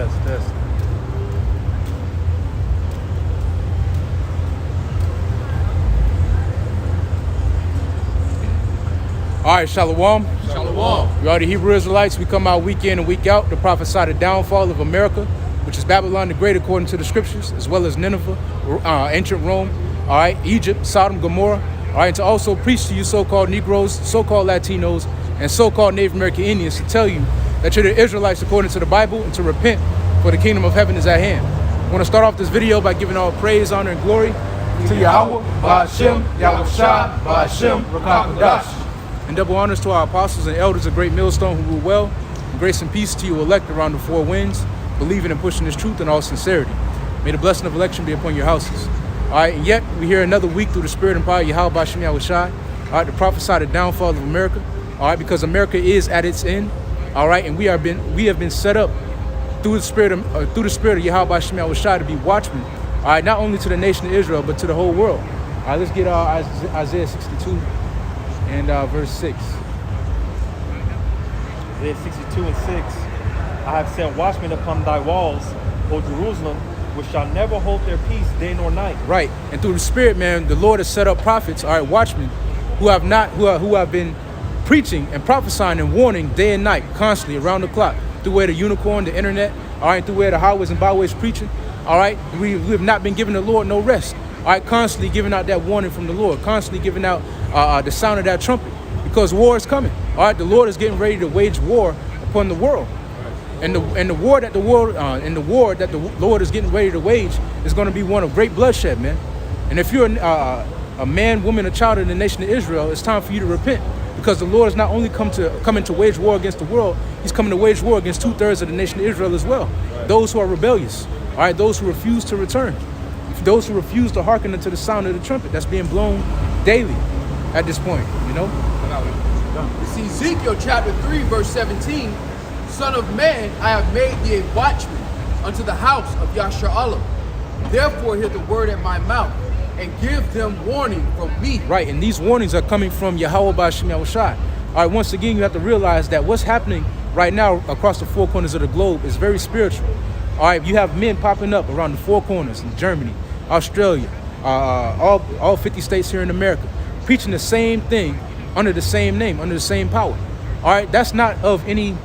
test. All right, Shalom. Shalom. We are the Hebrew Israelites. We come out week in and week out to prophesy the downfall of America, which is Babylon the Great according to the scriptures, as well as Nineveh, ancient Rome, all right, Egypt, Sodom, Gomorrah, all right, and to also preach to you so-called Negroes, so-called Latinos, and so-called Native American Indians to tell you that you're the Israelites according to the Bible and to repent, for the kingdom of heaven is at hand. I want to start off this video by giving all praise, honor, and glory to Yahweh, Ba'ashem, Yahushua, Ba'ashem, Rakakadash. And double honors to our apostles and elders of Great Millstone who rule well. And grace and peace to you elect around the four winds, believing and pushing this truth in all sincerity. May the blessing of election be upon your houses. All right, and yet we hear another week through the spirit and power of Yahweh Ba'ashem Yahushai, all right, to prophesy the downfall of America, all right, because America is at its end, all right, and we have been set up through the spirit of Yahweh Ba'ashem Yahushai to be watchmen, all right, not only to the nation of Israel, but to the whole world. All right, let's get Isaiah 62. And verse 6. Isaiah 62 and 6. I have sent watchmen upon thy walls, O Jerusalem, which shall never hold their peace day nor night. Right. And through the Spirit, man, the Lord has set up prophets, all right, watchmen, who have been preaching and prophesying and warning day and night, constantly around the clock, through way the unicorn, the internet, all right, through way the highways and byways preaching. All right. We have not been giving the Lord no rest. All right, constantly giving out that warning from the Lord, constantly giving out the sound of that trumpet, because war is coming. All right, the Lord is getting ready to wage war upon the world, and the war that the Lord is getting ready to wage is going to be one of great bloodshed, man. And if you're a man, woman, a child in the nation of Israel, it's time for you to repent, because the Lord is not only coming to wage war against the world, He's coming to wage war against 2/3 of the nation of Israel as well. Right. Those who are rebellious, all right, those who refuse to return. Those who refuse to hearken unto the sound of the trumpet that's being blown daily at this point, you know? You see, Ezekiel chapter 3, verse 17, Son of man, I have made thee a watchman unto the house of Yashar'Allah. Therefore hear the word at my mouth, and give them warning from me. Right, and these warnings are coming from Yahweh Ba'ashem Yahushai. All right, once again, you have to realize that what's happening right now across the four corners of the globe is very spiritual. All right, you have men popping up around the four corners in Germany, Australia, all 50 states here in America, preaching the same thing under the same name, under the same power. All right, that's not of any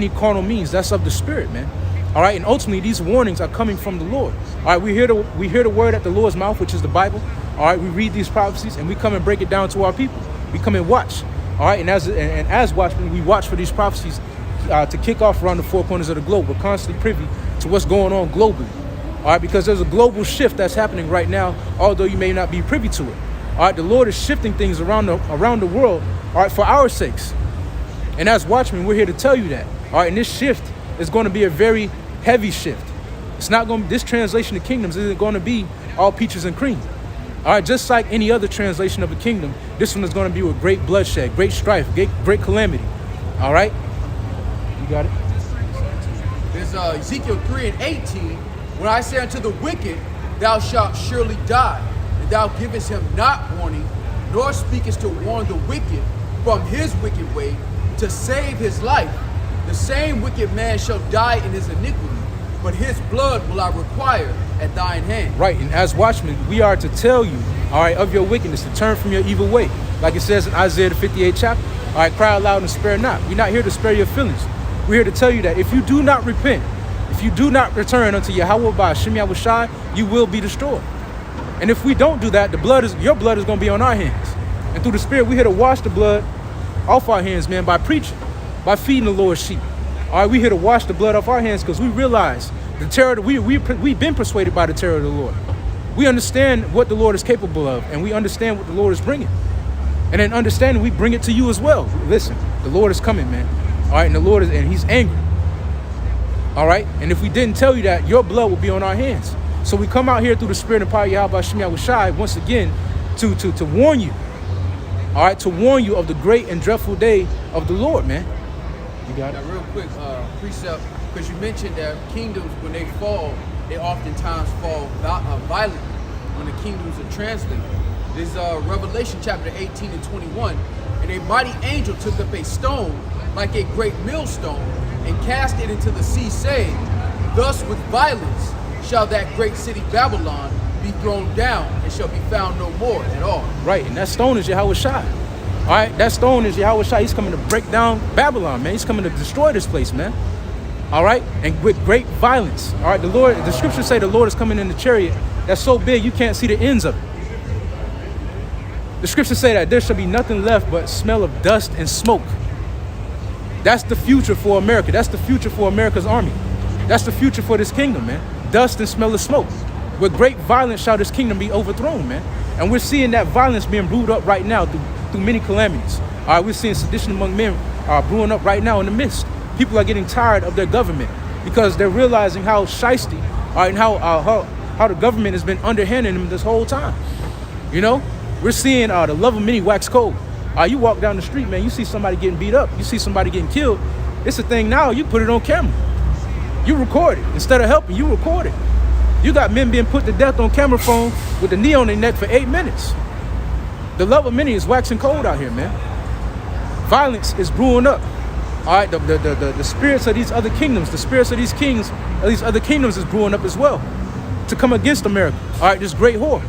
carnal means. That's of the Spirit, man. All right, and ultimately these warnings are coming from the Lord. All right, we hear the word at the Lord's mouth, which is the Bible. All right, we read these prophecies and we come and break it down to our people. We come and watch. All right, and as watchmen, we watch for these prophecies to kick off around the four corners of the globe. We're constantly privy to what's going on globally. All right, because there's a global shift that's happening right now, although you may not be privy to it. All right, the Lord is shifting things around the world, all right, for our sakes. And as watchmen, we're here to tell you that. All right, and this shift is going to be a very heavy shift. It's not going to, this translation of kingdoms isn't going to be all peaches and cream. All right, just like any other translation of a kingdom, this one is going to be with great bloodshed, great strife, great calamity. All right, you got it. There's Ezekiel 3 and 18. When I say unto the wicked, thou shalt surely die, and thou givest him not warning, nor speakest to warn the wicked from his wicked way, to save his life, the same wicked man shall die in his iniquity, but his blood will I require at thine hand. Right, and as watchmen, we are to tell you, all right, of your wickedness, to turn from your evil way. Like it says in Isaiah the 58th chapter, all right, cry aloud and spare not. We're not here to spare your feelings. We're here to tell you that if you do not repent, if you do not return unto Yahweh Ba'ashem Yahushai, you will be destroyed. And if we don't do that, your blood is going to be on our hands. And through the Spirit, we're here to wash the blood off our hands, man, by preaching, by feeding the Lord's sheep. All right, we're here to wash the blood off our hands because we realize the terror, we've been persuaded by the terror of the Lord. We understand what the Lord is capable of, and we understand what the Lord is bringing. And in understanding, we bring it to you as well. Listen, the Lord is coming, man. All right, and He's angry. All right, and if we didn't tell you that, your blood will be on our hands. So we come out here through the Spirit and power of Yahweh Ba'ashem Yahushai once again to warn you. All right, to warn you of the great and dreadful day of the Lord, man. You got it. Now, real quick, precept, because you mentioned that kingdoms, when they fall, they oftentimes fall violently when the kingdoms are translated. There's Revelation chapter 18 and 21, and a mighty angel took up a stone like a great millstone and cast it into the sea, saying, Thus with violence shall that great city Babylon be thrown down, and shall be found no more at all. Right, and that stone is Yahweh Shai. All right, that stone is Yahweh Shai. He's coming to break down Babylon, man. He's coming to destroy this place, man. All right, and with great violence. All right, the scriptures say the Lord is coming in the chariot that's so big you can't see the ends of it. The scriptures say that there shall be nothing left but smell of dust and smoke. That's the future for America. That's the future for America's army. That's the future for this kingdom, man. Dust and smell of smoke. With great violence shall this kingdom be overthrown, man. And we're seeing that violence being brewed up right now through many calamities. All right, we're seeing sedition among men brewing up right now in the midst. People are getting tired of their government because they're realizing how shiesty, all right, and how the government has been underhanding them this whole time. You know, we're seeing the love of many wax cold. You walk down the street, man, you see somebody getting beat up, you see somebody getting killed. It's a thing now. You put it on camera. You record it instead of helping. You record it. You got men being put to death on camera phone with the knee on their neck for 8 minutes. The love of many is waxing cold out here, man. Violence is brewing up. All right, the spirits of these other kingdoms, the spirits of these kings, of these other kingdoms is brewing up as well to come against America. All right, this great whore.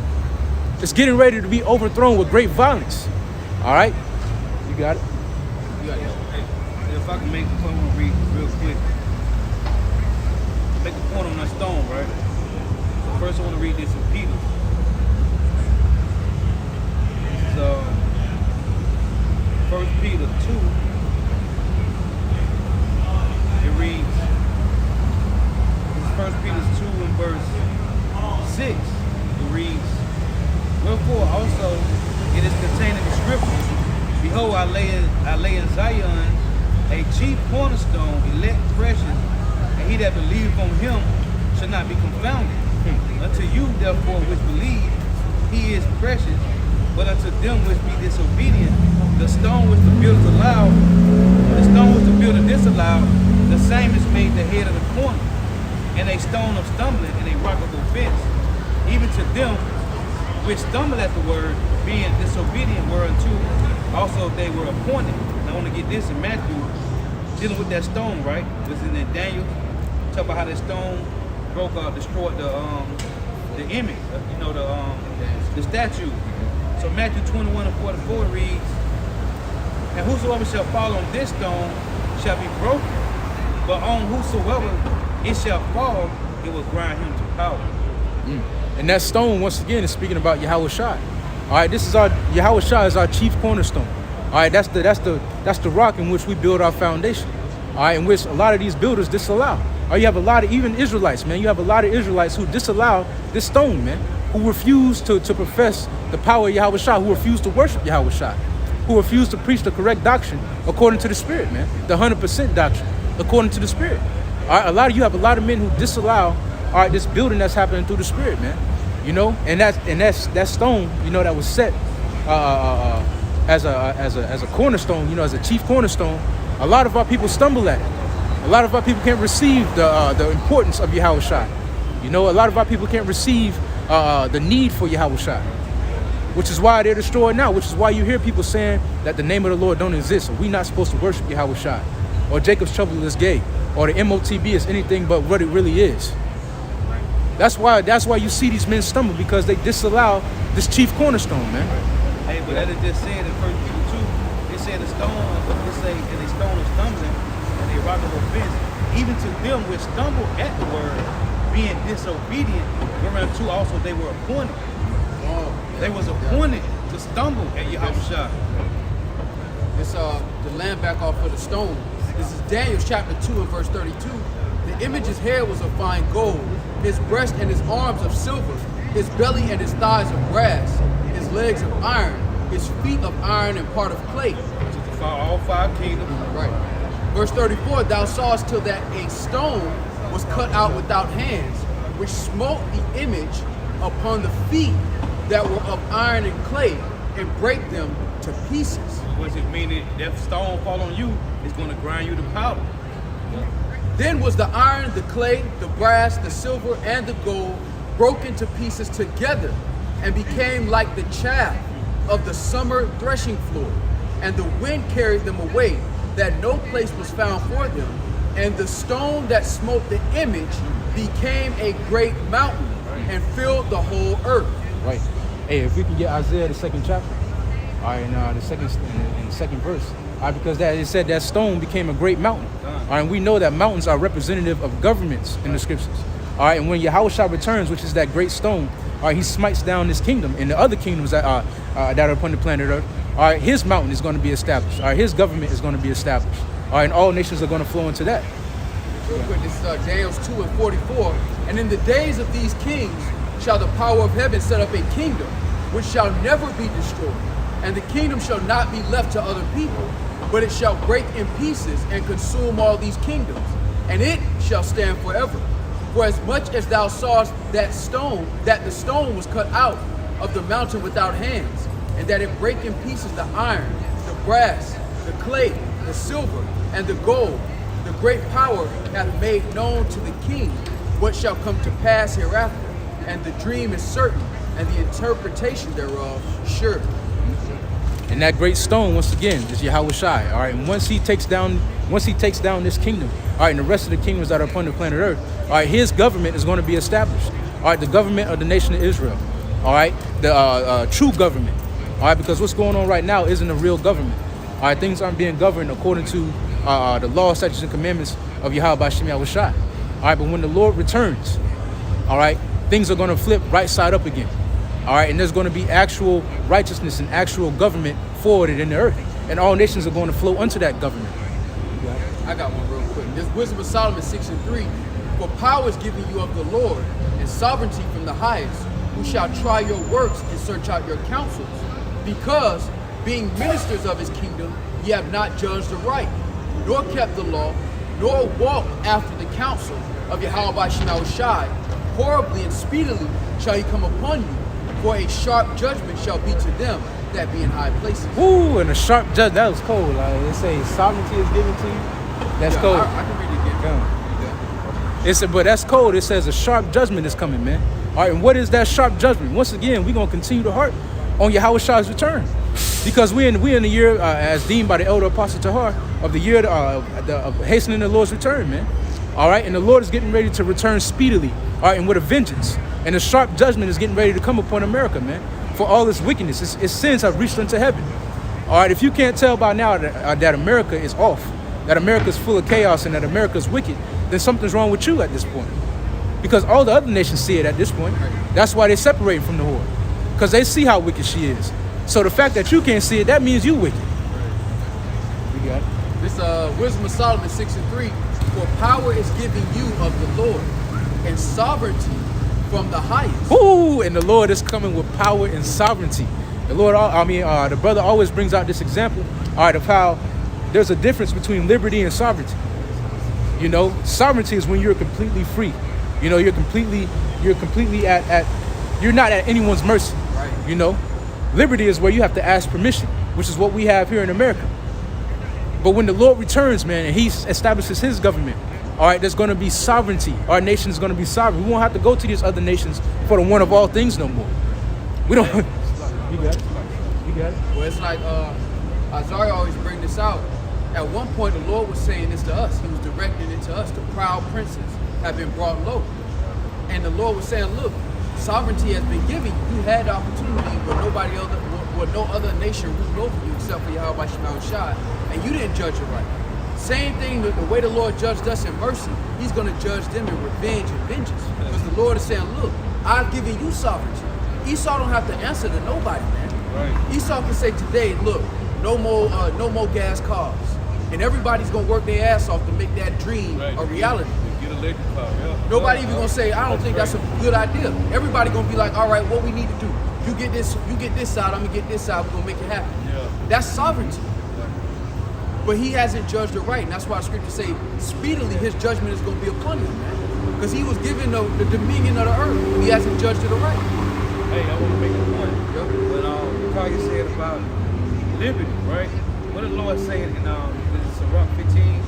It's getting ready to be overthrown with great violence. All right, you got it. Hey, if I can make a point, I want to read real quick. Make a point on that stone, right? So first, I want to read this in Peter. This is 1 Peter 2. It reads, this is 1 Peter 2 and verse 6. It reads, wherefore also it is contained in the scriptures, behold, I lay in Zion a chief cornerstone, elect, precious, and he that believeth on him shall not be confounded. Unto you, therefore, which believe, he is precious, but unto them which be disobedient, the stone which the builders allowed, the stone which the builder disallowed, the same is made the head of the corner, and a stone of stumbling and a rock of offense. Even to them which stumble at the word, being disobedient whereunto, also they were appointed. Now I want to get this in Matthew, dealing with that stone, right? This is in Daniel. Talk about how that stone destroyed the image, the statue. So Matthew 21 and 44 reads, and whosoever shall fall on this stone shall be broken, but on whosoever it shall fall, it will grind him to powder. And that stone, once again, is speaking about Yahweh Shai. All right, this is our Yahweh Shai is our chief cornerstone. All right, that's the rock in which we build our foundation. All right, in which a lot of these builders disallow. Or you have a lot of even Israelites, man. You have a lot of Israelites who disallow this stone, man, who refuse to profess the power of Yahweh Shai, who refuse to worship Yahweh Shai, who refuse to preach the correct doctrine according to the Spirit, man, the 100% doctrine according to the Spirit. All right, you have a lot of men who disallow, all right, this building that's happening through the Spirit, man. You know, and that's that stone, you know, that was set as a cornerstone, you know, as a chief cornerstone. A lot of our people stumble at it. A lot of our people can't receive the importance of Yahweh Shai. You know, a lot of our people can't receive the need for Yahweh Shai, which is why they're destroyed now, which is why you hear people saying that the name of the Lord don't exist, or we're not supposed to worship Yahweh Shai, or Jacob's trouble is gay, or the MOTB is anything but what it really is. That's why you see these men stumble, because they disallow this chief cornerstone, man. Hey, but that is just said in 1 Peter 2, it said a stone, it say, and a stone of stumbling, and a rock of offense, even to them which stumble at the word, being disobedient, whereunto also they were appointed. They was appointed to stumble at Yahweh Shai. It's the land back off of the stone. This is Daniel chapter 2 and verse 32. The image's hair was of fine gold, his breast and his arms of silver, his belly and his thighs of brass, his legs of iron, his feet of iron and part of clay. Which is all 5 kingdoms. Right. Verse 34, thou sawest till that a stone was cut out without hands, which smote the image upon the feet that were of iron and clay, and break them to pieces. Which it meaning that stone fall on you is going to grind you to powder. Then was the iron, the clay, the brass, the silver, and the gold broken to pieces together, and became like the chaff of the summer threshing floor. And the wind carried them away, that no place was found for them. And the stone that smote the image became a great mountain and filled the whole earth. Right. Hey, if we can get Isaiah the 2nd chapter, all right, and the second verse, all right, because that it said that stone became a great mountain. All right, and we know that mountains are representative of governments in the scriptures. All right, and when Yahushua returns, which is that great stone, all right, he smites down this kingdom and the other kingdoms that are upon the planet Earth. All right, his mountain is going to be established. All right, his government is going to be established. All right, and all nations are going to flow into that. Real quick, this is Daniel 2:44. And in the days of these kings shall the power of heaven set up a kingdom which shall never be destroyed. And the kingdom shall not be left to other people, but it shall break in pieces and consume all these kingdoms. And it shall stand forever. For as much as thou sawest that the stone was cut out of the mountain without hands, and that it brake in pieces the iron, the brass, the clay, the silver, and the gold, the great power hath made known to the king what shall come to pass hereafter. And the dream is certain, and the interpretation thereof sure. And that great stone, once again, is Yahushua. All right, and once he takes down this kingdom, all right, and the rest of the kingdoms that are upon the planet Earth, all right, his government is going to be established. All right, the government of the nation of Israel. All right, the true government. All right, because what's going on right now isn't a real government. All right, things aren't being governed according to the law, statutes, and commandments of Yahweh Shem Yahushua. All right, but when the Lord returns, all right, things are going to flip right side up again. All right, and there's going to be actual righteousness and actual government forwarded in the earth, and all nations are going to flow unto that government. I got one real quick. This Wisdom of Solomon 6:3. For power is given you of the Lord, and sovereignty from the highest, who shall try your works and search out your counsels. Because, being ministers of his kingdom, ye have not judged aright, nor kept the law, nor walked after the counsel of Yahweh Shai. Horribly and speedily shall he come upon you, for a sharp judgment shall be to them that be in high places. Ooh, and a sharp judgment, that was cold. Like, they say sovereignty is given to you. That's cold. I can read it again. But that's cold. It says a sharp judgment is coming, man. All right, and what is that sharp judgment? Once again, we're going to continue to harp on Yahushua's return. Because we're in the year, as deemed by the elder apostle Tahar, of the year of hastening the Lord's return, man. All right, and the Lord is getting ready to return speedily, all right, and with a vengeance. And a sharp judgment is getting ready to come upon America, man, for all its wickedness. Its sins have reached unto heaven. All right, if you can't tell by now that America is off, that America is full of chaos and that America is wicked, then something's wrong with you at this point. Because all the other nations see it at this point. That's why they separate from the whore, because they see how wicked she is. So the fact that you can't see it, that means you wicked. We got it. This Wisdom of Solomon 6:3. For power is given you of the Lord, and sovereignty from the highest. Ooh, and the Lord is coming with power and sovereignty. The Lord, the brother always brings out this example, all right, of how there's a difference between liberty and sovereignty. You know, sovereignty is when you're completely free. You know, you're completely you're not at anyone's mercy. Right. You know, liberty is where you have to ask permission, which is what we have here in America. But when the Lord returns, man, and he establishes his government, all right, there's going to be sovereignty. Our nation is going to be sovereign. We won't have to go to these other nations for the one of all things no more. We don't. You got it. You got it. Well, it's like Isaiah always bring this out. At one point, the Lord was saying this to us. He was directing it to us. The proud princes have been brought low. And the Lord was saying, look, sovereignty has been given. You had the opportunity, but no other nation ruled over you except for Yahweh Shai, and you didn't judge it right. Same thing, the way the Lord judged us in mercy, he's going to judge them in revenge and vengeance. Because the Lord is saying, look, I've given you sovereignty. Esau don't have to answer to nobody, man. Right. Esau can say today, look, no more gas cars. And everybody's going to work their ass off to make that dream a reality. Get a electric car, yeah. Nobody even going to say, I don't think that's a good idea. Everybody going to be like, all right, what we need to do? You get this side, I'm going to get this side, we're going to make it happen. Yeah. That's sovereignty. But he hasn't judged it right. And that's why scripture say, speedily his judgment is going to be upon him, man. Because he was given the dominion of the earth. He hasn't judged it right. Hey, I want to make a point. Yep. When Kanye said about liberty, right? What did the Lord say in Sirach 15?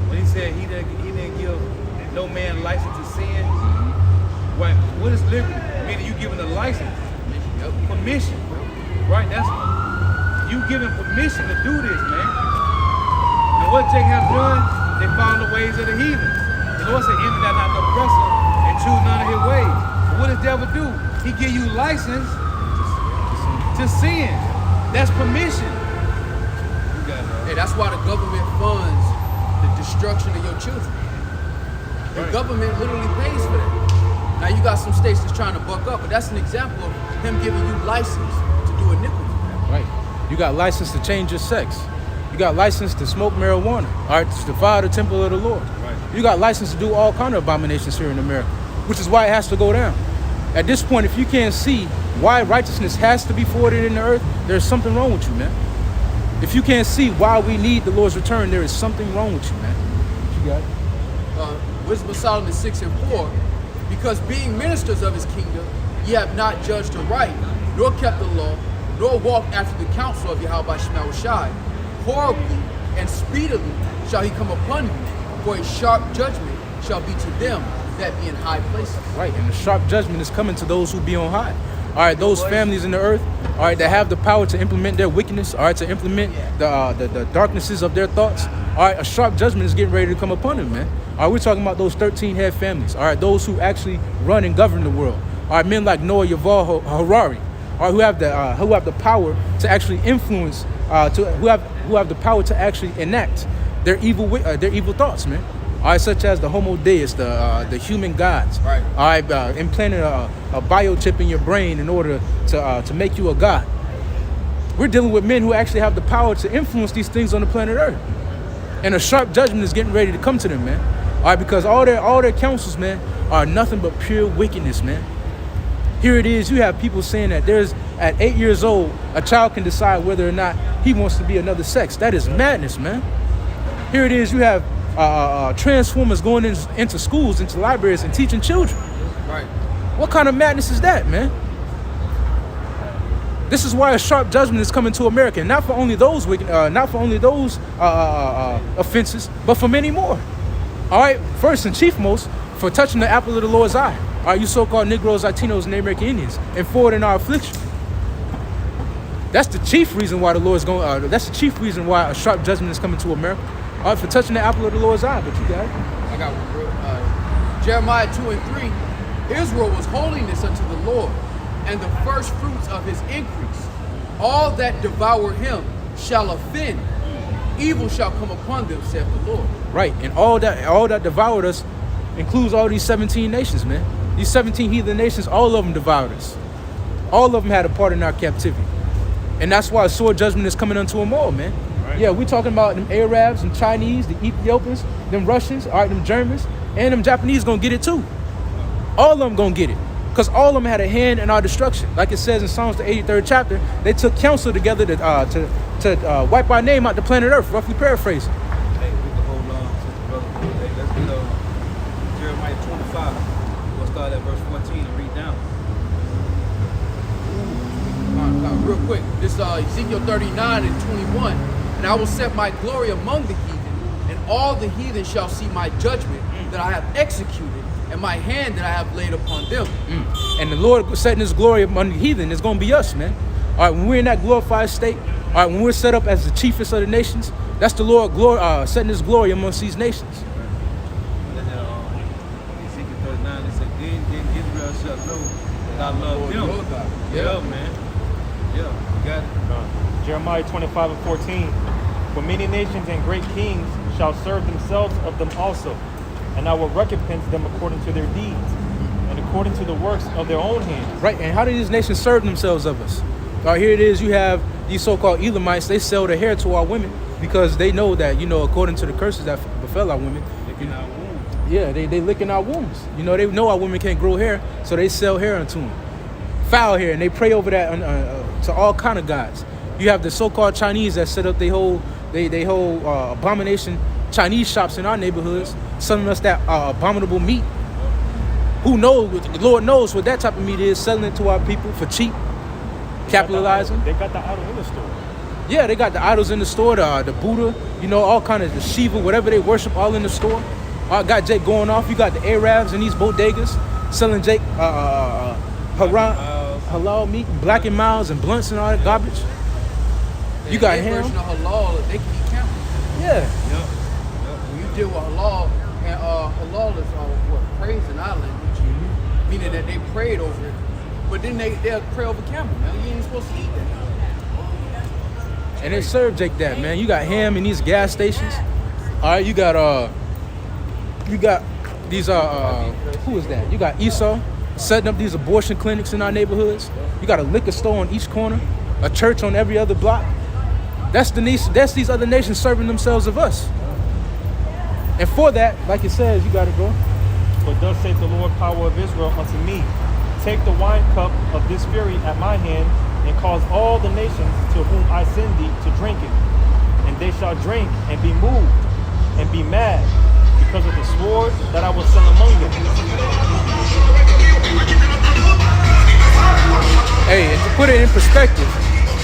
When he said he didn't give no man license to sin. Right? What is liberty? Meaning you giving a license. Permission, right? That's you giving permission to do this, man. And what Jake has done, They follow the ways of the heathen. The Lord said, "Envy not the oppressor, and choose none of his ways." But what does the devil do? He give you license to sin. That's permission. You got it. Hey, that's why the government funds the destruction of your children. The government literally pays for that. Now you got some states that's trying to buck up, but that's an example of him giving you license to do iniquity. Right. You got license to change your sex. You got license to smoke marijuana. All right, to defile the temple of the Lord. Right. You got license to do all kind of abominations here in America, which is why it has to go down. At this point, if you can't see why righteousness has to be forwarded in the earth, there's something wrong with you, man. If you can't see why we need the Lord's return, there is something wrong with you, man. What you got? Wisdom of Solomon 6:4, because being ministers of his kingdom, ye have not judged aright, nor kept the law, nor walked after the counsel of Yahweh Shema Shai. Horribly and speedily shall he come upon you, for a sharp judgment shall be to them that be in high places. Right, and the sharp judgment is coming to those who be on high. All right, those families in the earth, all right, that have the power to implement their wickedness, all right, to implement the darknesses of their thoughts. All right, a sharp judgment is getting ready to come upon them, man. All right, we're talking about those 13 head families. All right, those who actually run and govern the world. All right, men like Noah, Yuval Harari, all right, who have the power to actually influence, who have the power to actually enact their evil thoughts, man. All right, such as the Homo Deus, the human gods. Right. All right, implanting a biochip in your brain in order to make you a god. We're dealing with men who actually have the power to influence these things on the planet Earth, and a sharp judgment is getting ready to come to them, man. All right, because all their counsels, man, are nothing but pure wickedness, man. Here it is, you have people saying that at 8 years old, a child can decide whether or not he wants to be another sex. That is madness, man. Here it is, you have transformers going into schools, into libraries, and teaching children. Right. What kind of madness is that, man? This is why a sharp judgment is coming to America, and not for only those offenses, but for many more. All right, first and chief most, for touching the apple of the Lord's eye. All right, you so-called Negroes, Latinos, and American Indians, and forwarding our affliction. That's the chief reason why that's the chief reason why a sharp judgment is coming to America. All right, for touching the apple of the Lord's eye, but you got it. I got one real. Jeremiah 2:3. Israel was holiness unto the Lord, and the first fruits of his increase. All that devour him shall offend. Evil shall come upon them, saith the Lord. Right, and all that devoured us includes all these 17 nations, man. These 17 heathen nations, all of them devoured us. All of them had a part in our captivity. And that's why a sword judgment is coming unto them all, man. Right. Yeah, we're talking about them Arabs, them Chinese, the Ethiopians, them Russians, all right, them Germans, and them Japanese gonna get it too. All of them gonna get it. Because all of them had a hand in our destruction. Like it says in Psalms, the 83rd chapter, they took counsel together to wipe our name out the planet Earth, roughly paraphrasing. Hey, we can hold on, sister brother. Hey, let's get Jeremiah 25. We'll start at verse 14 and read down. Real quick, this Ezekiel 39 and 21. And I will set my glory among the heathen, and all the heathen shall see my judgment that I have executed, and my hand that I have laid upon them. And the Lord setting his glory among the heathen is going to be us, man. All right, when we're in that glorified state, all right, when we're set up as the chiefest of the nations, that's the Lord setting his glory amongst these nations. Ezekiel 39, it said, then Israel shall know that I love them. Yeah, man. Yeah, you got it. Jeremiah 25 and 14. For many nations and great kings shall serve themselves of them also, and I will recompense them according to their deeds and according to the works of their own hands. Right, and how do these nations serve themselves of us? All right, here it is, you have these so-called Elamites, they sell their hair to our women because they know that, according to the curses that befell our women. Licking our wounds. Yeah, they licking our wounds. They know our women can't grow hair, so they sell hair unto them. Foul hair, and they pray over that to all kind of gods. You have the so-called Chinese that set up they whole abomination Chinese shops in our neighborhoods, selling us that abominable meat. Who knows? The Lord knows what that type of meat is, selling it to our people for cheap, capitalizing. They got the idol in the store. Yeah, they got the idols in the store, the Buddha, all kind of the Shiva, whatever they worship, all in the store. I got Jake going off. You got the Arabs in these bodegas selling Jake halal meat, Black and Miles and blunts and all that garbage. You got their ham. version of halal, they can eat camel. Yeah. When you deal with halal, and halal is what praise in our language, meaning that they prayed over it. But then they'll pray over camel, man. You ain't supposed to eat that. And they serve Jake that, man. You got ham in these gas stations. All right, you got these who is that? You got Esau setting up these abortion clinics in our neighborhoods. You got a liquor store on each corner, a church on every other block. That's these other nations serving themselves of us. And for that, like it says, you gotta go. But thus saith the Lord power of Israel unto me, take the wine cup of this fury at my hand, and cause all the nations to whom I send thee to drink it. And they shall drink and be moved and be mad because of the sword that I will send among them. Hey, and to put it in perspective,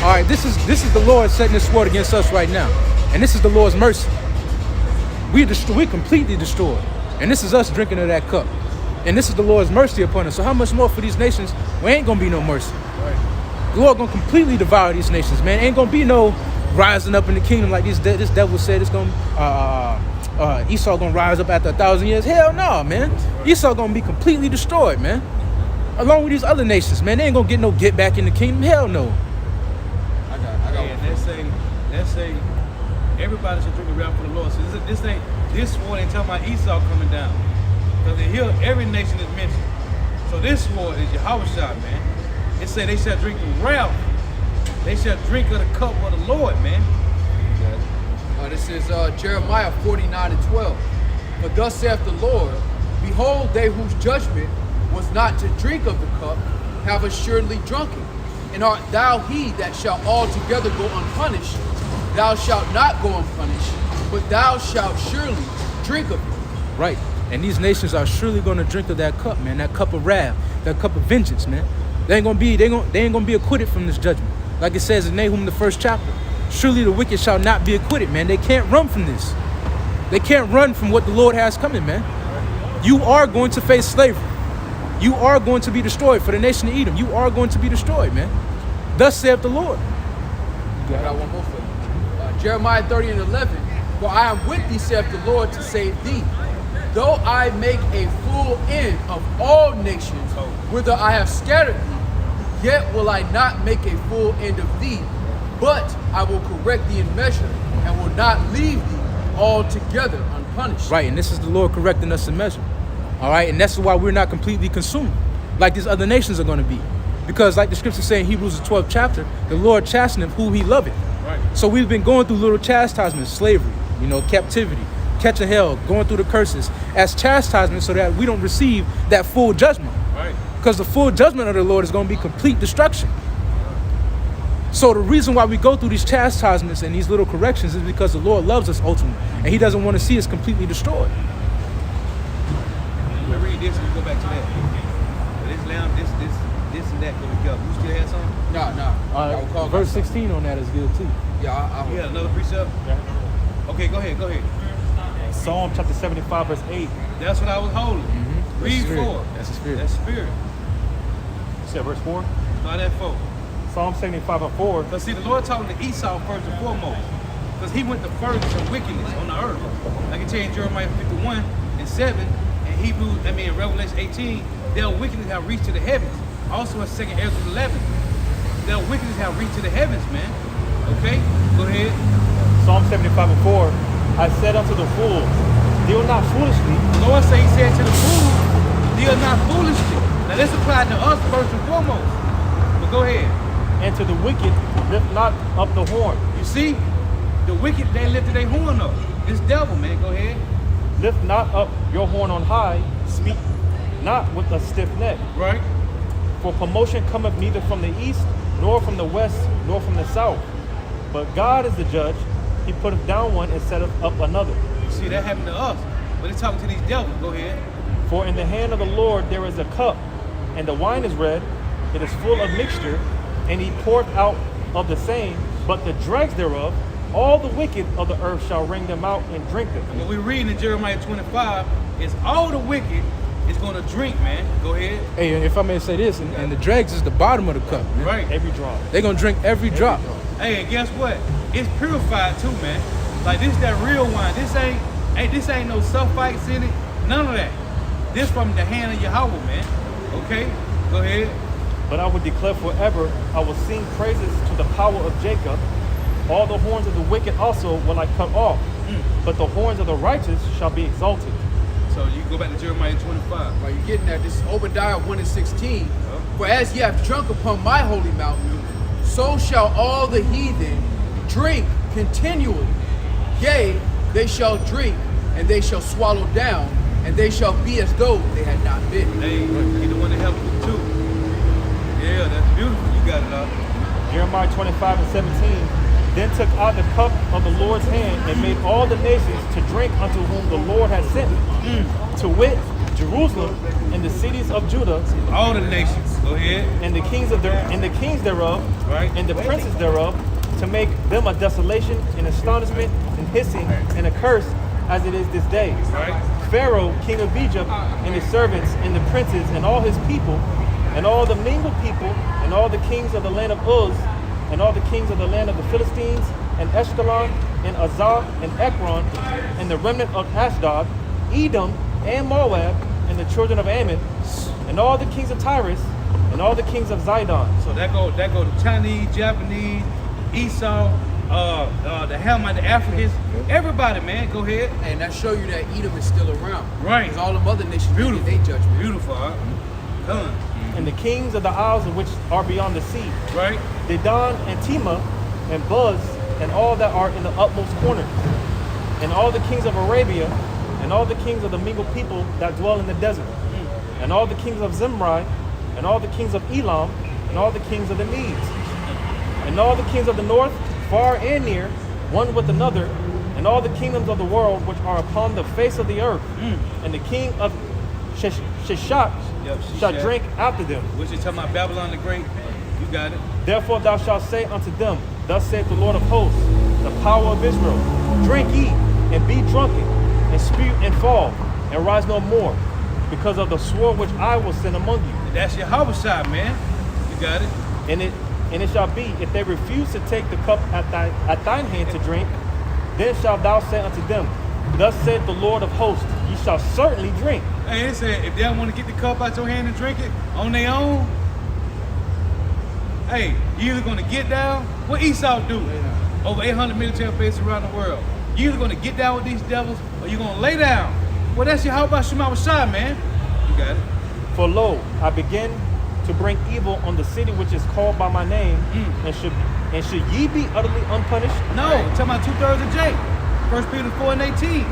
all right, this is the Lord setting his sword against us right now. And this is the Lord's mercy. We completely destroyed. And this is us drinking of that cup. And this is the Lord's mercy upon us. So how much more for these nations? We ain't gonna be no mercy. Right. The Lord gonna completely devour these nations, man. Ain't gonna be no rising up in the kingdom like this devil said it's gonna Esau gonna rise up after 1,000 years. Hell no, man. Esau gonna be completely destroyed, man. Along with these other nations, man. They ain't gonna get no get back in the kingdom. Hell no. I got. And let's say everybody should drink around for the Lord. So this sword ain't talking about Esau coming down. Because here every nation is mentioned. So this sword is Yahweh shot, man. It said they shall drink the wrath. They shall drink of the cup of the Lord, man. This is Jeremiah 49:12. But thus saith the Lord, behold, they whose judgment was not to drink of the cup have assuredly drunken. And art thou he that shall altogether go unpunished? Thou shalt not go unpunished, but thou shalt surely drink of it. Right. And these nations are surely gonna drink of that cup, man. That cup of wrath, that cup of vengeance, man. They ain't gonna be acquitted from this judgment. Like it says in Nahum, the 1st chapter. Surely the wicked shall not be acquitted, man. They can't run from this. They can't run from what the Lord has coming, man. You are going to face slavery. You are going to be destroyed. For the nation of Edom, you are going to be destroyed, man. Thus saith the Lord. I got one more for you. Jeremiah 30:11. For I am with thee, saith the Lord, to save thee. Though I make a full end of all nations, whither I have scattered thee, yet will I not make a full end of thee, but I will correct thee in measure, and will not leave thee altogether unpunished. Right, and this is the Lord correcting us in measure. All right, and that's why we're not completely consumed like these other nations are going to be. Because like the scripture say in Hebrews the 12th chapter, the Lord chasteneth who he loveth. Right. So we've been going through little chastisements, slavery, captivity, catching hell, going through the curses as chastisement so that we don't receive that full judgment. Right. Because the full judgment of the Lord is going to be complete destruction. So the reason why we go through these chastisements and these little corrections is because the Lord loves us ultimately, and he doesn't want to see us completely destroyed. We read this and we go back to that. This lamb, this and that go together. You still have something? No. Verse 16 on that is good too. Yeah, You had another precept? Okay, go ahead. Psalm chapter 75, verse 8. That's what I was holding. Read 4. That's the spirit. That's spirit. You said verse 4? Not that 4. Psalm 75 and 4. Because see, the Lord talking to Esau first and foremost. Because he went the furthest in wickedness on the earth. Like I tell you in Jeremiah 51:7, and Revelation 18, their wickedness have reached to the heavens. Also in 2 Ezra 11, their wickedness have reached to the heavens, man. Okay? Go ahead. Psalm 75 and 4. I said unto the fools, deal not foolishly. The Lord said, he said to the fools, deal not foolishly. Now this applies to us first and foremost. But go ahead. And to the wicked, lift not up the horn. You see, the wicked, they lifted their horn up. This devil, man, go ahead. Lift not up your horn on high, speak not with a stiff neck. Right. For promotion cometh neither from the east, nor from the west, nor from the south. But God is the judge. He putteth down one and setteth up another. See, that happened to us. But it's talking to these devils. Go ahead. For in the hand of the Lord there is a cup, and the wine is red, it is full of mixture, and he poureth out of the same, but the dregs thereof, all the wicked of the earth shall wring them out and drink them. And what we read in Jeremiah 25 is all the wicked is going to drink, man. Go ahead. Hey, if I may say this, and the dregs is the bottom of the cup, man. Right. Every drop. They're going to drink every drop. Hey, and guess what? It's purified too, man. Like this, that real wine. This ain't Hey, this ain't no self-fights in it. None of that. This from the hand of Yahweh, man. Okay? Go ahead. But I will declare forever, I will sing praises to the power of Jacob. All the horns of the wicked also will I cut off, but the horns of the righteous shall be exalted. So you go back to Jeremiah 25. While you're getting that, this is Obadiah 1:16. For as ye have drunk upon my holy mountain, so shall all the heathen drink continually. Yea, they shall drink, and they shall swallow down, and they shall be as though they had not been. Hey, he the one that helped you too. Yeah, that's beautiful. You got it up. Jeremiah 25:17. Then took I the cup of the Lord's hand and made all the nations to drink unto whom the Lord had sent me, to wit, Jerusalem and the cities of Judah, All the nations. Go ahead. and the kings thereof, Right. and the princes thereof, to make them a desolation, and astonishment, and hissing, and a curse, as it is this day. Right. Pharaoh, king of Egypt, and his servants, and the princes, and all his people, and all the mingled people, and all the kings of the land of Uz, and all the kings of the land of the Philistines, and Ashkelon, and Azar, and Ekron, and the remnant of Ashdod, Edom, and Moab, and the children of Ammon, and all the kings of Tyrus, and all the kings of Zidon. So that go to Chinese, Japanese, Esau, the Hamite, the Africans, everybody, man. Go ahead. And that show you that Edom is still around. Right. Because all the other nations Beautiful. get their judgment. Beautiful, huh? Done. And the kings of the isles of which are beyond the sea, Right. Dedan and Tema, and Buz, and all that are in the utmost corners, and all the kings of Arabia, and all the kings of the mingled people that dwell in the desert, and all the kings of Zimri, and all the kings of Elam, and all the kings of the Medes, and all the kings of the north, far and near, one with another, and all the kingdoms of the world which are upon the face of the earth, and the king of Shishak Yep, shall Shishak. drink after them. Which is talking about Babylon the Great. You got it. Therefore thou shalt say unto them, Thus saith the Lord of hosts, the power of Israel, drink ye, and be drunken, and spew and fall, and rise no more, because of the sword which I will send among you. That's your homicide, man. You got it. And it shall be, if they refuse to take the cup at thine hand to drink, then shalt thou say unto them, Thus saith the Lord of hosts, ye shall certainly drink. Hey, it said if they don't want to get the cup out your hand and drink it on their own, hey, you either gonna get down. What Esau do? Over 800 military bases around the world. You either gonna get down with these devils or you gonna lay down. Well, that's your how about Shema Shai, man. You got it. For lo, I begin to bring evil on the city which is called by my name, and should ye be utterly unpunished? No, talking about 2/3 of Jake. 1 Peter 4:18.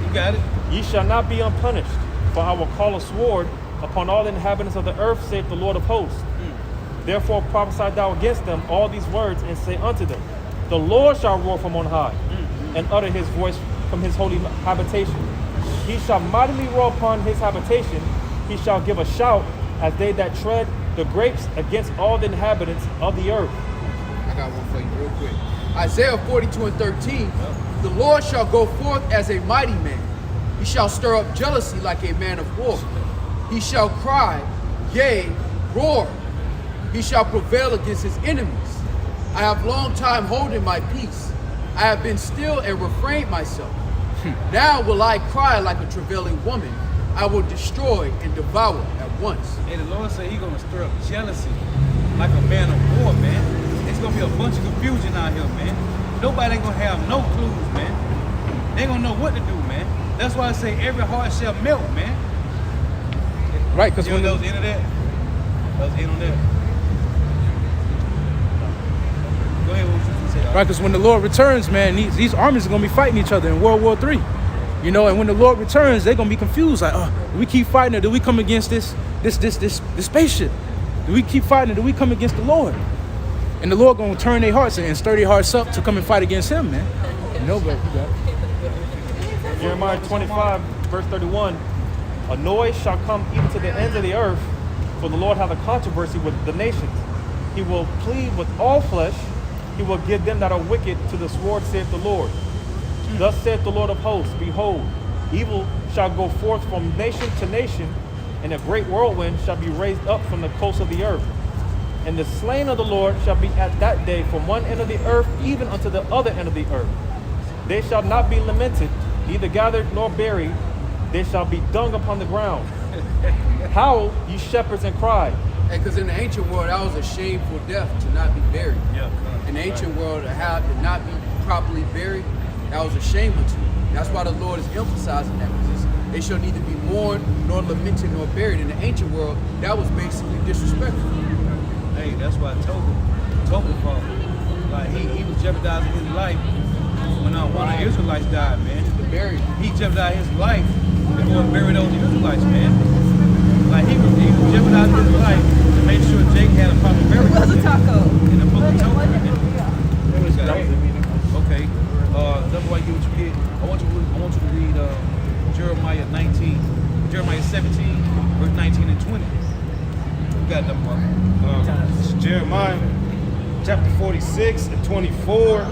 You got it. Ye shall not be unpunished, for I will call a sword upon all the inhabitants of the earth, saith the Lord of hosts. Therefore prophesy thou against them all these words, and say unto them, The Lord shall roar from on high, and utter his voice from his holy habitation. He shall mightily roar upon his habitation, he shall give a shout as they that tread the grapes against all the inhabitants of the earth. I got one for you real quick. Isaiah 42:13. The Lord shall go forth as a mighty man. He shall stir up jealousy like a man of war. He shall cry, yea, roar. He shall prevail against his enemies. I have long time holding my peace. I have been still and refrained myself. Now will I cry like a travailing woman. I will destroy and devour at once. And the Lord said He's gonna stir up jealousy like a man of war, man. It's gonna be a bunch of confusion out here, man. Nobody ain't gonna have no clues, man. They ain't gonna know what to do, man. That's why I say every heart shall melt, man. Right, because You know that was the end of that? That was the end on that. Go ahead, what was you gonna say? right, because when the Lord returns, man, these armies are gonna be fighting each other in World War III. You know, and when the Lord returns, they're gonna be confused. Like, do we keep fighting, or do we come against this spaceship? Do we keep fighting, or do we come against the Lord? And the Lord gonna turn their hearts and stir their hearts up to come and fight against Him, man. You know, but you got it. Jeremiah 25, verse 31. A noise shall come even to the ends of the earth, for the Lord hath a controversy with the nations. He will plead with all flesh. He will give them that are wicked to the sword, saith the Lord. Thus saith the Lord of hosts, Behold, evil shall go forth from nation to nation, and a great whirlwind shall be raised up from the coast of the earth. And the slain of the Lord shall be at that day from one end of the earth even unto the other end of the earth. They shall not be lamented, neither gathered nor buried, they shall be dung upon the ground. Howl, ye shepherds, and cry. Because in the ancient world, that was a shameful death to not be buried. Yeah. In the ancient world, to not be properly buried, that was a shame unto you. That's why the Lord is emphasizing that, because they shall neither be mourned, nor lamented, nor buried. In the ancient world, that was basically disrespectful. Hey, that's why Tobin fought. Like he was jeopardizing his life when one of the Israelites died, man. To bury him. He jeopardized his life before he buried those Israelites, man. Like he was jeopardizing his life to make sure Jake had a proper burial. It was a taco. In the book of Tobin. That was Okay. That's why you what you get. I want you to read Jeremiah 17, verse 19 and 20. You got that part. This is Jeremiah chapter 46 and 24.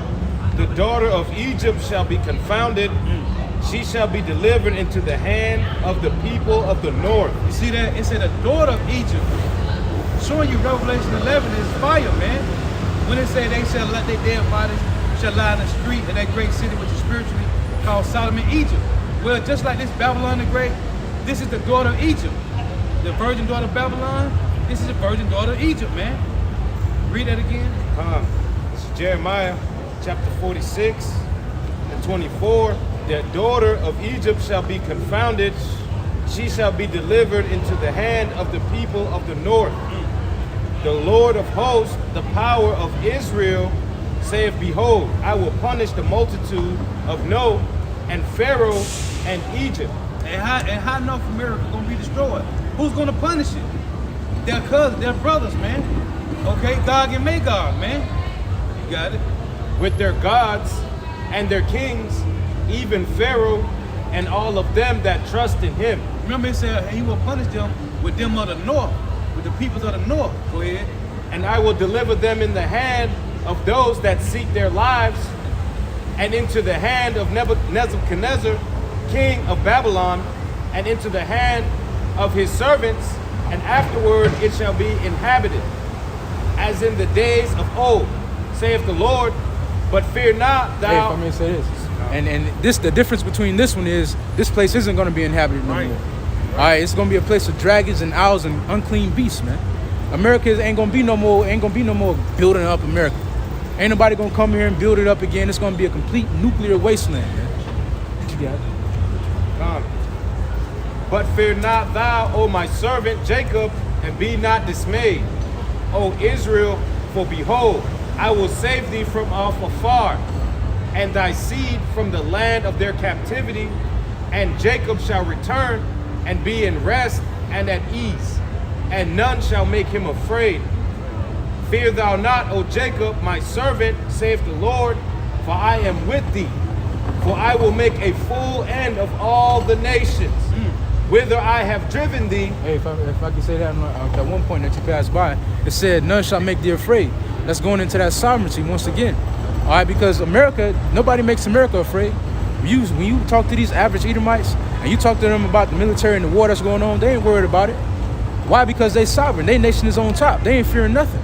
The daughter of Egypt shall be confounded. She shall be delivered into the hand of the people of the north. You see that? It said the daughter of Egypt. Showing you Revelation 11 is fire, man. When it say they shall let their dead bodies shall lie in the street of that great city which is spiritually called Sodom and Egypt. Well, just like this Babylon the Great, this is the daughter of Egypt. The virgin daughter of Babylon, this is the virgin daughter of Egypt, man. Read that again. This is Jeremiah chapter 46 and 24. The daughter of Egypt shall be confounded. She shall be delivered into the hand of the people of the north. The Lord of hosts, the power of Israel, saith, behold, I will punish the multitude of No and Pharaoh and Egypt. And how North America gonna be destroyed? Who's gonna punish it? Their cousins, their brothers, man. Okay, Gog and Magog, man. You got it. With their gods and their kings, even Pharaoh and all of them that trust in him. Remember, it said he will punish them with them of the north, with the peoples of the north. Go ahead. And I will deliver them in the hand of those that seek their lives, and into the hand of Nebuchadnezzar, king of Babylon, and into the hand of his servants, and afterward it shall be inhabited, as in the days of old, saith the Lord. But fear not, Hey, thou. if I may say this, and this, the difference between this one is this place isn't going to be inhabited no more. All right, it's going to be a place of dragons and owls and unclean beasts, man. America ain't going to be no more building up America. Ain't nobody going to come here and build it up again. It's going to be a complete nuclear wasteland, man. What you got? But fear not thou, O my servant Jacob, and be not dismayed, O Israel, for behold, I will save thee from off afar, and thy seed from the land of their captivity, and Jacob shall return and be in rest and at ease, and none shall make him afraid. Fear thou not, O Jacob, my servant, saith the Lord, for I am with thee. For I will make a full end of all the nations, whither I have driven thee. Hey, if I can say that at one point that you passed by, it said, none shall make thee afraid. That's going into that sovereignty once again. All right, because America, nobody makes America afraid. When you talk to these average Edomites and you talk to them about the military and the war that's going on, they ain't worried about it. Why? Because they sovereign. Their nation is on top. They ain't fearing nothing.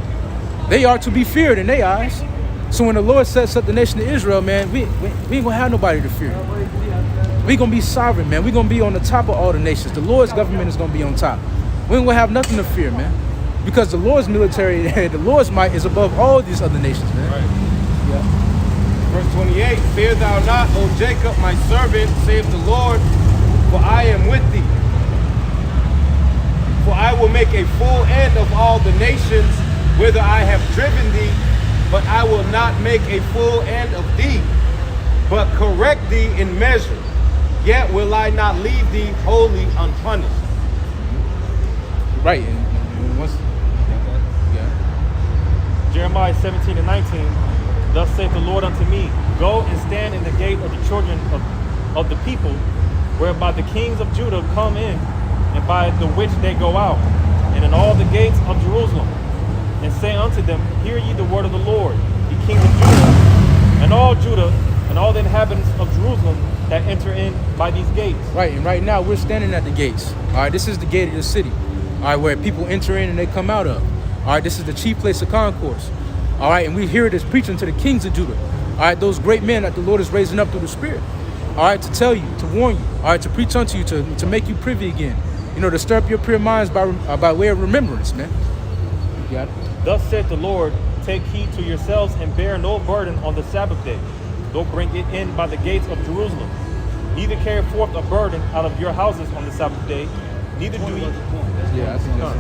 They are to be feared in their eyes. So when the Lord sets up the nation of Israel, man, we ain't gonna have nobody to fear. We gonna be sovereign, man. We gonna be on the top of all the nations. The Lord's government is gonna be on top. We ain't gonna have nothing to fear, man. Because the Lord's military, the Lord's might is above all these other nations, man. Right. Yeah. Verse 28, fear thou not, O Jacob, my servant, saith the Lord, for I am with thee. For I will make a full end of all the nations whither I have driven thee, but I will not make a full end of thee, but correct thee in measure. Yet will I not leave thee wholly unpunished. Right. And once, yeah. Jeremiah 17 and 19. Thus saith the Lord unto me, go and stand in the gate of the children of the people, whereby the kings of Judah come in, and by the which they go out, and in all the gates of Jerusalem, and say unto them, hear ye the word of the Lord, ye kings of Judah, and all the inhabitants of Jerusalem that enter in by these gates. Right, and right now we're standing at the gates. All right, this is the gate of the city. All right, where people enter in and they come out of. All right, this is the chief place of concourse. All right, and we hear it as preaching to the kings of Judah. All right, those great men that the Lord is raising up through the Spirit. all right, to tell you, to warn you, all right, to preach unto you, to make you privy again, to stir up your pure minds by way of remembrance, man. You got it? Thus said the Lord, take heed to yourselves and bear no burden on the Sabbath day. Don't bring it in by the gates of Jerusalem. Neither carry forth a burden out of your houses on the Sabbath day. Neither do ye. Yeah, I think that's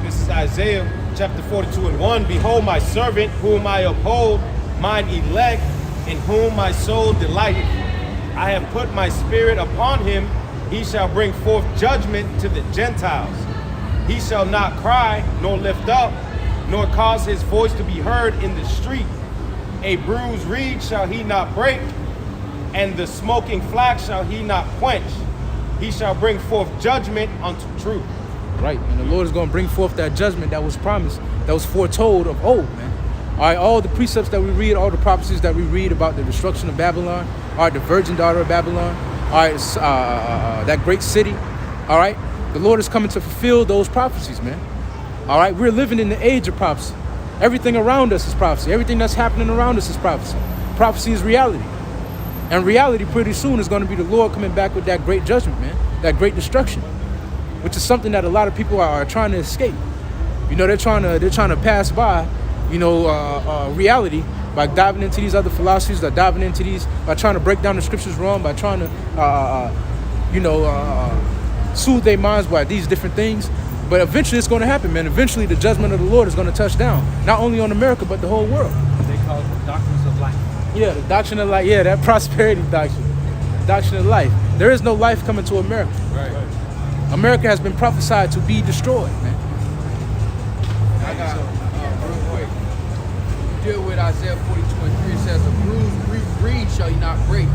This is Isaiah chapter 42 and 1. Behold my servant whom I uphold, mine elect, in whom my soul delighteth. I have put my spirit upon him. He shall bring forth judgment to the Gentiles. He shall not cry, nor lift up, nor cause his voice to be heard in the street. A bruised reed shall he not break, and the smoking flax shall he not quench. He shall bring forth judgment unto truth. right. And the Lord is going to bring forth that judgment that was promised, that was foretold of old, man. All right, all the precepts that we read, all the prophecies that we read about the destruction of Babylon, all right, the virgin daughter of Babylon, all right, that great city, all right, the Lord is coming to fulfill those prophecies, man. All right, we're living in the age of prophecy. Everything around us is prophecy. Everything that's happening around us is prophecy. Prophecy is reality. And reality pretty soon is going to be the Lord coming back with that great judgment, man, that great destruction, which is something that a lot of people are trying to escape. They're trying to pass by, reality by diving into these other philosophies, by diving into these, by trying to break down the scriptures wrong, by trying to, soothe their minds by these different things. But eventually it's going to happen, man. Eventually the judgment of the Lord is going to touch down, not only on America, but the whole world. They call it the doctrines of life. Yeah, the doctrine of life. Yeah, that prosperity doctrine. Doctrine of life. There is no life coming to America. Right. America has been prophesied to be destroyed, man. I got real quick. Deal with Isaiah 42 and 3. It says, "The bruised reed shall you not break,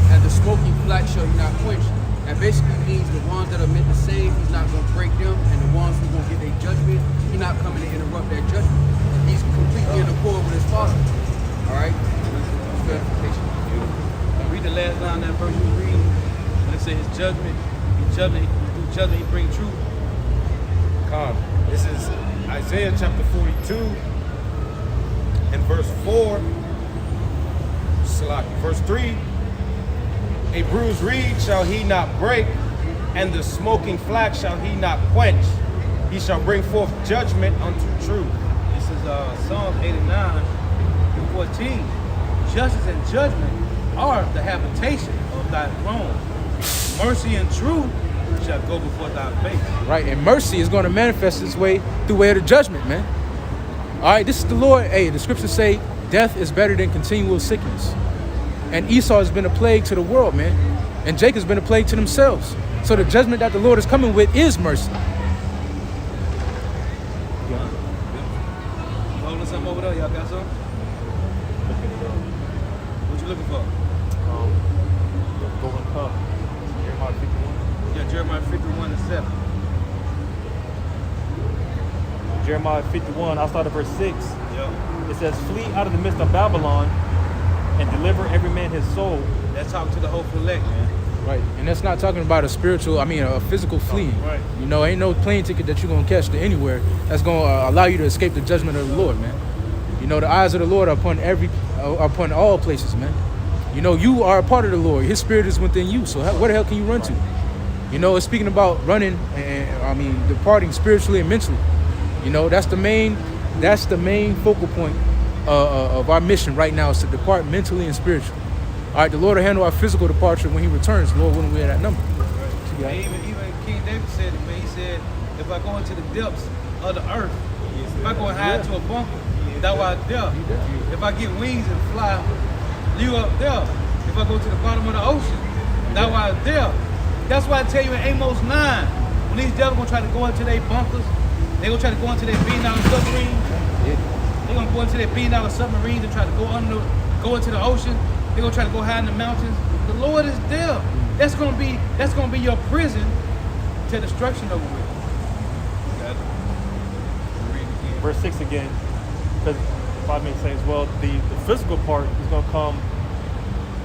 and the smoking flax shall you not quench." That basically means the ones that are meant to save, he's not going to break them, and the ones who are going to get their judgment, he's not coming to interrupt their judgment. He's completely in accord with his Father. All right? Clarification. Read the last line of that verse you read. When it says his judgment, through judgment he bring truth. Come. This is Isaiah chapter 42 and verse 4. Verse 3. A bruised reed shall he not break, and the smoking flax shall he not quench. He shall bring forth judgment unto truth. This is Psalm 89 and 14. Justice and judgment are the habitation of thy throne. Mercy and truth shall go before thy face. Right, and mercy is going to manifest its way through way of the judgment, man. All right, this is the Lord. Hey, the scriptures say death is better than continual sickness. And Esau has been a plague to the world, man. And Jacob's been a plague to themselves. So the judgment that the Lord is coming with is mercy. You holding something over there? Y'all got something? What you looking for? Golden cup. Jeremiah 51. Yeah, Jeremiah 51 and 7. Jeremiah 51, I'll start at verse 6. Yeah. It says, flee out of the midst of Babylon and deliver every man his soul. That's talking to the whole elect, man. Right, and that's not talking about a physical fleeing. Right. Ain't no plane ticket that you're going to catch to anywhere that's going to allow you to escape the judgment of the Lord, man. The eyes of the Lord are upon all places, man. You are a part of the Lord. His spirit is within you. So where the hell can you run to? It's speaking about running and departing spiritually and mentally. That's the main focal point of our mission right now, is to depart mentally and spiritually. All right, the Lord will handle our physical departure when he returns. Lord willing, we're at that number. Right. And even King David said it, man. He said, if I go into the depths of the earth, if I go and hide to a bunker, thou art there. If I get wings and fly, you up there. If I go to the bottom of the ocean, thou art there. That's why I tell you in Amos 9, when these devils gonna try to go into their bunkers, they gonna try to go into their $1 billion submarines. They're gonna go into their $1 billion submarines and try to go into the ocean. They're gonna try to go hide in the mountains. The Lord is there. That's gonna be your prison till destruction over with. Verse 6 again, because if I may say as well, the physical part is going to come,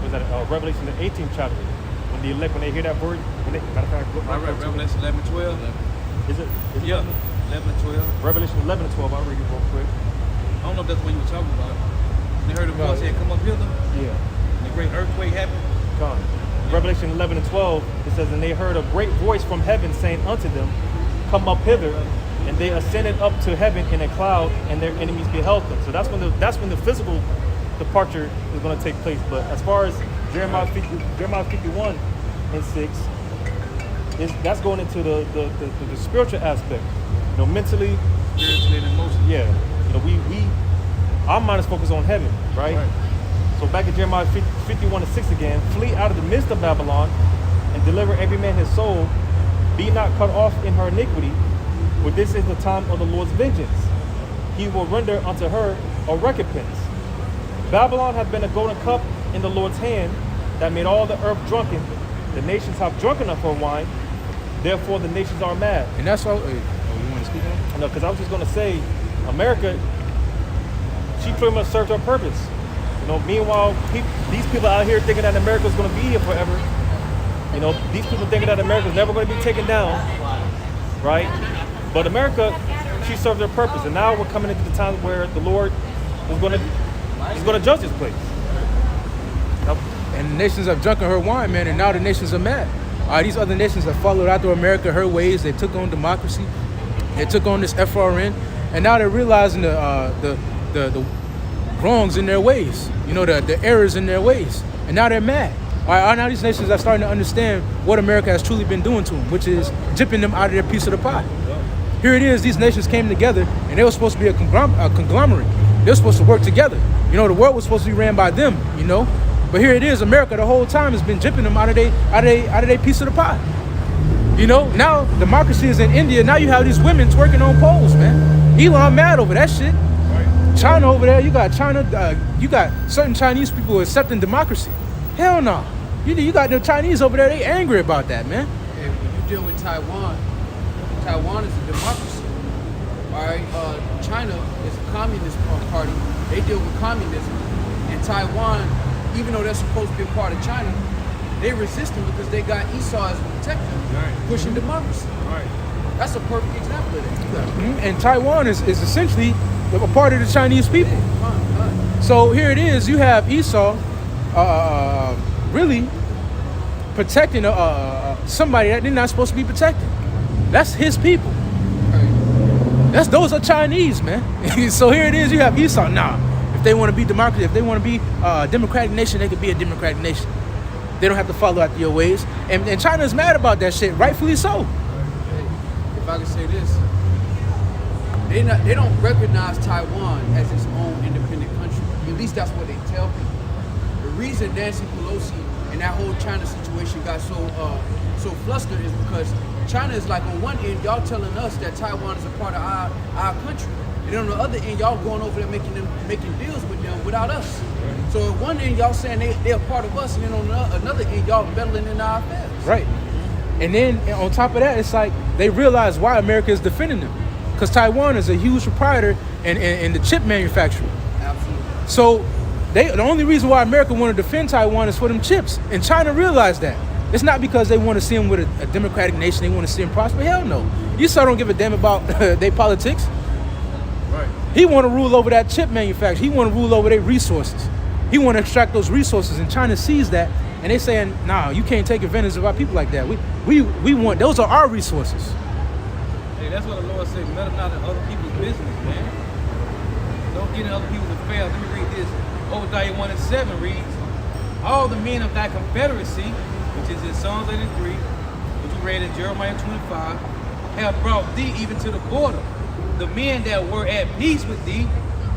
was that Revelation the 18th chapter, when the elect, when they hear that word, matter of fact, I read Revelation 11 and 12. Is it? Yeah, 11 and 12. Revelation 11 and 12, I'll read it real quick. I don't know if that's what you were talking about. They heard a voice say, "Come up hither." Yeah. And the great earthquake happened. Come. Revelation 11 and 12, it says, and they heard a great voice from heaven saying unto them, come up hither. And they ascended up to heaven in a cloud, and their enemies beheld them. So that's when the physical departure is going to take place. But as far as Jeremiah 51 and 6, that's going into the spiritual aspect. You know, mentally, Spiritually and emotionally. yeah. You know, we our mind is focused on heaven, right? So back in Jeremiah 51 and 6 again, flee out of the midst of Babylon and deliver every man his soul. Be not cut off in her iniquity, for this is the time of the Lord's vengeance. He will render unto her a recompense. Babylon hath been a golden cup in the Lord's hand that made all the earth drunken. The nations have drunken of her wine, therefore the nations are mad. And that's all. You want to speak on it? No, because I was just going to say, America, she pretty much served her purpose. You know, meanwhile, these people out here thinking that America's going to be here forever. You know, these people thinking that America's never going to be taken down, right? But America, she served her purpose, and now we're coming into the time where the Lord is going to judge this place. And the nations have drunken her wine, man, and now the nations are mad. These other nations have followed after America, her ways. They took on democracy. They took on this FRN, and now they're realizing the wrongs in their ways. You know, the errors in their ways, and now they're mad. Now these nations are starting to understand what America has truly been doing to them, which is jipping them out of their piece of the pie. Here it is, these nations came together, and they were supposed to be a conglomerate. They were supposed to work together. You know, the world was supposed to be ran by them, you know. But here it is, America the whole time has been jipping them out of their piece of the pie. You know, now democracy is in India. Now you have these women twerking on poles, man. Elon mad over that shit. China over there, you got certain Chinese people accepting democracy. Hell no. You got the Chinese over there, they angry about that, man. And when you deal with Taiwan, Taiwan is a democracy. All right, China is a communist party. They deal with communism. And Taiwan, even though they're supposed to be a part of China, they resist them because they got Esau as a protector, pushing democracy. Right. That's a perfect example of that. And Taiwan is essentially a part of the Chinese people. Fine. So here it is, you have Esau really protecting somebody that they're not supposed to be protecting. That's his people. Those are Chinese, man. So here it is, you have Esau. Nah, if they want to be democracy, if they want to be a democratic nation, they could be a democratic nation. They don't have to follow after your ways. And China's mad about that shit, rightfully so. If I could say this, they don't recognize Taiwan as its own independent country. At least that's what they tell people. The reason Nancy Pelosi and that whole China situation got so flustered is because China is like, on one end, y'all telling us that Taiwan is a part of our country. And on the other end, y'all going over there making deals with them without us. Right. So at one end, y'all saying they're a part of us, and then on another end, y'all meddling in our affairs. Right. And then on top of that, it's like they realize why America is defending them. Because Taiwan is a huge proprietor in the chip manufacturing. Absolutely. So the only reason why America want to defend Taiwan is for them chips. And China realized that. It's not because they want to see them with a democratic nation, they want to see them prosper. Hell no. Esau don't give a damn about their politics. Right. He want to rule over that chip manufacturer. He want to rule over their resources. He want to extract those resources, and China sees that, and they saying, nah, you can't take advantage of our people like that. We want, those are our resources. Hey, that's what the Lord said, meddle not in other people's business, man. Don't get in other people's affairs. Let me read this. Obadiah 1:7 reads, all the men of thy confederacy, which is in Psalms 83, which we read in Jeremiah 25, have brought thee even to the border. The men that were at peace with thee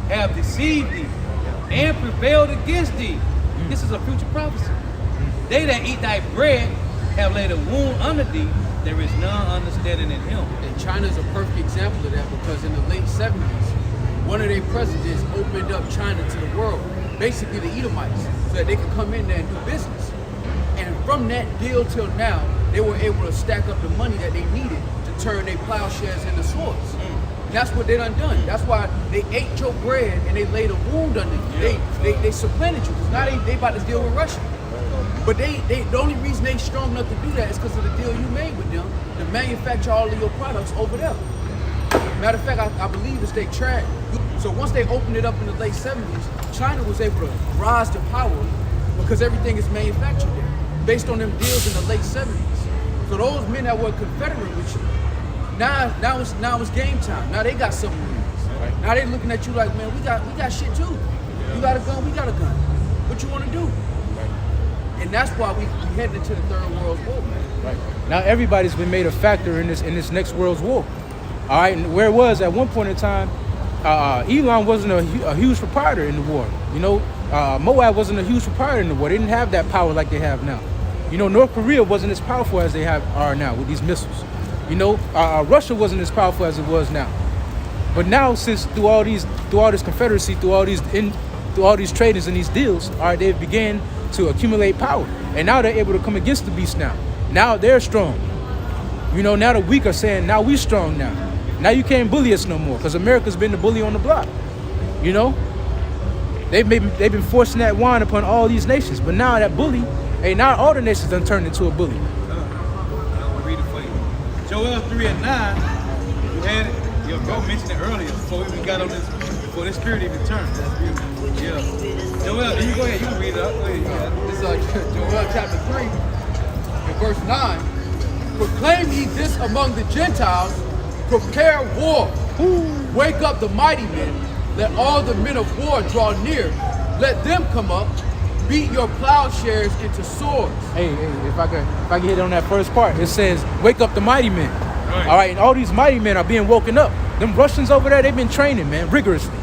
have deceived thee and prevailed against thee. This is a future prophecy. They that eat thy bread have laid a wound under thee. There is none understanding in him. And China is a perfect example of that, because in the late 70s, one of their presidents opened up China to the world, basically the Edomites, so that they could come in there and do business. And from that deal till now, they were able to stack up the money that they needed to turn their plowshares into swords. That's what they done. That's why they ate your bread and they laid a wound under you. They supplanted you. Now they about to deal with Russia. But the only reason they strong enough to do that is because of the deal you made with them to manufacture all of your products over there. Matter of fact, I believe it's they track. So once they opened it up in the late 70s, China was able to rise to power because everything is manufactured there, based on them deals in the late 70s. So those men that were Confederate with you, now it's game time. Now they got submarines. Right. Now they looking at you like, man, we got shit too. You got a gun, we got a gun. What you want to do? Right. And that's why we headed into the Third World War, man. Right. Now everybody's been made a factor in this next world's war. All right, and where it was at one point in time, Elon wasn't a huge proprietor in the war. You know, Moab wasn't a huge proprietor in the war. They didn't have that power like they have now. You know, North Korea wasn't as powerful as they are now with these missiles. You know, Russia wasn't as powerful as it was now. But now, since through all this Confederacy, through all these tradings and these deals, all right, they've began to accumulate power, and now they're able to come against the beast. Now they're strong. You know, now the weak are saying, now we strong now. Now you can't bully us no more, because America's been the bully on the block. You know, they've been forcing that wine upon all these nations, but now that bully, hey, now all the nations done turned into a bully. I'm gonna read it for you. Joel 3:9. You had it. Your bro mentioned it earlier before we even got on this, before this spirit even turned. Yeah. Joel, you go ahead. You can read it up. Go ahead. You got it. This is Joel chapter 3, and verse 9. Proclaim ye this among the Gentiles, prepare war. Wake up the mighty men. Let all the men of war draw near. Let them come up. Beat your plowshares into swords. Hey, if I can hit on that first part, it says, wake up the mighty men. Right. All right, and all these mighty men are being woken up. Them Russians over there, they've been training, man, rigorously.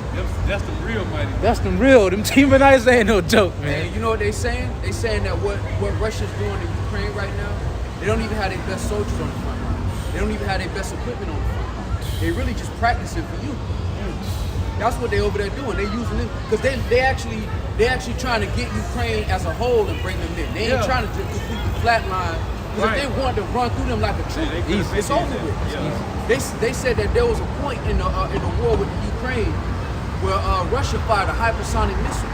That's the real mighty. That's them real. Them Teamanites ain't no joke, man. And you know what they saying? They saying that what Russia's doing in Ukraine right now, they don't even have their best soldiers on the front line. They don't even have their best equipment on the front line. They really just practicing for you. That's what they over there doing. They using it because they actually trying to get Ukraine as a whole and bring them in. They ain't trying to just completely flatline. Because if they want to run through them like a troop, it's over with. Yeah. They said that there was a point in the war with the Ukraine where Russia fired a hypersonic missile.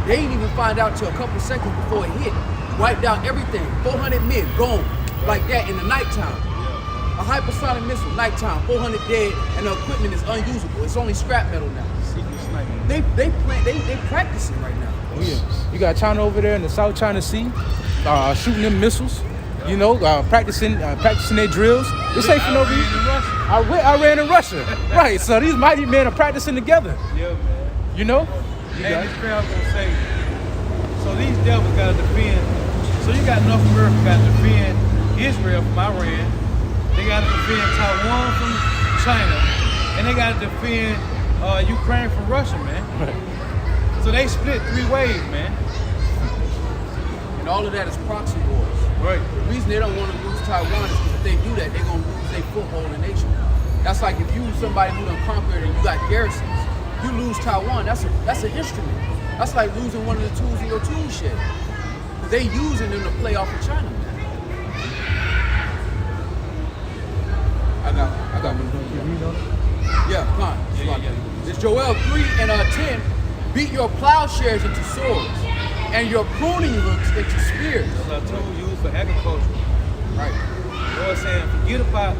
They didn't even find out till a couple seconds before it hit. Wiped out everything. 400 men gone like that in the nighttime. A hypersonic missile, nighttime, 400 dead, and the equipment is unusable. It's only scrap metal now. They practicing right now. Oh, yeah. You got China over there in the South China Sea, shooting them missiles. You know, practicing their drills. This ain't for no reason. I ran in Russia. Right, so these mighty men are practicing together. Yeah, man. You know? And this crowd gonna say, so these devils gotta defend. So you got North America gotta defend Israel from Iran. They gotta defend Taiwan from China, and they gotta defend Ukraine from Russia, man. Right. So they split 3 ways, man. And all of that is proxy wars. Right. The reason they don't want to lose Taiwan is because if they do that, they're going to lose their foothold in the nation. That's like if you somebody who done conquered and you got garrisons, you lose Taiwan, that's an instrument. That's like losing one of the tools in your tool shed. They using them to play off of China, man. I got one. Yeah, come on. It's Joel 3 and 10. Beat your plowshares into swords and your pruning hooks into spears. That's a tool used for agriculture. Right. Lord saying, forget about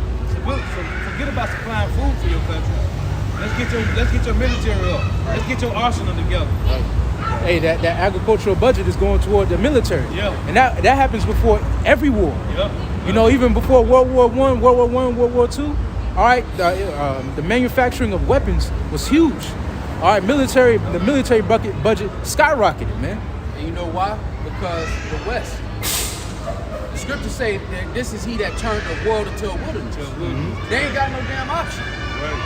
supplying food for your country. Let's get your military up. Let's get your arsenal together. Right. Hey, that agricultural budget is going toward the military. Yeah. And that happens before every war. Yep. You know, even before World War I, World War II, all right, the manufacturing of weapons was huge. All right, the military budget skyrocketed, man. And you know why? Because the West. The scriptures say that this is he that turned the world into a wilderness. They ain't got no damn option. Right.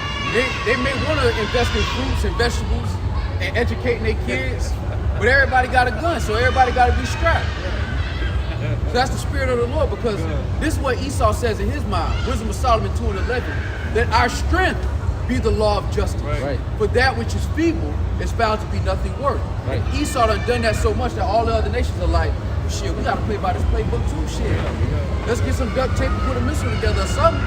They may want to invest in fruits and vegetables and educating their kids, but everybody got a gun, so everybody got to be strapped. So that's the spirit of the Lord, because this is what Esau says in his mind, Wisdom of Solomon 2:11, that our strength be the law of justice. Right. For that which is feeble is found to be nothing worth. Right. And Esau done that so much that all the other nations are like, well, shit, we got to play by this playbook too, shit. Let's get some duct tape and put a missile together or something.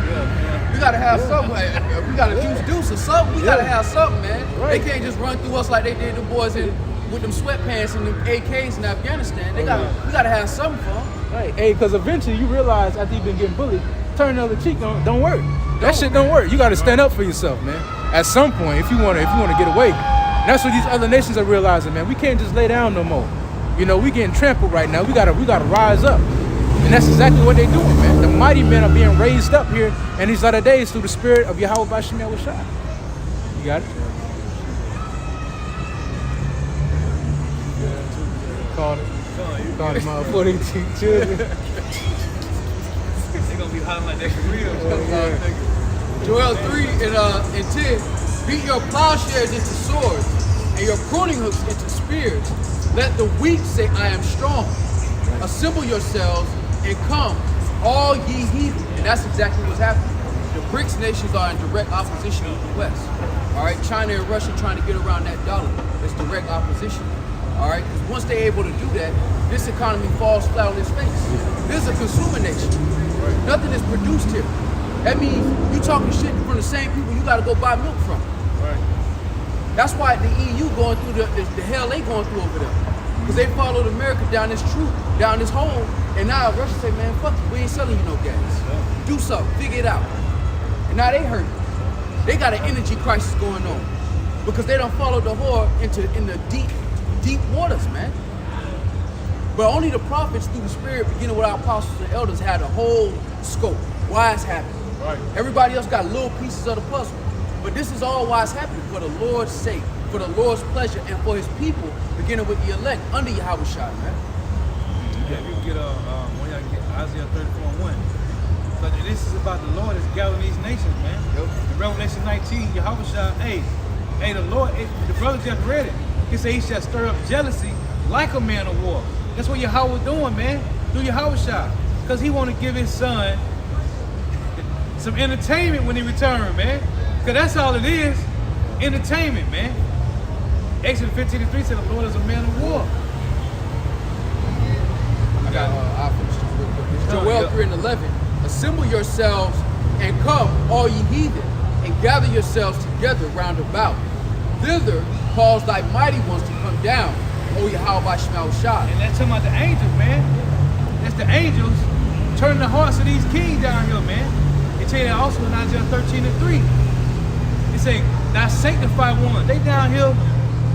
We got to have something. We got to deuce or something. We got to have something, man. Right. They can't just run through us like they did the boys with them sweatpants and them AKs in Afghanistan. We got to have something for them. Right. Hey, because eventually you realize after you've been getting bullied, turn the other cheek don't work. That shit don't work. You got to stand up for yourself, man. At some point, if you want to get away. And that's what these other nations are realizing, man. We can't just lay down no more. You know, we getting trampled right now. We gotta rise up. And that's exactly what they're doing, man. The mighty men are being raised up here in these latter days through the spirit of Yahweh Bashim Yahushua. You got it? Called it my 42 children. They gonna be hollering like that for real. Joel 3 and 10. Beat your plowshares into swords and your pruning hooks into spears. Let the weak say, I am strong. Assemble yourselves and come, all ye heathen. And that's exactly what's happening. The BRICS nations are in direct opposition with the West. All right, China and Russia trying to get around that dollar. It's direct opposition. All right, because once they're able to do that, this economy falls flat on its face. This is a consumer nation. Nothing is produced here. That means you talking shit from the same people you got to go buy milk from. Right. That's why the EU going through the hell they going through over there. Because they followed America down this hole, and now Russia say, man, fuck you, we ain't selling you no gas. Do something, figure it out. And now they hurt. They got an energy crisis going on. Because they done followed the whore in the deep waters, man. But only the prophets through the spirit, beginning with our apostles and elders, had a whole scope. Why it's happening. Right. Everybody else got little pieces of the puzzle. But this is all why it's happening, for the Lord's sake, for the Lord's pleasure, and for his people, beginning with the elect under Yahweh Shai, man. Yeah, you can get when y'all get Isaiah 34:1. But this is about the Lord that's gathering these nations, man. Yep. In Revelation 19, Yahweh Shai, hey, the Lord, the brother just read it. He said he shall stir up jealousy like a man of war. That's what Yahweh doing, man, through Yahweh Shai. Because he want to give his son some entertainment when he return, man. Because that's all it is, entertainment, man. Exodus 15:3 said the Lord is a man of war. I'll finish this real quick. It's Joel 3 and 11. Assemble yourselves and come, all ye heathen, and gather yourselves together round about. Thither cause thy mighty ones to come down, O Yahweh Shema Shai. And that's talking about the angels, man. That's the angels turning the hearts of these kings down here, man. They tell you that also in Isaiah 13:3. They say, thou sanctify one. They down here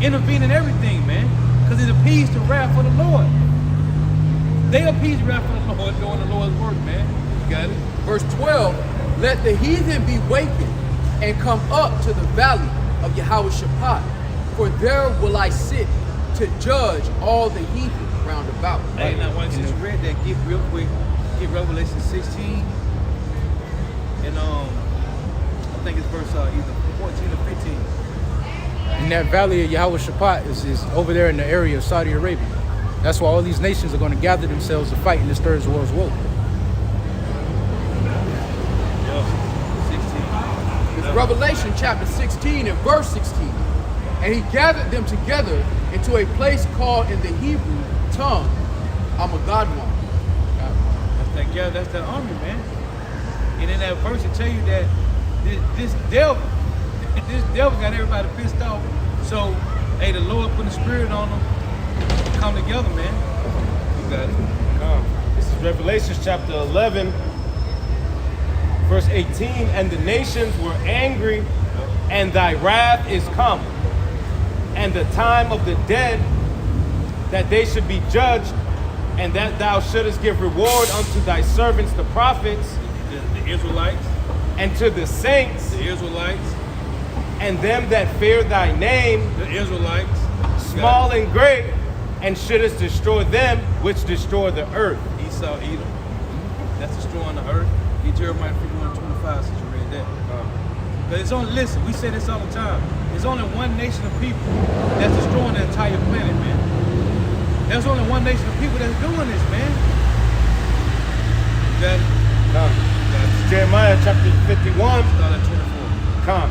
intervening everything, man. Because it appeased the wrath of the Lord. They appease the wrath of the Lord doing the Lord's work, man. You got it? Verse 12, let the heathen be wakened and come up to the valley of Yahweh Shaphat, for there will I sit to judge all the heathen round about. Hey, now once you read that, get real quick, get Revelation 16, and I think it's verse either 14 or 15. And that valley of Yahweh Shaphat is over there in the area of Saudi Arabia. That's why all these nations are going to gather themselves to fight in this third world's war. It's Revelation chapter 16 and verse 16. And he gathered them together into a place called in the Hebrew tongue, Amagadmon. That's the army, man. And in that verse, it tell you that this devil got everybody pissed off. So, hey, the Lord put the spirit on them. Come together, man. You got it. This is Revelation chapter 11, verse 18. And the nations were angry, and thy wrath is come, and the time of the dead, that they should be judged, and that thou shouldest give reward unto thy servants the prophets, The Israelites, and to the saints, the Israelites, and them that fear thy name, the Israelites, small and great, and shouldest destroy them which destroy the earth. Esau, Edom. That's destroying the earth. Get Jeremiah 51:25 since you read that. But it's only, listen, we say this all the time. There's only one nation of people that's destroying the entire planet, man. There's only one nation of people that's doing this, man. That It's Jeremiah chapter 51, start at 24. come,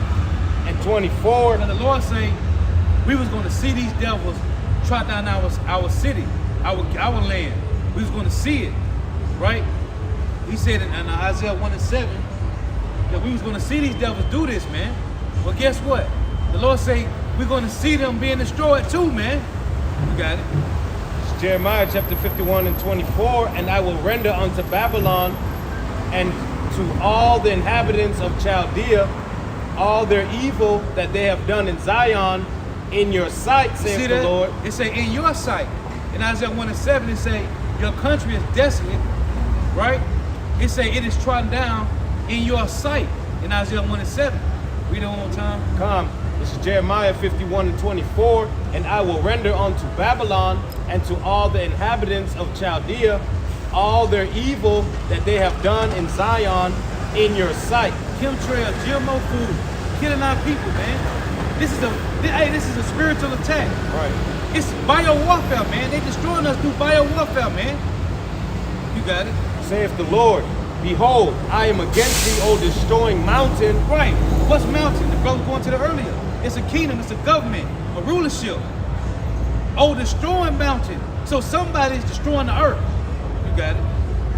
and 24. Now the Lord say we was going to see these devils trot down our city, our land. We was going to see it, right? He said in Isaiah 1:7 that we was going to see these devils do this, man. Well, guess what? The Lord say we're going to see them being destroyed too, man. You got it. It's Jeremiah chapter 51 and 24. And I will render unto Babylon and to all the inhabitants of Chaldea, all their evil that they have done in Zion, in your sight, saith See the that? Lord. It say in your sight. In Isaiah 1:7, it say your country is desolate, right? It say it is trodden down in your sight. In Isaiah 1:7. Read it one more time. Come. This is Jeremiah 51:24. And I will render unto Babylon and to all the inhabitants of Chaldea all their evil that they have done in Zion in your sight. Chemtrails, GMO food, killing our people, man. This is a spiritual attack. Right. It's bio warfare, man. They destroying us through bio warfare, man. You got it. Saith the Lord, behold, I am against thee, O destroying mountain. Right. What's mountain? The brother going to the earlier. It's a kingdom, it's a government, a rulership. Oh, destroying mountain. So somebody's destroying the earth. You got it.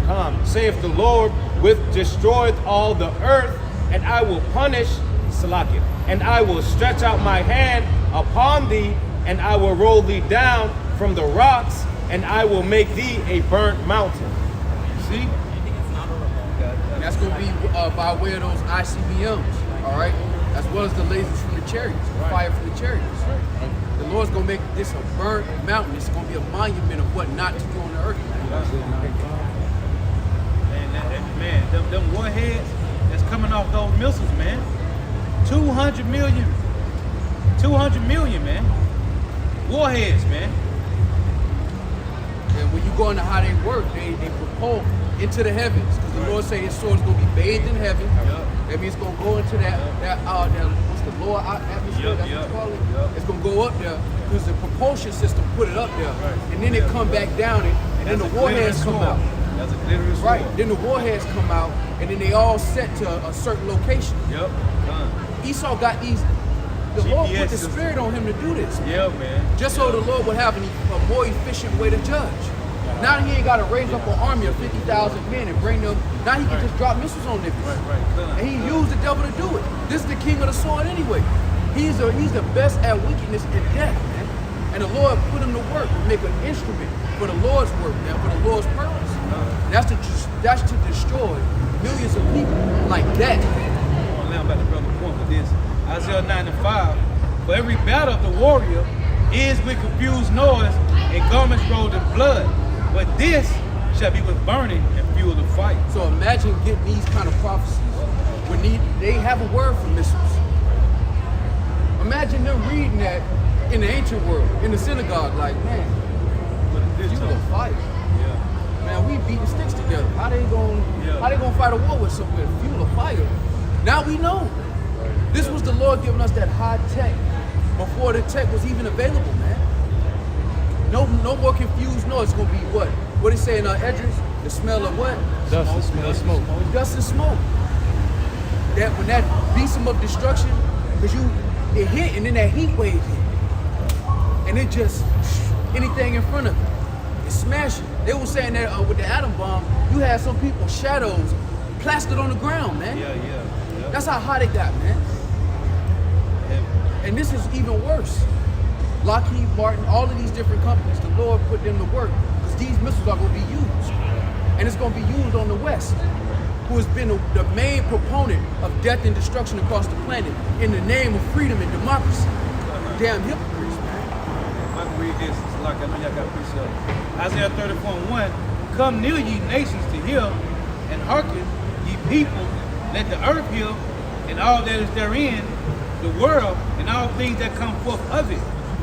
Come, saith the Lord, which destroyeth all the earth, and I will punish, Salakia, and I will stretch out my hand upon thee, and I will roll thee down from the rocks, and I will make thee a burnt mountain. See? And that's going to be by way of those ICBMs, all right? As well as the lasers from the chariots, the fire from the chariots. The Lord's going to make this a burnt mountain. It's going to be a monument of what not to do on the earth. Man, them warheads that's coming off those missiles, man. 200 million. 200 million, man. Warheads, man. And when you go into how they work, they propel into the heavens. Because the Lord say his sword is going to be bathed in heaven. That means it's going to go into that what's the lower atmosphere, that's what you call it. It's going to go up there because the propulsion system put it up there. And then it come back down and then the warheads come out. That's a glittery sword. Right, then the warheads come out and then they all set to a certain location. Yep. Esau got these, the Lord put the spirit on him to do this. Yeah, man. Just so the Lord would have a more efficient way to judge. Now he ain't got to raise up an army of 50,000 men and bring them. Now he can just drop missiles on them. Right. And he used the devil to do it. This is the king of the sword anyway. He's the best at wickedness and death, man. And the Lord put him to work to make an instrument for the Lord's work, man, for the Lord's purpose. That's to destroy millions of people like that. Now I'm about to brother point with this. Isaiah 9:5. For every battle of the warrior is with confused noise and garments rolled in blood. But this shall be with burning and fuel the fight. So imagine getting these kind of prophecies when they have a word for missiles. Imagine them reading that in the ancient world, in the synagogue, like, man, fuel the fire. Man, we beating sticks together. How they gonna fight a war with something with fuel of fire? Now we know. This was the Lord giving us that high tech before the tech was even available, man. No more confused noise. It's gonna be what? What they say in Edris? The smell of what? Dust and smell of smoke. Dust and smoke. That when that besom of destruction, because it hit and then that heat wave hit, and it just anything in front of it, it smashed it. They were saying that with the atom bomb, you had some people's shadows plastered on the ground, man. Yeah. That's how hot it got, man. And this is even worse. Lockheed Martin, all of these different companies, the Lord put them to work because these missiles are going to be used. And it's going to be used on the West, who has been the main proponent of death and destruction across the planet in the name of freedom and democracy. Damn hypocrites, man. I can read this. It's like I know y'all got this up. Isaiah 30:1. Come near ye nations to hear, and hearken ye people. Let the earth hear, and all that is therein, the world, and all things that come forth of it.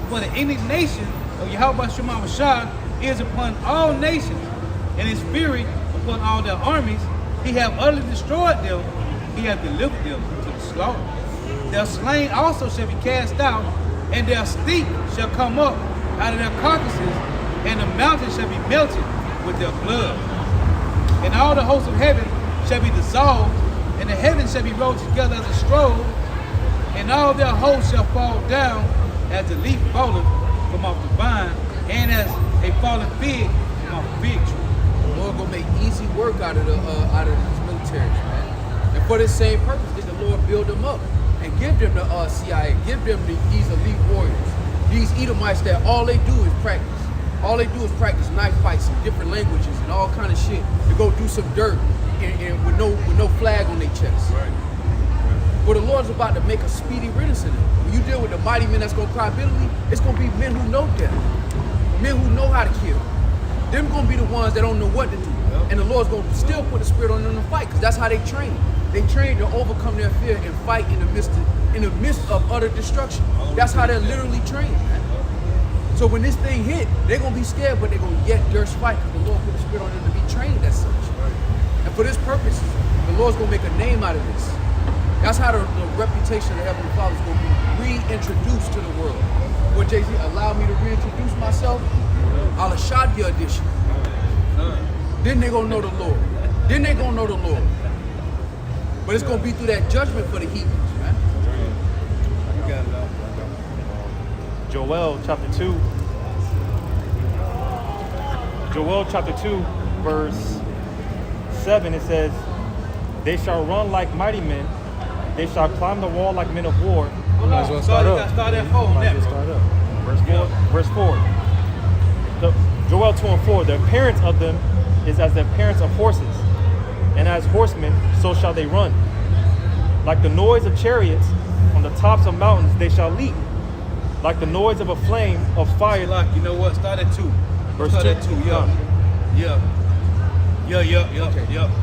For the indignation of Yahweh Shema Shah is upon all nations, and his fury upon all their armies. He hath utterly destroyed them, he hath delivered them to the slaughter. Their slain also shall be cast out, and their stink shall come up out of their carcasses, and the mountains shall be melted with their blood. And all the hosts of heaven shall be dissolved, and the heavens shall be rolled together as a scroll, and all their hosts shall fall down as the leaf falleth from off the vine, and as a fallen fig from off a fig tree. The Lord gonna make easy work out of these militaries, man. And for this same purpose, did the Lord build them up and give them the CIA, give them these elite warriors, these Edomites that all they do is practice. All they do is practice knife fights in different languages and all kind of shit to go do some dirt and with no flag on their chest. Right. But the Lord's about to make a speedy riddance in them. When you deal with the mighty men that's gonna cry bitterly, it's gonna be men who know death, men who know how to kill. Them gonna be the ones that don't know what to do. Yep. And the Lord's gonna still put the spirit on them to fight, because that's how they train. They train to overcome their fear and fight in the midst of utter destruction. That's how they're literally trained, man. So when this thing hit, they're gonna be scared, but they're gonna yet durst fight, because the Lord put the spirit on them to be trained as such. And for this purpose, the Lord's gonna make a name out of this. That's how the reputation of the Heavenly Father is going to be reintroduced to the world. When Jay-Z allowed me to reintroduce myself, I'll shot your edition. Then they're going to know the Lord. Then they're going to know the Lord. But it's going to be through that judgment for the heathens, man. You got it out. Joel chapter 2. Joel chapter 2, verse 7, it says, "They shall run like mighty men. They shall climb the wall like men of war." Might as well start up. Start that phone Might there, as well bro. start up. Verse 4. Joel 2 and 4. The appearance of them is as the appearance of horses, and as horsemen, so shall they run. Like the noise of chariots on the tops of mountains, they shall leap. Like the noise of a flame of fire. Like, you know what? Start at 2. Verse Start 2. at 2, yeah. Yeah.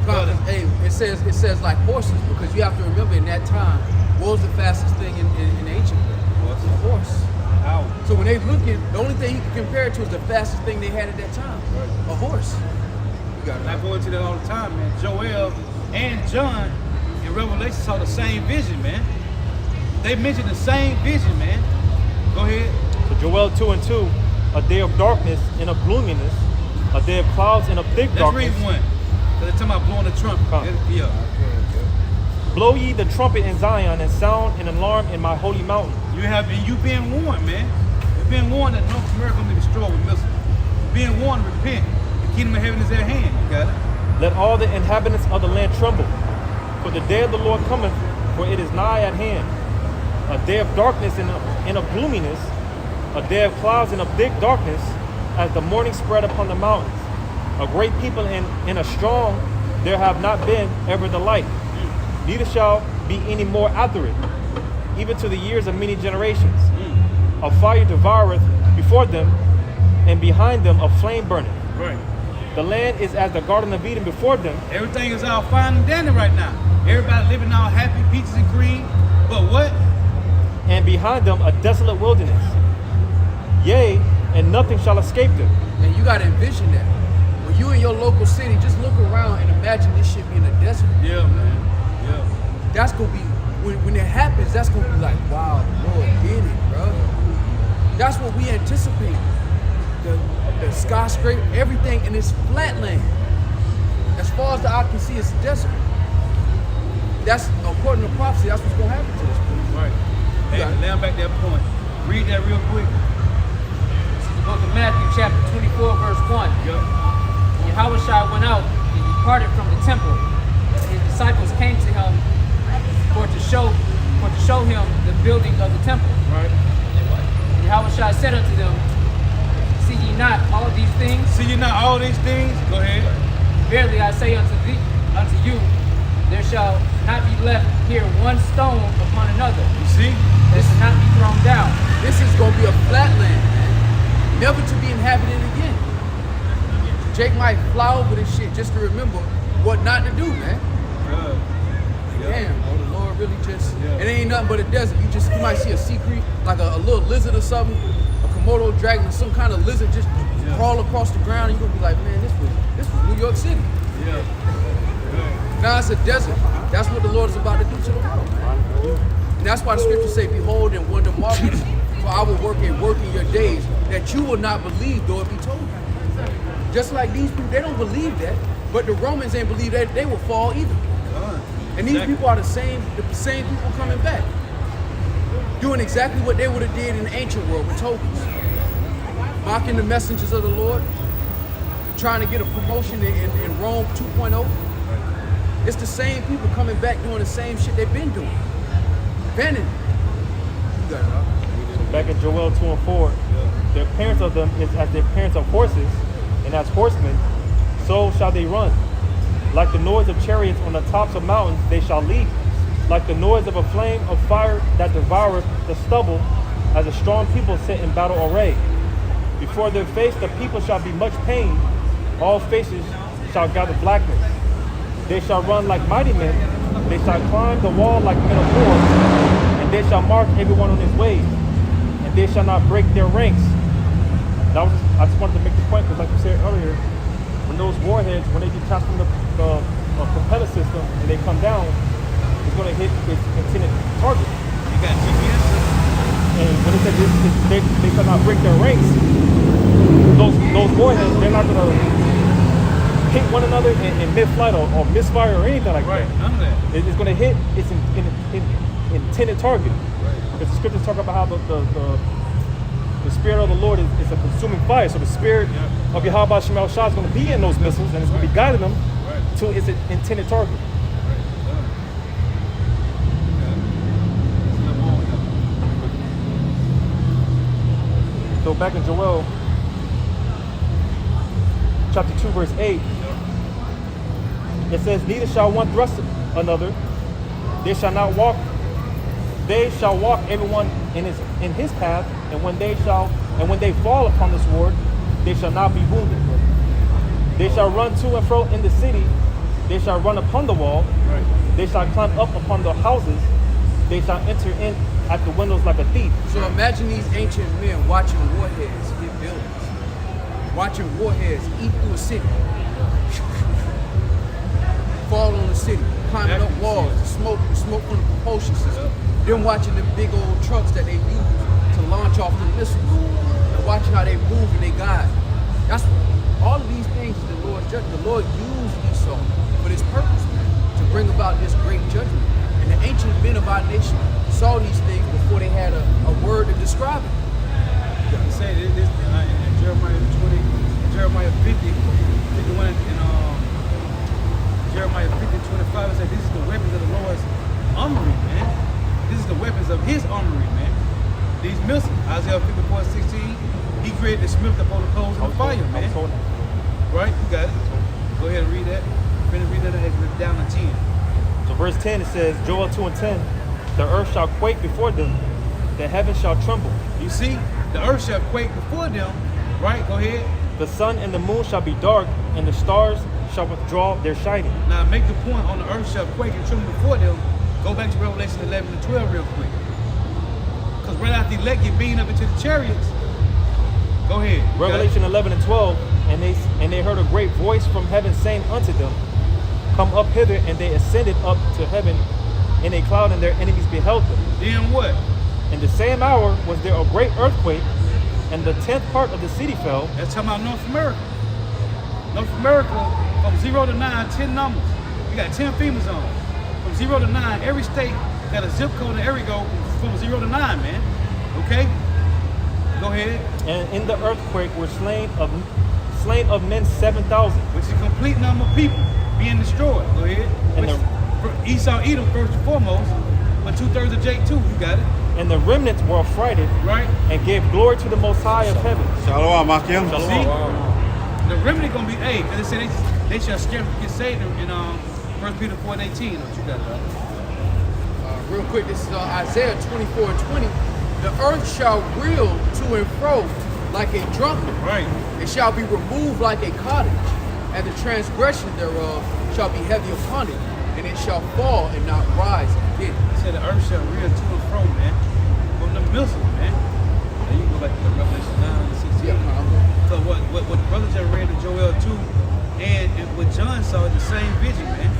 Start at- Hey, it says like horses, because you have to remember in that time, what was the fastest thing in the ancient world? Horse. A horse. Ow. So when they look at, the only thing you can compare it to is the fastest thing they had at that time. A horse. You got And I it. go into that all the time, man. Joel and John in Revelation saw the same vision, man. They mentioned the same vision, man. Go ahead. So Joel 2 and 2. A day of darkness and of gloominess. A day of clouds and of thick Let's darkness. read one. Because they're talking about blowing the trumpet. Come. Yeah. Blow ye the trumpet in Zion, and sound an alarm in my holy mountain. You've been warned, man. You've been warned that North America will be destroyed with missiles. You've been warned to repent. The kingdom of heaven is at hand. You got it? Let all the inhabitants of the land tremble, for the day of the Lord cometh, for it is nigh at hand. A day of darkness and of gloominess, a day of clouds and of thick darkness, as the morning spread upon the mountains. A great people and a strong, there have not been ever the like, neither shall be any more after it, even to the years of many generations. A fire devoureth before them, and behind them a flame burneth. Right. The land is as the Garden of Eden before them, Everything is all fine and dandy right now. Everybody living all happy, peaches and cream. But what? and behind them a desolate wilderness. Yea, and nothing shall escape them. And you gotta envision that. When you in your local city, just look around and imagine this shit being a desert. Yeah, man. Yeah. That's gonna be, when it happens, that's gonna be like, wow, the Lord did it, bro. That's what we anticipate. The skyscraper, everything in this flatland. As far as the eye can see, it's a desert. That's, according to prophecy, that's what's gonna happen to this place. Right. Hey, Got it. now back that point. Read that real quick. This is the book of Matthew, chapter 24, verse 1. Yup. And Yahushua went out and departed from the temple. And his disciples came to him for to show him the building of the temple. Right. And Yahushua said unto them, See ye not all these things? See you not all these things? Go ahead. Verily I say unto you, there shall not be left here one stone upon another, You see? that shall not be thrown down. This is gonna be a flatland, man. Never to be inhabited again. Jake might fly over this shit just to remember what not to do, man. Damn, oh, the Lord really just, Yeah. it ain't nothing but a desert. You might see a sea creep, like a little lizard or something, a Komodo dragon, some kind of lizard just crawl across the ground, and you're gonna be like, man, this was New York City. Yeah. Now it's a desert. That's what the Lord is about to do to the world. And that's why the scriptures say, behold and wonder marvelous, for I will work a work in your days that you will not believe, though it be told you. Just like these people, they don't believe that, but the Romans ain't believe that they will fall either. And these people are the same people coming back, doing exactly what they would have did in the ancient world with tokens, mocking the messengers of the Lord, trying to get a promotion in Rome 2.0. It's the same people coming back doing the same shit they've been doing. Vanity. You got it, huh? Back in Joel 2 and 4, the appearance of them is as the appearance of horses, and as horsemen, so shall they run. Like the noise of chariots on the tops of mountains, they shall leap. Like the noise of a flame of fire that devoureth the stubble, as a strong people sit in battle array. Before their face the people shall be much pained. All faces shall gather blackness. They shall run like mighty men. They shall climb the wall like men of war. And they shall mark everyone on his ways. And they shall not break their ranks. I just wanted to make this point because, like you said earlier, when those warheads, when they detach from the propeller system and they come down, it's going to hit its intended target. You got GMS. And when it said they shall not break their ranks, those warheads, they're not going to hit one another in mid-flight or misfire or anything like Right, that. none of that. It's going to hit its intended target. Right. Because the scriptures talk about how the Spirit of the Lord is a consuming fire. So the Spirit of Yahweh Shemel Shah is going to be in those missiles and it's going to be guiding them to its intended target. So back in Joel, chapter 2, verse 8, it says, neither shall one thrust another, they shall not walk, they shall walk everyone in his path, and when they fall upon the sword, they shall not be wounded. They shall run to and fro in the city, they shall run upon the wall, they shall climb up upon the houses, they shall enter in at the windows like a thief. So imagine these ancient men watching warheads hit buildings, watching warheads eat through a city, fall on the city, climbing up walls, the smoke from the propulsion system. Then watching them big old trucks that they use to launch off the missiles, and watching how they move and they guide. That's all of these things the Lord judged. The Lord used Esau for this purpose, man, to bring about this great judgment. And the ancient men of our nation saw these things before they had a word to describe it. He said this in Jeremiah 20, Jeremiah 50, 51, and Jeremiah 50, 25. It said this is the weapons of the Lord's armory, man. This is the weapons of his armory, man. These missiles, Isaiah 54, 16, he created the smith upon the coals of the fire, man. Right? You got it. Go ahead and read that. Finish reading that and down to 10. So verse 10, it says, Joel 2 and 10, the earth shall quake before them, the heavens shall tremble. You see, the earth shall quake before them, right? Go ahead. The sun and the moon shall be dark, and the stars shall withdraw their shining. Now make the point on the earth shall quake and tremble before them. Go back to Revelation 11 and 12 real quick. Because right after the elect get beamed up into the chariots. Go ahead. Revelation 11 and 12, and they heard a great voice from heaven saying unto them, come up hither, and they ascended up to heaven in a cloud, and their enemies beheld them. Then what? In the same hour was there a great earthquake, and the 10th part of the city fell. That's talking about North America. North America, from 0 to 9, 10 numbers. You got 10 FEMA zones. From 0 to 9, every state got a zip code and every go from 0 to 9, man. Okay? Go ahead. And in the earthquake were slain of men 7,000. Which is a complete number of people being destroyed. Go ahead. And Esau, Edom first and foremost, but 2/3 of Jake too. You got it. And the remnants were affrighted, Right. And gave glory to the Most High of heaven. Shalom, Makim. See? The remnant gonna be because they said they shall scarcely get saved in 1 Peter 4:18. What you got, brother? Real quick, this is Isaiah 24 and 20. The earth shall reel to and fro like a drunkard. Right. It shall be removed like a cottage, and the transgression thereof shall be heavy upon it, and it shall fall and not rise again. He said the earth shall reel to and fro, man. From the missiles, man. Now you can go back to Revelation 9 and 16. So what the brother just read in Joel 2 and what John saw is the same vision, man.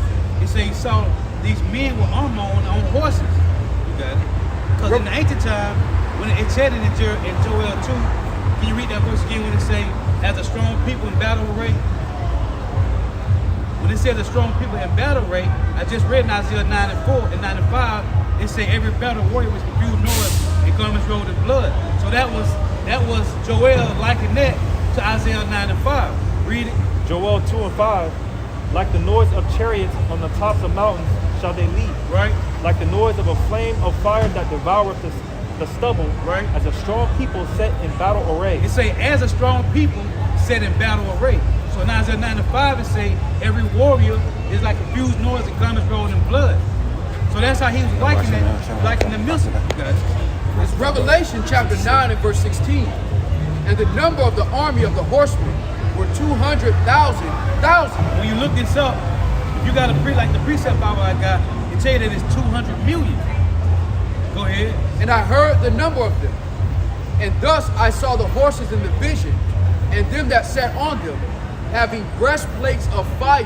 He said he saw these men with armor on horses. You got it. Because in the ancient time, when it said it in Joel 2, can you read that verse again when it say, as a strong people in battle array? When it said the strong people in battle array, I just read in Isaiah 9 and 4 and 9 and 5, it say every battle warrior was confused noise and garments rolled in blood. So that was Joel liking that to Isaiah 9 and 5. Read it. Joel 2 and 5, like the noise of chariots on the tops of mountains shall they leap. Right. Like the noise of a flame of fire that devoureth the stubble, Right. As a strong people set in battle array. It say as a strong people set in battle array. So So in Isaiah 9:5 it say every warrior is like confused noise and garments rolled in blood. So that's how he was liking the missile, you guys. It's Revelation chapter 9 and verse 16. And the number of the army of the horsemen were 200,000. When you look this up, if you got like the precept Bible I got, it tell you that it's 200 million. Go ahead. And I heard the number of them. And thus I saw the horses in the vision, and them that sat on them, having breastplates of fire,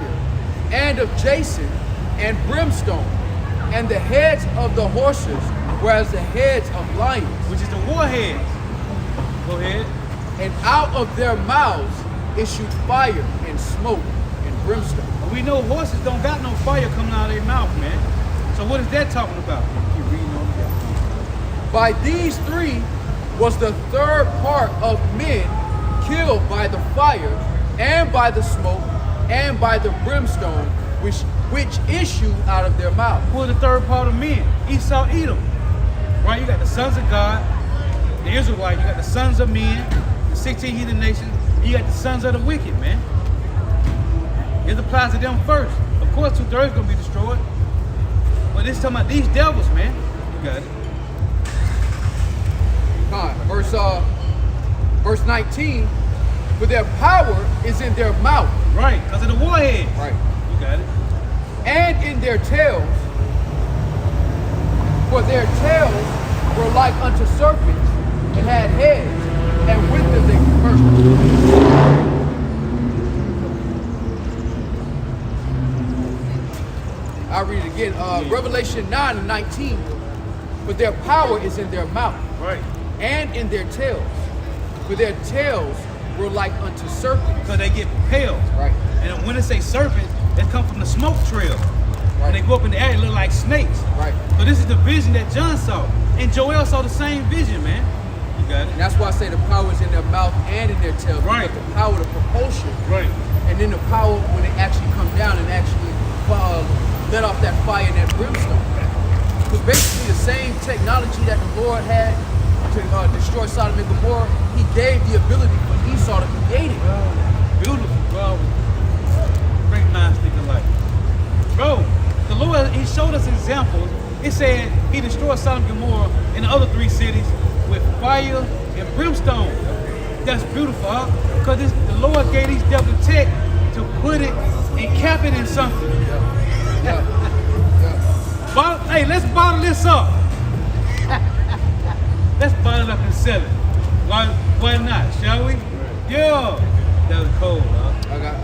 and of jacinth, and brimstone. And the heads of the horses were as the heads of lions. Which is the warheads. Go ahead. And out of their mouths issued fire and smoke and brimstone. We know horses don't got no fire coming out of their mouth, man. So what is that talking about? Keep reading on that. By these three was the third part of men killed by the fire, and by the smoke, and by the brimstone, which issued out of their mouth. Who are the third part of men? Esau, Edom. Right? You got the sons of God, the Israelites. You got the sons of men, the 16 heathen nations. And you got the sons of the wicked, man. It applies to them first. Of course, 2/3 gonna be destroyed. But it's talking about these devils, man. You got it. Verse 19, for their power is in their mouth. Right, because of the warheads. Right. You got it. And in their tails, for their tails were like unto serpents, and had heads, and with them they conversed. I'll read it again. Revelation 9 and 19. For their power is in their mouth, Right. and in their tails. For their tails were like unto serpents. Because they get propelled. Right. And when they say serpent, they come from the smoke trail. When Right. they go up in the air, they look like snakes. Right. So this is the vision that John saw. And Joel saw the same vision, man. You got it. And that's why I say the power is in their mouth and in their tails. Right. Because the power, the propulsion, Right. and then the power when they actually come down and actually let off that fire and that brimstone. Because basically the same technology that the Lord had to destroy Sodom and Gomorrah, he gave the ability for Esau to create it. Beautiful, bro. Great minds think alike. Bro, the Lord, he showed us examples. It said he destroyed Sodom and Gomorrah and the other 3 cities with fire and brimstone. That's beautiful, huh? Because the Lord gave these devil tech to put it and cap it in something. Hey, let's bottle this up. Let's bottle it up and sell it. Why not, shall we? Yeah. That was cold, huh? I got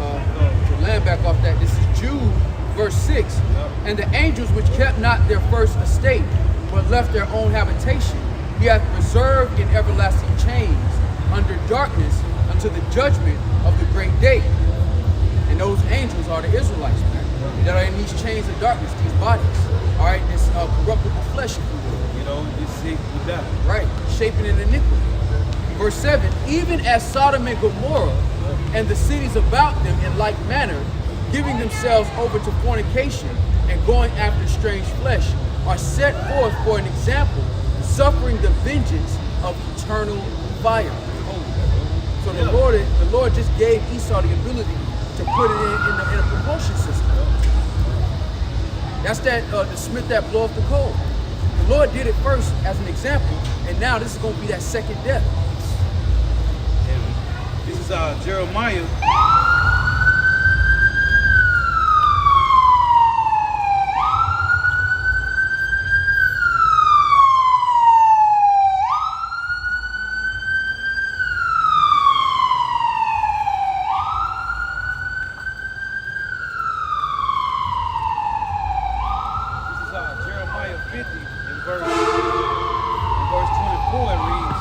to land back off that. This is Jude, verse 6. And the angels which kept not their first estate, but left their own habitation, he hath reserved in everlasting chains under darkness unto the judgment of the great day. And those angels are the Israelites, man. That are in these chains of darkness, these bodies. All right, this corruptible flesh, if you will. You know, you see, you got it. Right, shaping in iniquity. Verse 7, even as Sodom and Gomorrah and the cities about them in like manner, giving themselves over to fornication and going after strange flesh, are set forth for an example, suffering the vengeance of eternal fire. So the Lord just gave Esau the ability to put it in a propulsion system. That's the smith that blow off the coal. The Lord did it first as an example, and now this is going to be that second death. This is Jeremiah. Jeremiah 50 in verse 24 it reads,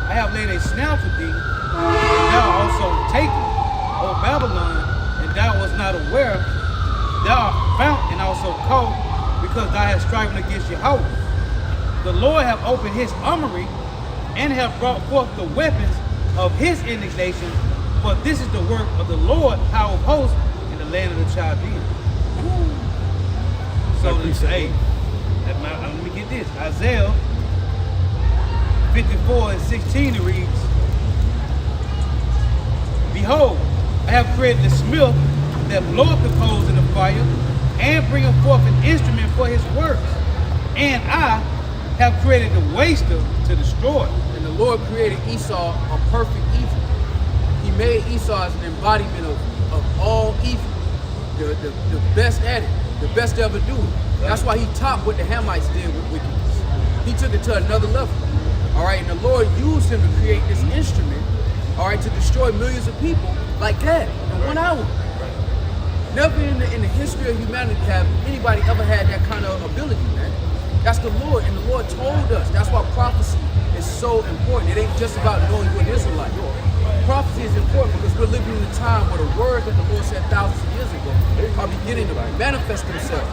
I have laid a snare for thee, and thou also taken, O Babylon, and thou was not aware. Thou art found and also caught, because thou hast striven against Yahweh. The Lord have opened his armory, and have brought forth the weapons of his indignation, for this is the work of the Lord, power of hosts, in the land of the Chaldeans. So hey, let me get this. Isaiah 54 and 16 it reads, Behold, I have created the smith that bloweth the coals in the fire, and bringeth forth an instrument for his works. And I have created the waster to destroy. And the Lord created Esau a perfect evil. He made Esau as an embodiment of all evil. The best at it, the best to ever do it. That's why he topped what the Hamites did with wickedness. He took it to another level. All right, and the Lord used him to create this instrument, all right, to destroy millions of people like that in 1 hour. Never in the history of humanity have anybody ever had that kind of ability, man. That's the Lord, and the Lord told us. That's why prophecy is so important. It ain't just about knowing you're an Israelite. Prophecy is important because we're living in a time where the words that the Lord said thousands of years ago are beginning to manifest themselves.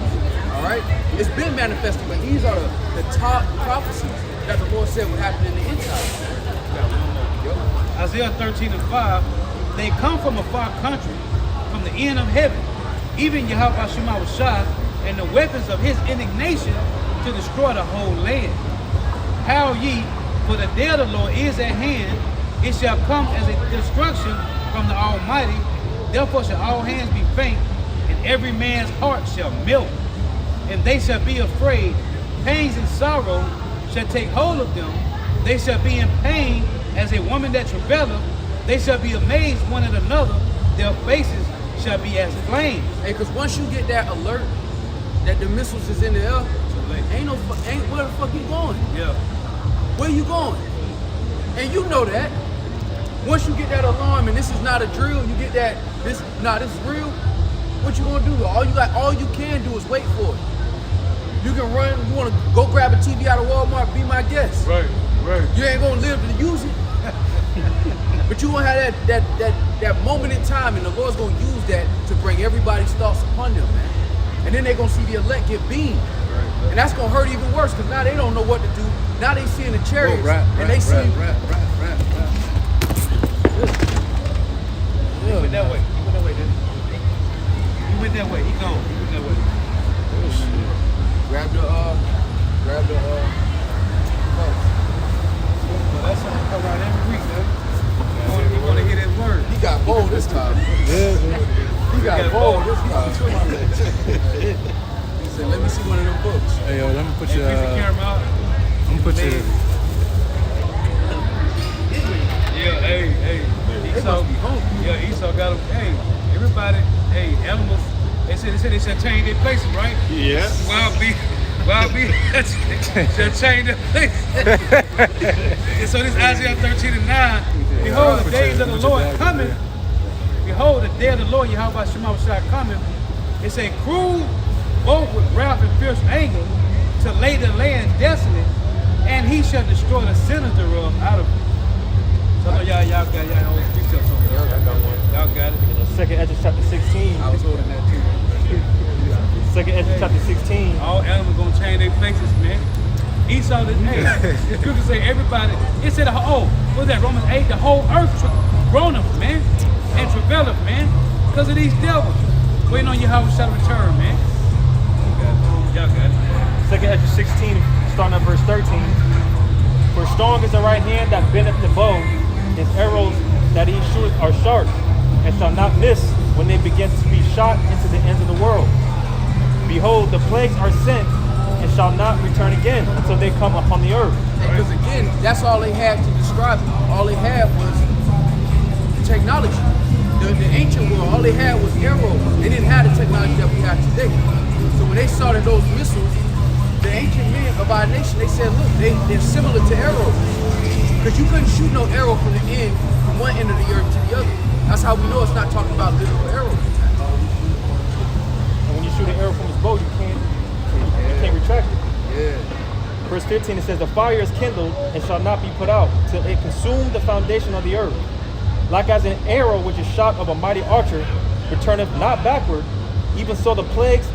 All right? It's been manifesting, but these are the top prophecies that the Lord said would happen in the end time. Isaiah 13:5, they come from a far country, from the end of heaven, even Yahweh Shemawashah, and the weapons of his indignation to destroy the whole land. Howl ye, for the day of the Lord is at hand, it shall come as a destruction from the Almighty, therefore shall all hands be faint, and every man's heart shall melt, and they shall be afraid. Pains and sorrow shall take hold of them, they shall be in pain as a woman that travaileth, they shall be amazed one at another, their faces shall be as flames. Hey, because once you get that alert that the missiles is in the air, ain't where the fuck you going? Yeah. Where you going? And you know that. Once you get that alarm and this is not a drill, you get that this is real. What you gonna do? All you can do is wait for it. You can run. You wanna go grab a TV out of Walmart? Be my guest. Right. You ain't gonna live to use it. But you gonna have that moment in time, and the Lord's gonna use that to bring everybody's thoughts upon them, man. And then they're gonna see the elect get beamed. And that's gonna hurt even worse, because now they don't know what to do. Now they see in the chariots, and they see. He went that way. He went that way, didn't he? He went that way. He gone. He went that way. Grab the Well, that's something come out every week, man. You want to hear that word? He got bold this time. He got bold this time. He said, "Let me see one of them books." Hey, yo, let me put Hey, you. keep the camera out. I'm gonna put you. Yeah, hey. They must be hungry. Yeah, Esau got them. Hey, everybody, animals. They said they should change their places, right? Yeah. Wild beef should change their places. And so this Isaiah 13:9. Behold, the days of the Lord coming. Behold, the day of the Lord, Yahweh Shemawashah coming. It say, cruel, both with wrath and fierce anger, to lay the land desolate, and he shall destroy the sinners thereof out of it. So I know y'all got y'all always preach up something. Y'all got it. Second Ezra chapter 16. I was holding that too. Second Ezra chapter 16. All animals gonna change their places, man. Esau, the scripture say everybody. It said, what was that? Romans 8. The whole earth groaneth, man, and travaileth, man, because of these devils. Waiting on Yahweh shall return, man. Y'all got it. Second Ezra 16, starting at verse 13. For strong is the right hand that bendeth the bow, his arrows that he shooteth are sharp, and shall not miss when they begin to be shot into the ends of the world. Behold, the plagues are sent, and shall not return again until they come upon the earth. Because again, that's all they had to describe it. All they had was technology. The ancient world, all they had was arrows. They didn't have the technology that we have today. So when they saw that those missiles, the ancient men of our nation, they said, look, they're similar to arrows. Because you couldn't shoot no arrow from the end, from one end of the earth to the other. That's how we know it's not talking about literal arrows. And when you shoot an arrow from his bow, you can't retract it. Yeah. Verse 15, it says, the fire is kindled and shall not be put out till it consume the foundation of the earth. Like as an arrow which is shot of a mighty archer returneth not backward, even so the plagues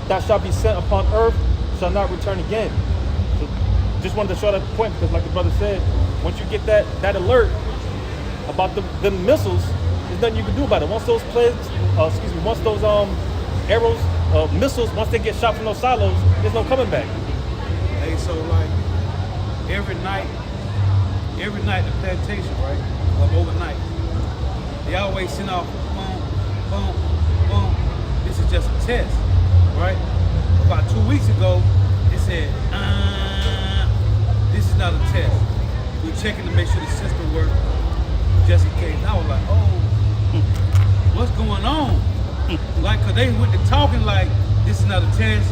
that shall be sent upon earth shall not return again. So just wanted to show that point, because like the brother said, once you get that alert about the missiles, there's nothing you can do about it. Once those plagues, once those arrows, missiles, once they get shot from those silos, there's no coming back. Hey, so like every night the plantation, right? Overnight, they always send off boom, boom. This is just a test, right? About 2 weeks ago, it said, this is not a test. We're checking to make sure the system works just in case. I was like, oh, what's going on? Like, cause they went to talking like, this is not a test.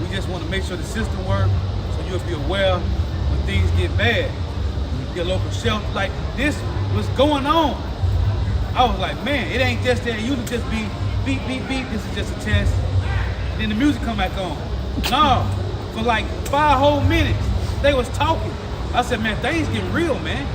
We just want to make sure the system works so you'll be aware when things get bad. Your local shelter, like this was going on. I was like, man, it ain't just that. You would just be beep, beep, beep. This is just a test. And then the music come back on. No, for like 5 whole minutes, they was talking. I said, man, things getting real, man.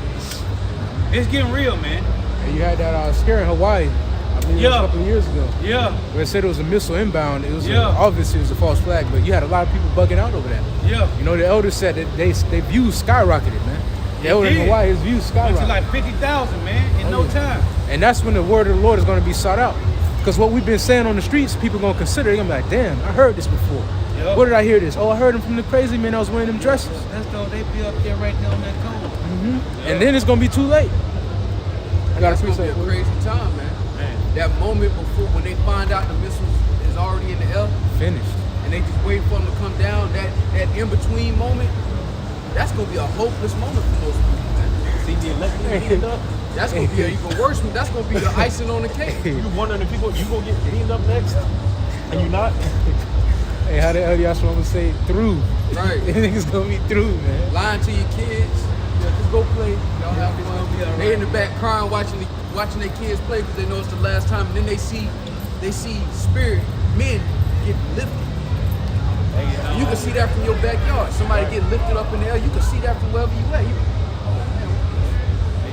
It's getting real, man. And you had that scare in Hawaii, I believe a couple of years ago. Yeah. Where it said it was a missile inbound. It was Yeah. obviously it was a false flag, but you had a lot of people bugging out over that. Yeah. You know, the elders said that they views skyrocketed, man. The elder in did. Hawaii, his views Went to skyrocketed. like 50,000, man, in no yeah. time. And that's when the word of the Lord is going to be sought out. Because what we've been saying on the streets, people going to consider. They're going to be like, damn, I heard this before. Yep. Where did I hear this? Oh, I heard them from the crazy man that was wearing them dresses. That's though they be up there right there on that cone. And then it's going to be too late. I got That's to gonna be appreciate a it. crazy time, man. That moment before when they find out the missiles is already in the air Finished. and they just wait for them to come down, that in-between moment, that's gonna be a hopeless moment for most people, man. See the election beamed up. That's gonna be an even worse one. That's gonna be the icing on the cake. You wondering if you gonna get beamed up next, and you not. Hey, how the hell y'all would say through? Right. Everything's going to be through, man. Lying to your kids. Just go play. Y'all have fun. They in the back crying, watching their kids play because they know it's the last time. And then they see spirit men get lifted. And you can see that from your backyard. Somebody get lifted up in the air. You can see that from wherever you at.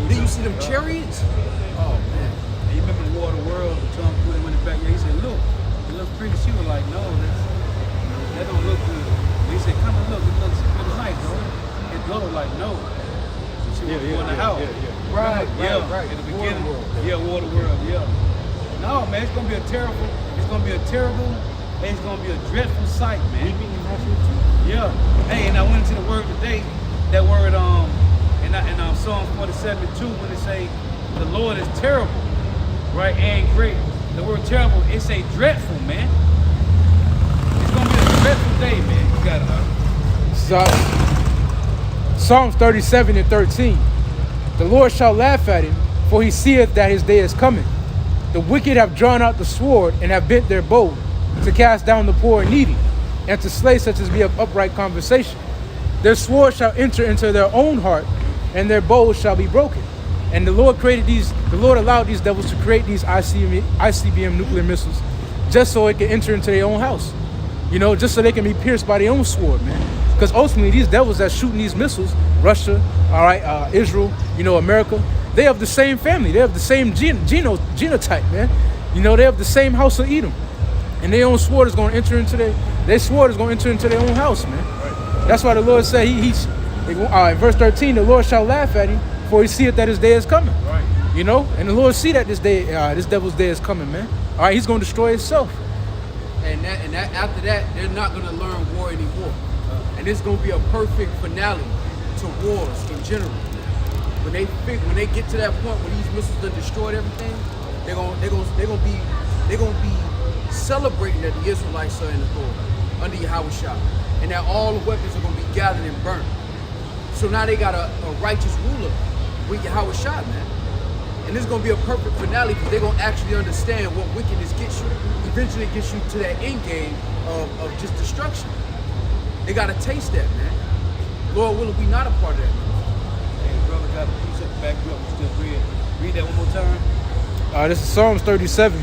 Then you see them chariots. Oh man. And you remember the War of the World, Tom Cruise went back there, he said, look, it looks pretty. She was like, no, that don't look good. He said, come and look, it looks nice, though. His daughter was like, no. She was in the house. Right. In the beginning. War of the World, yeah. No, man, it's gonna be a terrible, and it's gonna be a dreadful sight, man. Yeah. Hey, and I went into the word today, that word, in Psalm 47:2, when it say, the Lord is terrible, right, and great. The word terrible, it's a dreadful, man. It's gonna be a dreadful day, man. You got it, Psalms 37:13. The Lord shall laugh at him, for he seeth that his day is coming. The wicked have drawn out the sword and have bent their bow to cast down the poor and needy, and to slay such as be of upright conversation. Their sword shall enter into their own heart, and their bows shall be broken. And the Lord allowed these devils to create these ICBM nuclear missiles just so it can enter into their own house. You know, just so they can be pierced by their own sword, man. Because ultimately, these devils that's shooting these missiles, Russia, all right, Israel, you know, America, they have the same family. They have the same genotype, man. You know, they have the same house of Edom. And their own sword is going to enter into their sword is going to enter into their own house, man. Right. That's why the Lord said, verse 13, the Lord shall laugh at him, for he seeth that his day is coming. Right. You know, and the Lord see that this devil's day is coming, man. All right, he's going to destroy himself. And after that, they're not gonna learn war anymore. And it's gonna be a perfect finale to wars in general. When they get to that point where these missiles done destroyed everything, they're gonna be celebrating that the Israelites are in authority under Yahushua, and that all the weapons are gonna be gathered and burnt. So now they got a righteous ruler with Yahushua, man. And this is gonna be a perfect finale because they're gonna actually understand what wickedness gets you. Eventually it gets you to that end game of just destruction. They gotta taste that, man. Lord willing, we not a part of that. Hey, brother got a piece of back up. Still read that one more time. This is Psalms 37,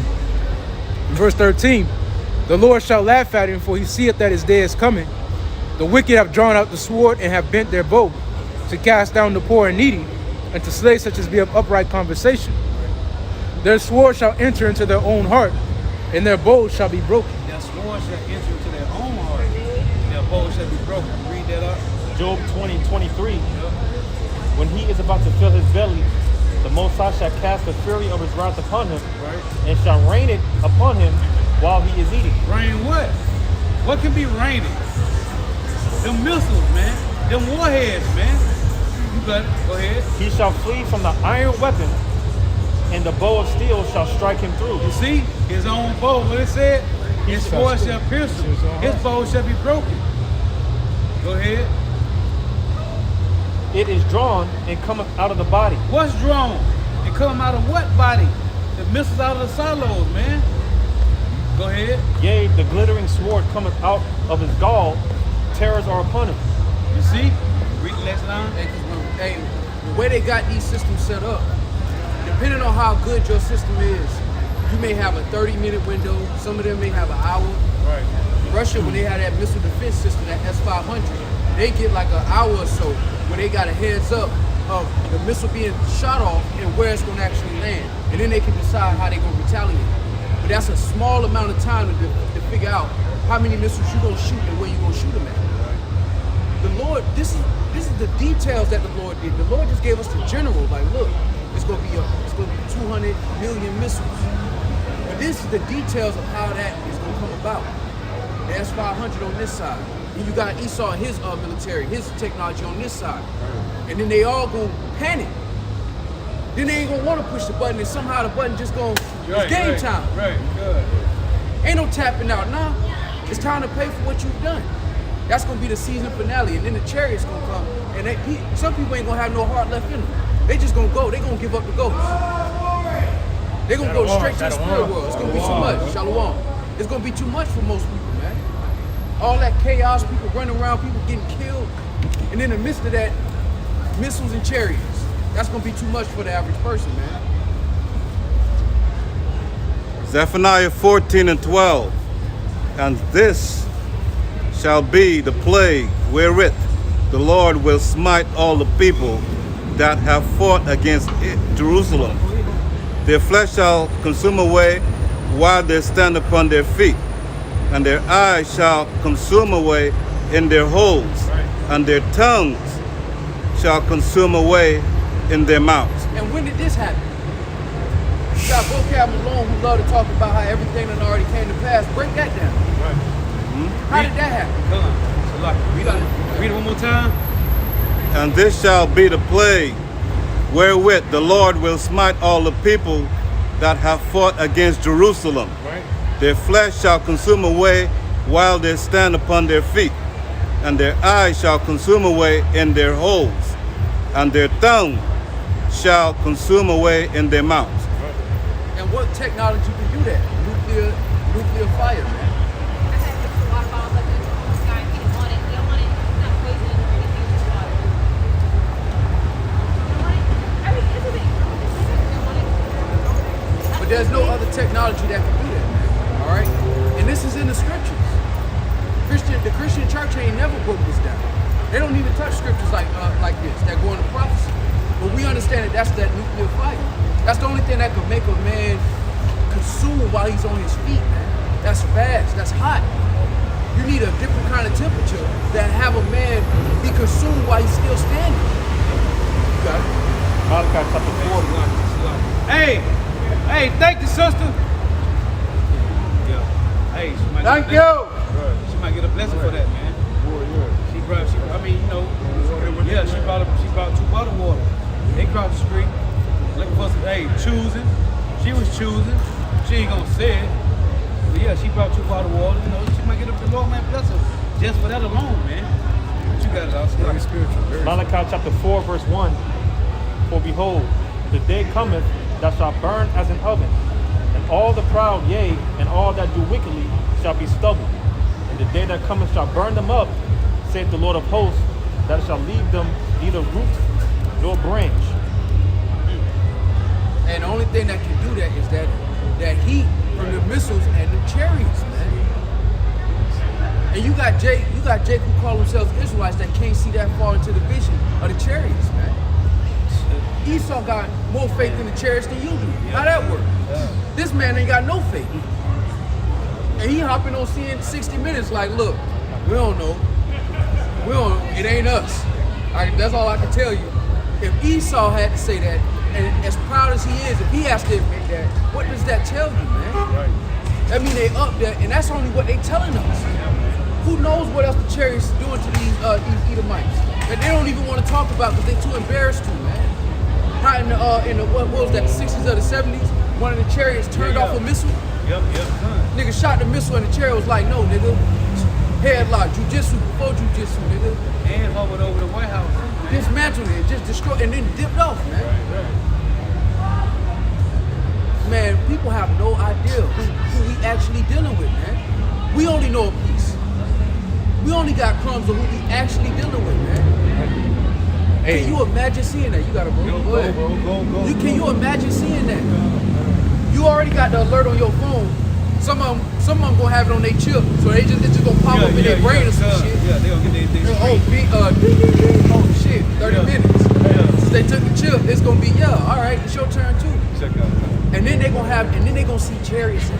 verse 13. The Lord shall laugh at him, for he seeth that his day is coming. The wicked have drawn out the sword and have bent their bow to cast down the poor and needy, and to slay such as be of upright conversation. Their sword shall enter into their own heart, and their bows shall be broken. Their sword shall enter into their own heart, and their bows shall be broken. Read that up. Job 20:23. When he is about to fill his belly, the Most High shall cast the fury of his wrath upon him, Right. and shall rain it upon him while he is eating. Rain what? What can be raining? Them missiles, man. Them warheads, man. You got it. Go ahead. He shall flee from the iron weapon and the bow of steel shall strike him through. You see, his own bow, what it said? His sword shall pierce him. His bow shall be broken. Go ahead. It is drawn and cometh out of the body. What's drawn? It come out of what body? The missiles out of the silos, man. Go ahead. Yea, the glittering sword cometh out of his gall. Terrors are upon him. You see? Read the next line. Hey, the way they got these systems set up, depending on how good your system is, you may have a 30-minute window. Some of them may have an hour. Right. Russia, when they had that missile defense system, that S-500, they get like an hour or so where they got a heads up of the missile being shot off and where it's going to actually land. And then they can decide how they're going to retaliate. But that's a small amount of time to figure out how many missiles you're going to shoot and where you're going to shoot them at. The Lord, this is the details that the Lord did. The Lord just gave us the general, like, look, it's going to be 200 million missiles. But this is the details of how that is going to come about. The S-500 on this side. And you got Esau and his military, his technology on this side. And then they all gonna panic. Then they ain't gonna want to push the button, and somehow the button just gonna, it's game time. Right, good. Ain't no tapping out, nah. It's time to pay for what you've done. That's gonna be the season finale, and then the chariot's gonna come. And some people ain't gonna have no heart left in them. They just gonna go, they gonna give up the ghost. They gonna go straight to the spirit world. It's gonna be too much, Shalom. It's gonna be too much for most people, man. All that chaos, people running around, people getting killed. And in the midst of that, missiles and chariots. That's gonna be too much for the average person, man. Zephaniah 14:12. And this shall be the plague wherewith the Lord will smite all the people that have fought against Jerusalem. Their flesh shall consume away while they stand upon their feet, and their eyes shall consume away in their holes, and their tongues shall consume away in their mouths. And when did this happen? You got vocab Malone who love to talk about how everything that already came to pass. Break that down. Right. How did that happen? Come on. Read it one more time. And this shall be the plague wherewith the Lord will smite all the people that have fought against Jerusalem. Right. Their flesh shall consume away while they stand upon their feet, and their eyes shall consume away in their holes, and their tongue shall consume away in their mouths. And what technology can do that? Nuclear fire, man. But there's no other technology that can do that, man. All right? And this is in the scriptures. The Christian church ain't never broke this down. They don't even touch scriptures like this that go into prophecy. But we understand that that's that nuclear fire. That's the only thing that can make a man consume while he's on his feet, man. That's fast. That's hot. You need a different kind of temperature that have a man be consumed while he's still standing. You got it? Malachi chapter 4. Hey, thank you, sister. Yeah. Hey, Thank you. She might get a blessing for that, man. She brought 2 bottled water. They crossed the street, looking for some, choosing. She was choosing. She ain't gonna say it. But yeah, she brought 2 bottled water. You know, she might get the Lord, man, bless her just for that alone, man. But you got it all. Very spiritual. Malachi chapter 4, verse 1. For behold, the day cometh that shall burn as an oven, and all the proud, yea, and all that do wickedly shall be stubble. And the day that cometh shall burn them up, saith the Lord of hosts, that shall leave them neither root nor branch. And the only thing that can do that is that heat from the missiles and the chariots, man. And you got Jake who call themselves Israelites that can't see that far into the vision of the chariots, man. Esau got more faith in the chariots than you do. How that work? This man ain't got no faith. And he hopping on seeing 60 Minutes like, look, we don't know. It ain't us. That's all I can tell you. If Esau had to say that, and as proud as he is, if he has to admit that, what does that tell you, man? Right. That mean they up there, and that's only what they telling us. Who knows what else the chariots doing to these Edomites that they don't even want to talk about because they too embarrassed to, man. How in the what was that, the 60s or the 70s, one of the chariots turned off a missile. Yep, Nigga shot the missile and the chariot was like, no, nigga. Headlock, jujitsu before jujitsu, nigga. And hovered over the White House. Dismantled it, just destroyed, and then dipped off, man. Man, people have no idea who we actually dealing with, man. We only know a piece. We only got crumbs of who we actually dealing with, man. Hey. Can you imagine seeing that? You gotta go ahead. Go. Can you imagine seeing that? You already got the alert on your phone. Some of them gonna have it on their chip, so it's just gonna pop up in their brain or some shit. Yeah, they gonna get their Oh, oh shit, 30 minutes. Since they took the chip, it's gonna be all right, it's your turn too. Check out. And then they gonna see chariots.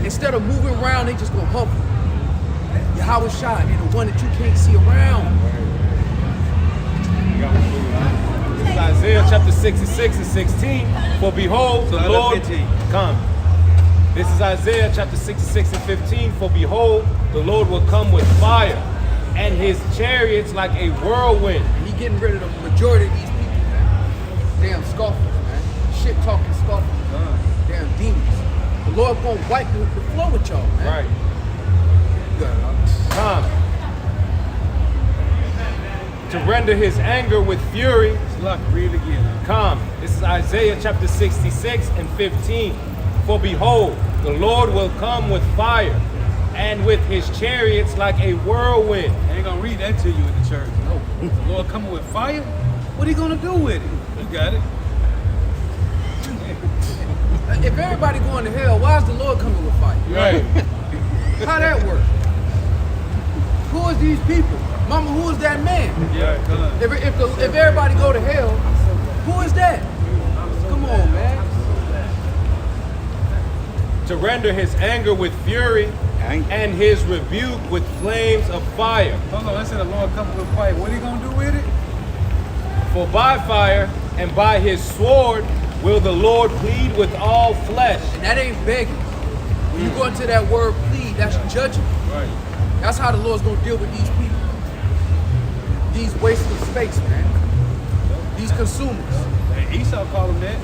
Instead of moving around, they just gonna hover. Yahweh shot and the one that you can't see around. This is Isaiah chapter 66 and 16. For behold, the Lord. Come. This is Isaiah chapter 66 and 15. For behold, the Lord will come with fire, and his chariots like a whirlwind. And he getting rid of the majority of these people, man. Damn scoffers, man. Shit talking scoffers. Damn demons. The Lord gonna wipe the floor with y'all, man. Right. You got it, Come. To render his anger with fury. Look, read it again. Come. This is Isaiah chapter 66 and 15. For behold, the Lord will come with fire, and with his chariots like a whirlwind. I ain't gonna read that to you in the church. No. The Lord coming with fire? What are you gonna do with it? You got it. If everybody going to hell, why is the Lord coming with fire? Right. How that work? Who is these people? Mama, who is that man? Yeah, If everybody go to hell, who is that? Come on, man. To render his anger with fury, and his rebuke with flames of fire. Hold on, I said the Lord coming with fire. What are you gonna do with it? For by fire and by his sword will the Lord plead with all flesh. And that ain't begging. When you go into that word plead, that's judging. Right. That's how the Lord's gonna deal with these people. These wasters of space, man. These consumers. Hey, Esau called them that.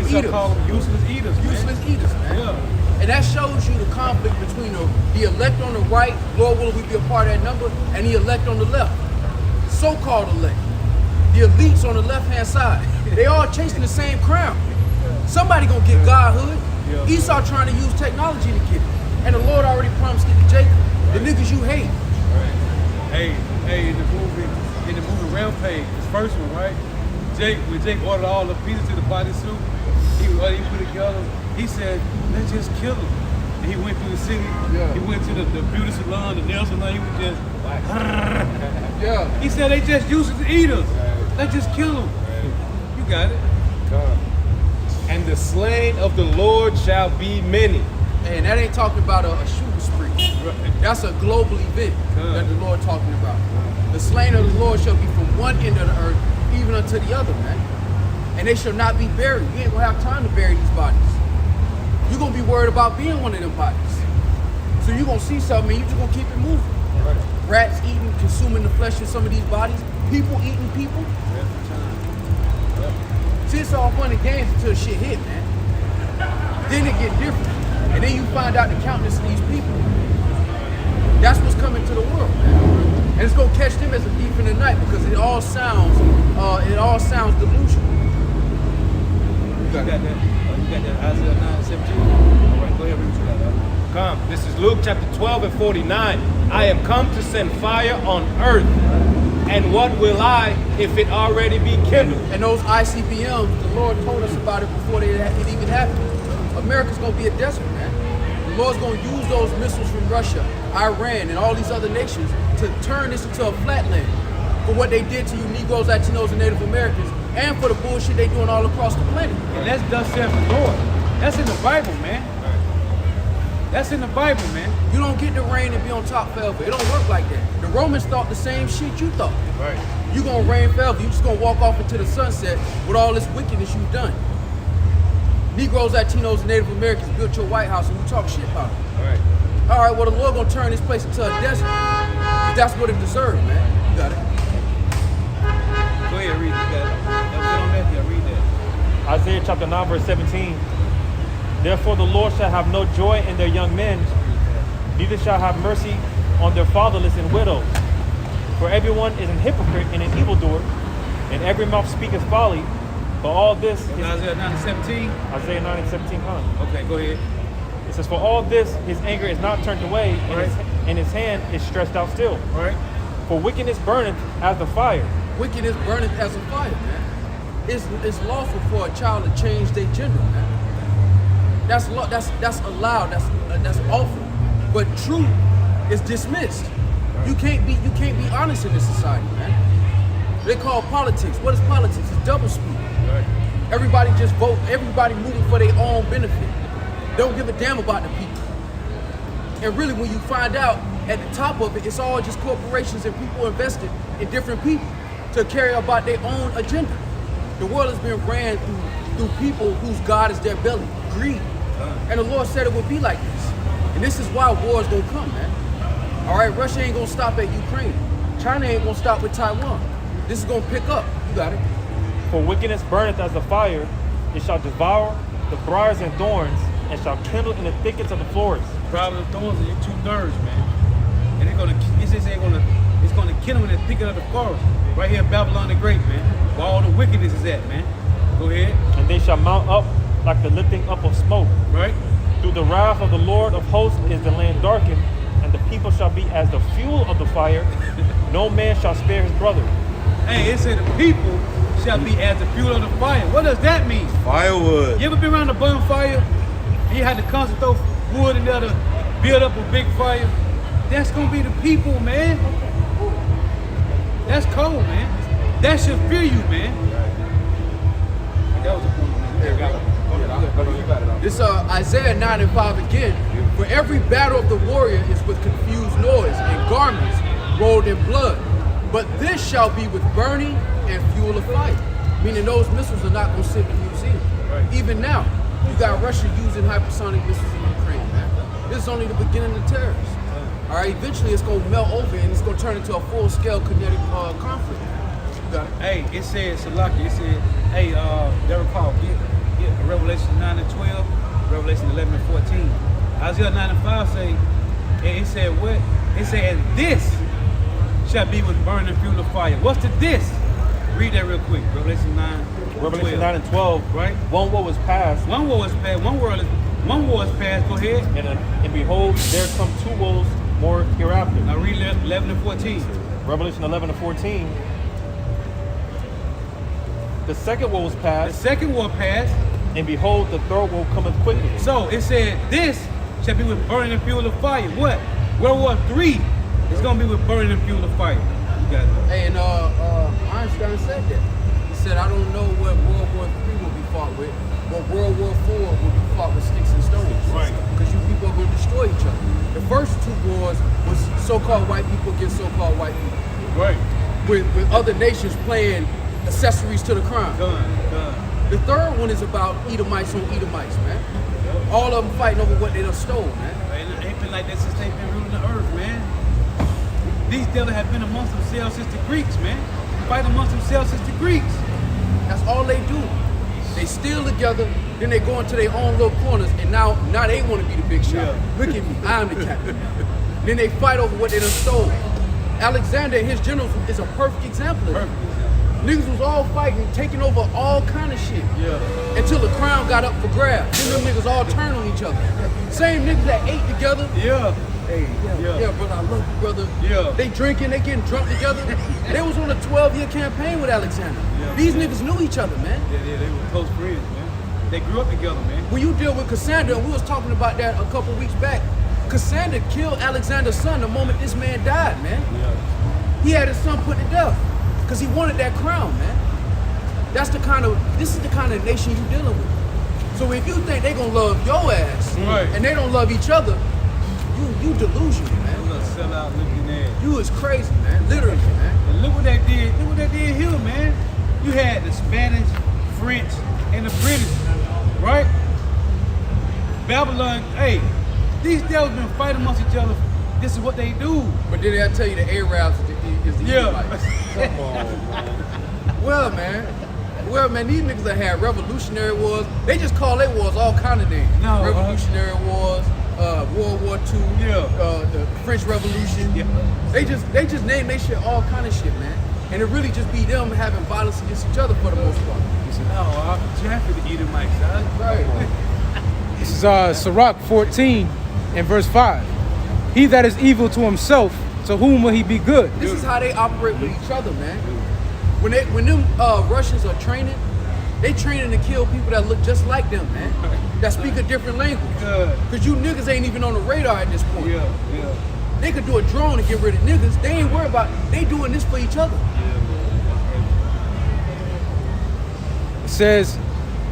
Esau Eaters. called them useless eaters, man. Useless eaters, man. Yeah. And that shows you the conflict between the elect on the right, Lord willing we be a part of that number, and the elect on the left. So-called elect. The elites on the left-hand side. They all chasing the same crown. Somebody gonna get godhood. Yeah. Esau trying to use technology to get it. And the Lord already promised it to Jacob. The niggas you hate. Hey, in the movie Rampage, this first one, right? When Jake ordered all the pieces to the bodysuit, he put it together. He said, let's just kill him. And he went through the city. Yeah. He went to the beauty salon, the nail salon. He was just like, Yeah. he said they just useless eaters. Let's just kill them. You got it. And the slain of the Lord shall be many. And that ain't talking about a shooting spree. That's a global event that the Lord talking about. The slain of the Lord shall be from one end of the earth even unto the other, man. And they shall not be buried. We ain't gonna have time to bury these bodies. You're gonna be worried about being one of them bodies. So you're gonna see something and you're just gonna keep it moving. Rats eating, consuming the flesh of some of these bodies. People eating people. See, it's all fun and games until shit hit, man. Then it get different. And then you find out the countenance of these people. That's what's coming to the world, man. And it's gonna catch them as a thief in the night because it all sounds delusional. You got that. You got that Isaiah 9:17. All right, go ahead, read what you got. Come. This is Luke chapter 12 and 49. I am come to send fire on earth. And what will I if it already be kindled? And those ICBMs, the Lord told us about it before it even happened. America's gonna be a desert, man. The Lord's gonna use those missiles from Russia, Iran, and all these other nations to turn this into a flatland for what they did to you Negroes, Latinos, and Native Americans, and for the bullshit they doing all across the planet. And that's thus saith the Lord. That's in the Bible, man. That's in the Bible, man. You don't get to reign and be on top forever. It don't work like that. The Romans thought the same shit you thought. Right. You gonna reign forever. You just gonna walk off into the sunset with all this wickedness you've done. Negroes, Latinos, and Native Americans built your White House and you talk shit about it. Right. All right, well, the Lord gonna turn this place into a desert. That's what it deserves, man. You got it. Go ahead, read it. You got it. That was on Matthew. Read that. Isaiah chapter 9, verse 17. Therefore the Lord shall have no joy in their young men, neither shall have mercy on their fatherless and widows. For everyone is an hypocrite and an evildoer, and every mouth speaketh folly. For all this, Isaiah 9 and 17. Isaiah 9 and 17 comes. Okay, go ahead. It says, for all this, his anger is not turned away, and, Right. and his hand is stretched out still. All right. For wickedness burneth as the fire. Wickedness burneth as a fire, man. It's lawful for a child to change their gender, man. That's allowed. That's awful. But truth is dismissed. You can't be honest in this society, man. They call politics. What is politics? It's doublespeak. Right. Everybody just vote. Everybody moving for their own benefit. Don't give a damn about the people. And really, when you find out at the top of it, it's all just corporations and people invested in different people to carry about their own agenda. The world has been ran through people whose God is their belly, greed. And the Lord said it would be like this. And this is why wars gonna come, man. All right, Russia ain't gonna stop at Ukraine. China ain't gonna stop with Taiwan. This is gonna pick up. You got it. For wickedness burneth as the fire, it shall devour the briars and thorns, and shall kindle in the thickets of the forest. Problem of thorns are your 2/3, man. And it's gonna kill them in the thicket of the forest. Right here in Babylon the Great, man. Where all the wickedness is at, man. Go ahead. And they shall mount up like the lifting up of smoke. Right? Through the wrath of the Lord of hosts is the land darkened, and the people shall be as the fuel of the fire. No man shall spare his brother. Hey, it said the people shall be as the fuel of the fire. What does that mean? Firewood. You ever been around a bonfire and you had to constantly throw wood in there to build up a big fire? That's gonna be the people, man. That's cold, man. That should fear you, man. That was a point, man. This Isaiah 9 and 5 again. For every battle of the warrior is with confused noise and garments rolled in blood. But this shall be with burning and fuel of fire. Meaning those missiles are not going to sit in the museum. Right. Even now, you got Russia using hypersonic missiles in Ukraine, man. This is only the beginning of terrorists. All right, eventually it's going to melt over and it's going to turn into a full-scale kinetic conflict. You got it? Hey, it said, Salaki, it said, hey, Derek Paul, get Revelation 9 and 12, Revelation 11 and 14. Isaiah 9 and 5 say, it said what? It said, and this shall be with burning fuel of fire. What's the this? Read that real quick. Revelation 9. Revelation 9 and 12. Right? One war was past, One war is past. One war is past. Go ahead. and behold, there come 2 woes more hereafter. Now read 11 and 14. Revelation 11 and 14. The second war was The past, second war passed. and behold, the third war cometh quickly. So it said, this shall be with burning and fuel of fire. What? World War III is going to be with burning and fuel of fire. You got it. Hey, and Einstein said that. He said, I don't know what World War III will be fought with, but World War IV will be fought with sticks and stones. Right. Because you people are going to destroy each other. The first 2 wars was so-called white people against so-called white people. Right. With other nations playing accessories to the crime. Done. The third one is about Edomites on Edomites, man. All of them fighting over what they done stole, man. It ain't been like that since they've been ruling the earth, man. These devils have been amongst themselves since the Greeks, man. Fight amongst themselves since the Greeks. That's all they do. They steal together, then they go into their own little corners, and now they want to be the big shot. Yeah. Look at me, I'm the captain. Then they fight over what they done stole. Alexander and his generals is a perfect example of that. Niggas was all fighting, taking over all kind of shit. Yeah. Until the crown got up for grabs. Then them niggas all turned on each other. Same niggas that ate together. Yeah. Hey, Yeah. yeah, brother, I love you, brother. Yeah. They drinking, they getting drunk together. They was on a 12-year campaign with Alexander. Yeah. These niggas knew each other, man. Yeah, they were close friends, man. They grew up together, man. When you deal with Cassandra, and we was talking about that a couple weeks back, Cassandra killed Alexander's son the moment this man died, man. Yeah. He had his son put to death because he wanted that crown, man. This is the kind of nation you dealing with. So if you think they gonna love your ass Right. and they don't love each other, you delusional, man. They gonna sell out looking ass. You is crazy, man. Literally, man. And look what they did. Look what they did here, man. You had the Spanish, French, and the British, right? Babylon, hey, these devils been fighting amongst each other. This is what they do. But then I tell you the Arabs is the Yeah. Edomites. Well, man, Well, man, these niggas that had Revolutionary Wars, they just call their wars all kind of names. No, Revolutionary Wars, World War II, Yeah. The French Revolution. Yeah. They just name they shit all kind of shit, man. And it really just be them having violence against each other for the most part. No, I'm Jeffrey the Edomite, son. Right. This is Sirach 14 and verse 5. He that is evil to himself, to whom will he be good? This is how they operate with each other, man. When them Russians are training, they training to kill people that look just like them, man. That speak a different language. Cause you niggas ain't even on the radar at this point. Yeah. They could do a drone to get rid of niggas. They ain't worried about. They doing this for each other. It says,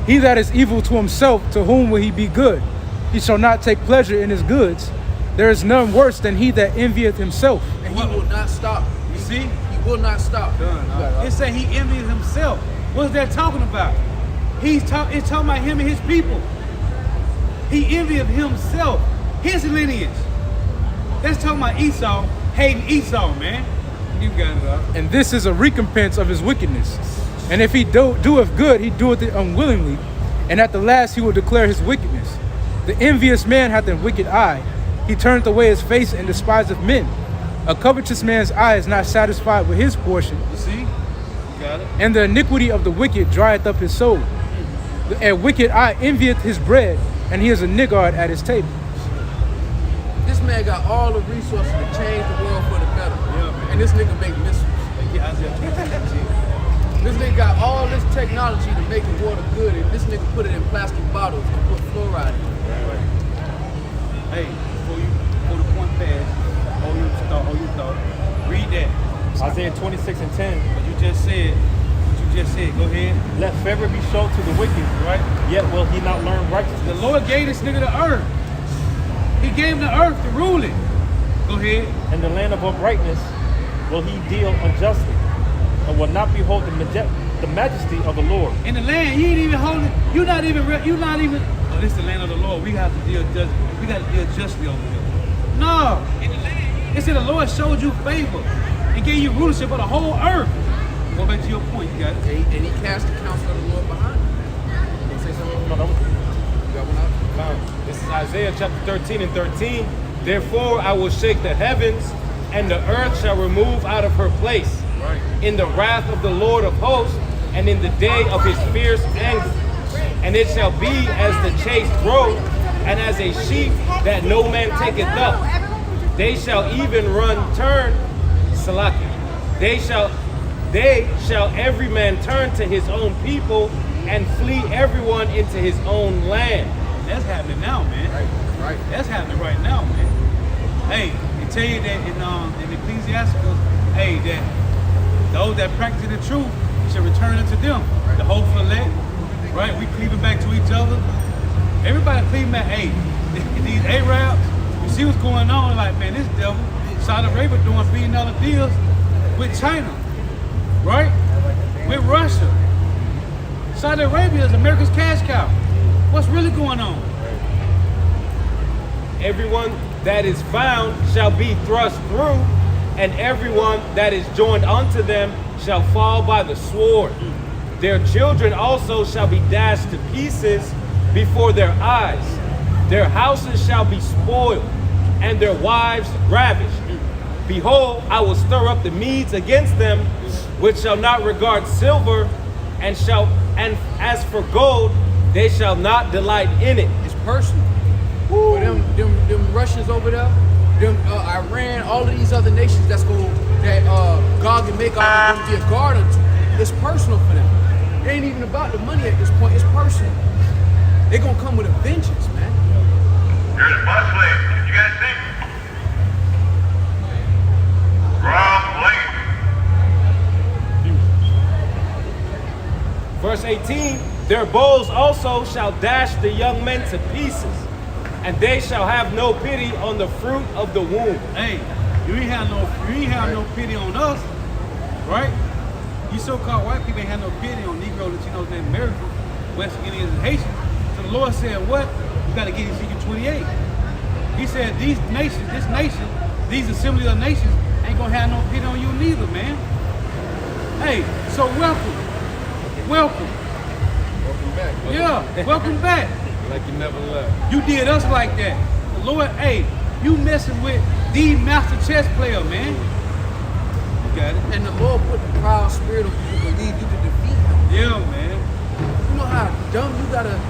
he that is evil to himself, to whom will he be good? He shall not take pleasure in his goods. There is none worse than he that envieth himself. And he will not stop. You see? He will not stop. It say he envied himself. What's that talking about? It's talking about him and his people. He envied himself, his lineage. That's talking about Esau, hating Esau, man. You got it up. And this is a recompense of his wickedness. And if he doeth good, he doeth it unwillingly. And at the last he will declare his wickedness. The envious man hath a wicked eye. He turneth away his face and despiseth men. A covetous man's eye is not satisfied with his portion. You see? You got it. And the iniquity of the wicked drieth up his soul. A wicked eye envieth his bread, and he is a niggard at his table. This man got all the resources to change the world for the better. Yeah, man. And this nigga make missiles. Yeah, Isaiah 22. This nigga got all this technology to make the water good, and this nigga put it in plastic bottles and put fluoride in it. Hey, before the point pass, hold your thought. Read that. Isaiah 26 and 10. What you just said. Go ahead. Let favor be shown to the wicked, Right? yet will he not learn The righteousness. Lord gave this nigga the earth. He gave him the earth to rule it. Go ahead. In the land of uprightness will he deal unjustly, and will not behold the majesty of the Lord. In the land, you ain't even holding. You're not even. Oh, this is the land of the Lord. We have to deal just. We got to deal justly over here. No. In the land, it said the Lord showed you favor and gave you rulership of the whole earth. Go back to your point. You got it. And he cast the counsel of the Lord behind him. You gonna say something? No, that was, You got one out? This is Isaiah chapter 13 and 13. Therefore I will shake the heavens, and the earth shall remove out of her place. Right. In the wrath of the Lord of hosts, and in the day of his fierce anger. And it shall be as the chased roe, and as a sheep that no man taketh up. They shall even turn, Salaki. They shall every man turn to his own people, and flee everyone into his own land. That's happening now, man. Right. That's happening right now, man. Hey, they tell you that in Ecclesiasticus, hey, that those that practice the truth shall return unto them. The hopeful elect, right? We cleaving back to each other. Everybody cleaving back. Hey, these Arabs, you see what's going on? Like, man, this devil, Saudi Arabia doing $1 billion deals with China, right? With Russia. Saudi Arabia is America's cash cow. What's really going on? Everyone that is found shall be thrust through, and everyone that is joined unto them shall fall by the sword. Their children also shall be dashed to pieces before their eyes. Their houses shall be spoiled, and their wives ravished. Behold, I will stir up the Medes against them, which shall not regard silver, and as for gold, they shall not delight in it. It's personal. For them Russians over there, them Iran, all of these other nations that Gog and Magog are going to be a guard unto. It's personal for them. It ain't even about the money at this point. It's personal. They're going to come with a vengeance, man. There's a bus lane. You guys see? Wrong lane. Verse 18, their bows also shall dash the young men to pieces, and they shall have no pity on the fruit of the womb. Hey, you ain't have no pity on us, right? You so-called white people ain't have no pity on Negro, Latinos, and Americans, West Indians, and Haitians. So the Lord said, what? You got to get Ezekiel 28. He said, these assembly of nations ain't gonna have no pity on you neither, man. Hey, so welcome. welcome. Welcome back. Yeah, welcome back. Like you never left. You did us like that. The Lord, hey, you messing with the master chess player, man. You got it. And the Lord put the proud spirit of you to believe you can defeat him. Yeah, man. You know how dumb you gotta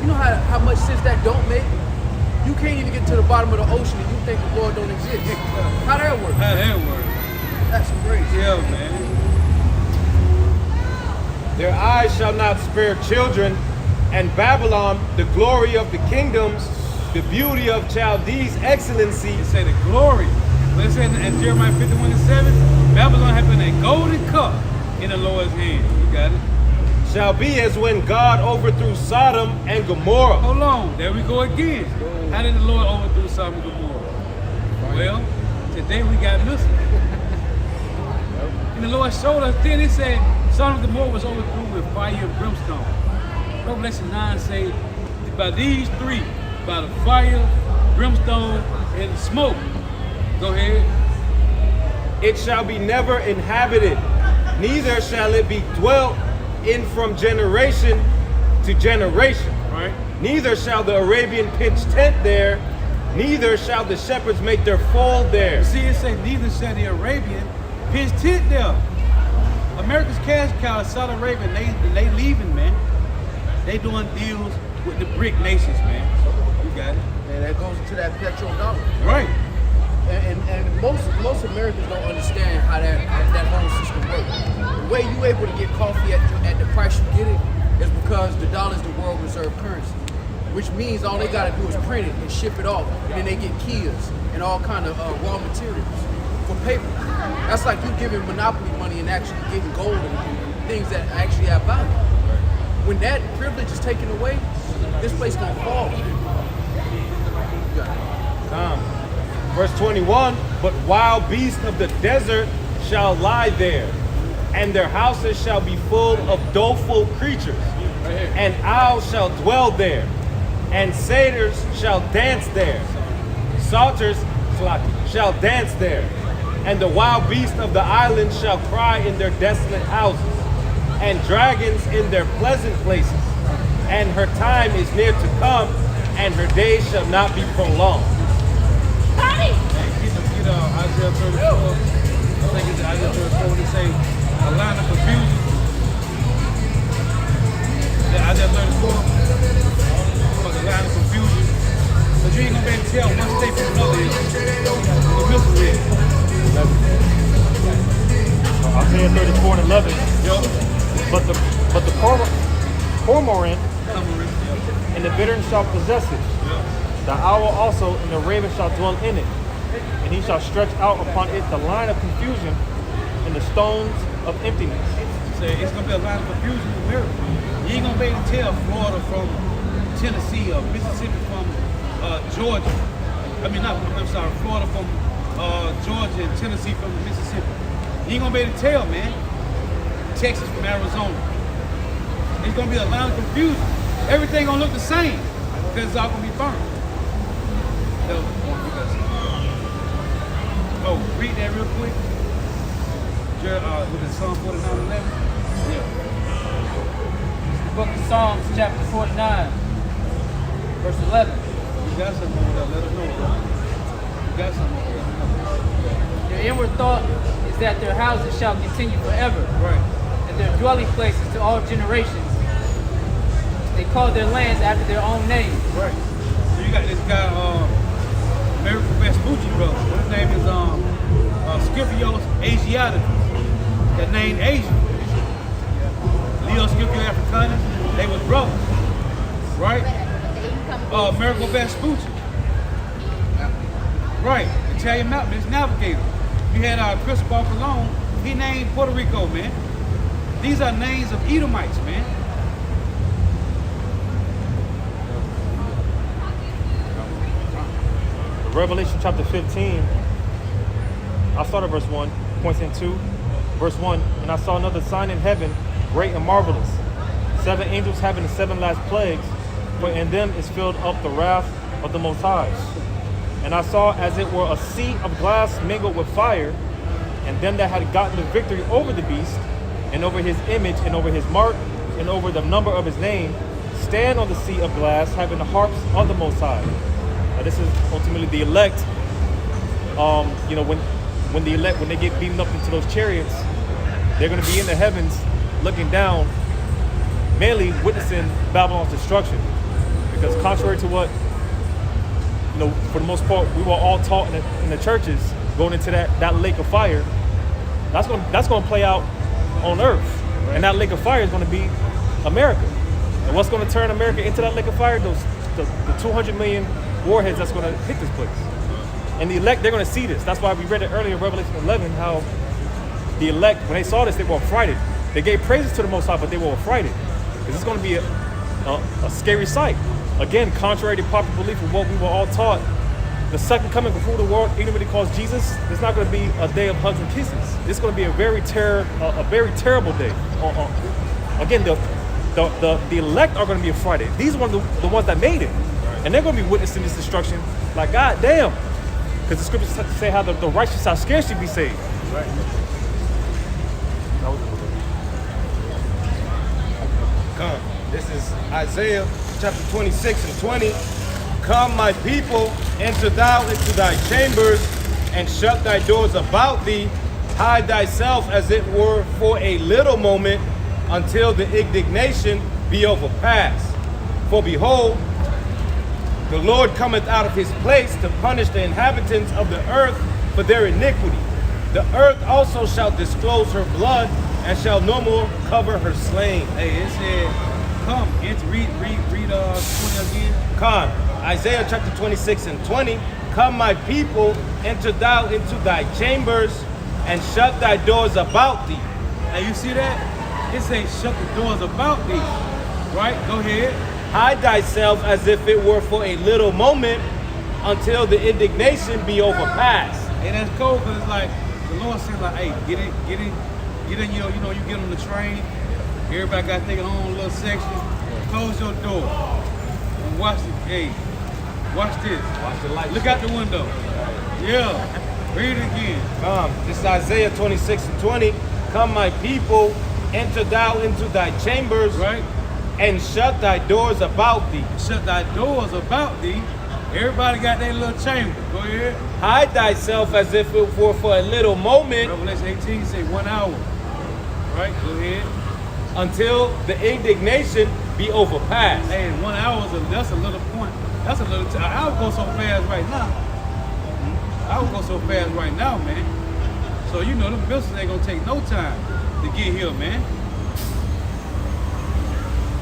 you know how much sense that don't make? You can't even get to the bottom of the ocean and you think the Lord don't exist. How that work? How that work? That's crazy. Yeah, man. Their eyes shall not spare children, and Babylon, the glory of the kingdoms, the beauty of Chaldees' excellency. It say the glory. But it says in Jeremiah 51:7, Babylon had been a golden cup in the Lord's hand. You got it? Shall be as when God overthrew Sodom and Gomorrah. Hold on. There we go again. How did the Lord overthrow Sodom and Gomorrah? Well, today we got missing. And the Lord showed us then, it said Sodom and Gomorrah was overthrown with fire and brimstone. Revelation 9 say, by these three, by the fire, brimstone, and smoke. Go ahead. It shall be never inhabited, neither shall it be dwelt in from generation to generation. Right? Neither shall the Arabian pitch tent there, neither shall the shepherds make their fold there. See, it say neither shall the Arabian pitch tent there. America's cash cow is Saudi Arabia, and they leaving, man. They doing deals with the BRIC nations, man. You got it. And that goes into that petrodollar. Right. And most Americans don't understand how that whole system works. The way you able to get coffee at the price you get it is because the dollar is the world reserve currency, which means all they got to do is print it and ship it off, and then they get Kias and all kind of raw materials for paper. That's like you giving monopoly money and actually getting gold and things that actually have value. When that privilege is taken away, this place gonna fall. Verse 21, but wild beasts of the desert shall lie there, and their houses shall be full of doleful creatures, and owls shall dwell there, and satyrs shall dance there, salters shall dance there, and the wild beasts of the islands shall cry in their desolate houses, and dragons in their pleasant places, and her time is near to come, and her days shall not be prolonged. Get Isaiah 34. I think it's Isaiah 34 to say a line of confusion. Yeah, Isaiah 34. For the line of confusion. But you ain't gonna be able to tell one state from another is. The middle is. Isaiah 34 and 11. Yup. But the cormorant and the bittern shall possess it. The owl also and the raven shall dwell in it. And he shall stretch out upon it the line of confusion and the stones of emptiness. Say it's gonna be a line of confusion in America. You ain't gonna be able to tell Florida from Tennessee or Mississippi from Georgia. Florida from Georgia and Tennessee from Mississippi. You ain't gonna be able to tell, man. Texas from Arizona. It's gonna be a line of confusion. Everything gonna look the same because it's all gonna be burned. Oh, read that real quick. With the Psalm 49:11. Yeah. The book of Psalms, chapter 49, verse 11. You got something over there, let us know. You got something over there, let us know. Their inward thought is that their houses shall continue forever, Right. and their dwelling places to all generations. They call their lands after their own name. Right. So you got this guy, American Vespucci brother. His name is Scipios Asiaticus. That name Asian. Leo Scipio Africanus. They was brothers. Right? American Vespucci. Right. Italian mountainous navigator. You had Cristobal Colon. He named Puerto Rico, man. These are names of Edomites, man. Revelation chapter 15, I'll start at verse 1, points in 2. Verse 1, and I saw another sign in heaven, great and marvelous. 7 angels having the 7 last plagues, for in them is filled up the wrath of the Most High. And I saw as it were a sea of glass mingled with fire, and them that had gotten the victory over the beast, and over his image, and over his mark, and over the number of his name, stand on the sea of glass, having the harps of the Most High. Now, this is ultimately the elect. You know, when the elect, when they get beamed up into those chariots, they're going to be in the heavens, looking down, mainly witnessing Babylon's destruction. Because contrary to what, you know, for the most part, we were all taught in the churches, going into that lake of fire, that's going to play out on earth. And that lake of fire is going to be America. And what's going to turn America into that lake of fire? The 200 million warheads that's going to hit this place. And the elect, they're going to see this. That's why we read it earlier in Revelation 11, how the elect, when they saw this, they were affrighted. They gave praises to the Most High, but they were affrighted. Because it's going to be a scary sight. Again, contrary to popular belief of what we were all taught, the second coming before the world, even when he calls Jesus, it's not going to be a day of hugs and kisses. It's going to be a very terrible day. Again, the elect are going to be affrighted. These are the ones that made it. And they're going to be witnessing this destruction like, God damn. Because the scriptures say how the righteous shall scarcely be saved. Right. Come. This is Isaiah chapter 26 and 20. Come, my people, enter thou into thy chambers, and shut thy doors about thee. Hide thyself as it were for a little moment, until the indignation be overpast. For behold, the Lord cometh out of his place to punish the inhabitants of the earth for their iniquity. The earth also shall disclose her blood, and shall no more cover her slain. Hey, it said, come, read 20 again. Come, Isaiah chapter 26 and 20. Come, my people, enter thou into thy chambers, and shut thy doors about thee. Hey, you see that? It says, shut the doors about thee. Right? Go ahead. Hide thyself as if it were for a little moment, until the indignation be overpast. And that's cool, because it's like, the Lord said, like, hey, get in, you know, you get on the train, everybody got their own little section, close your door, and watch this, hey, watch this. Watch the light. Look out the window. Yeah, read it again. This is Isaiah 26 and 20. Come, my people, enter thou into thy chambers, right? And shut thy doors about thee. Shut thy doors about thee. Everybody got their little chamber. Go ahead. Hide thyself as if it were for a little moment. Revelation 18 say 1 hour. Right? Go ahead. Until the indignation be overpast. Hey, 1 hour that's a little point. That's a little time. I would go so fast right now. I would go so fast right now, man. So you know the missiles ain't gonna take no time to get here, man.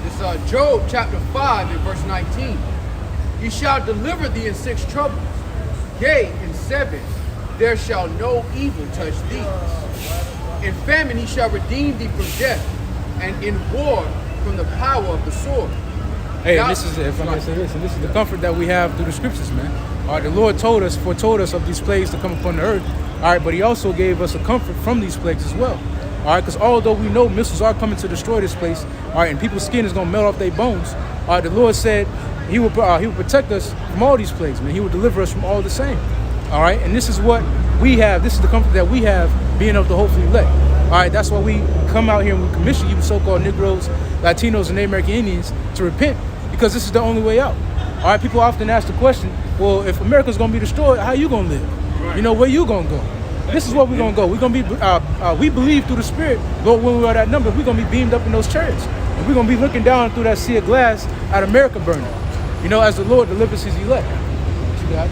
It's Job chapter 5 and verse 19. He shall deliver thee in 6 troubles. Yea, in 7 there shall no evil touch thee. In famine he shall redeem thee from death, and in war from the power of the sword. Hey, and this is if I may say this, and this is the comfort that we have through the scriptures, man. All right, the Lord foretold us of these plagues to come upon the earth. All right, but He also gave us a comfort from these plagues as well. All right, because although we know missiles are coming to destroy this place, all right, and people's skin is gonna melt off their bones. All right, the Lord said He will protect us from all these plagues, man. He will deliver us from all the same. All right, and this is what we have. This is the comfort that we have, being of the hopefully elect. All right, that's why we come out here and we commission you, so-called Negroes, Latinos, and Native American Indians, to repent, because this is the only way out. All right, people often ask the question, well, if America's gonna be destroyed, how you gonna live? Right. You know, where you gonna go? This is where we're gonna go. We're gonna be, we believe through the Spirit, Lord, when we are that number, we're gonna be beamed up in those chariots. And we're gonna be looking down through that sea of glass at America burning. You know, as the Lord delivers His elect. What you got?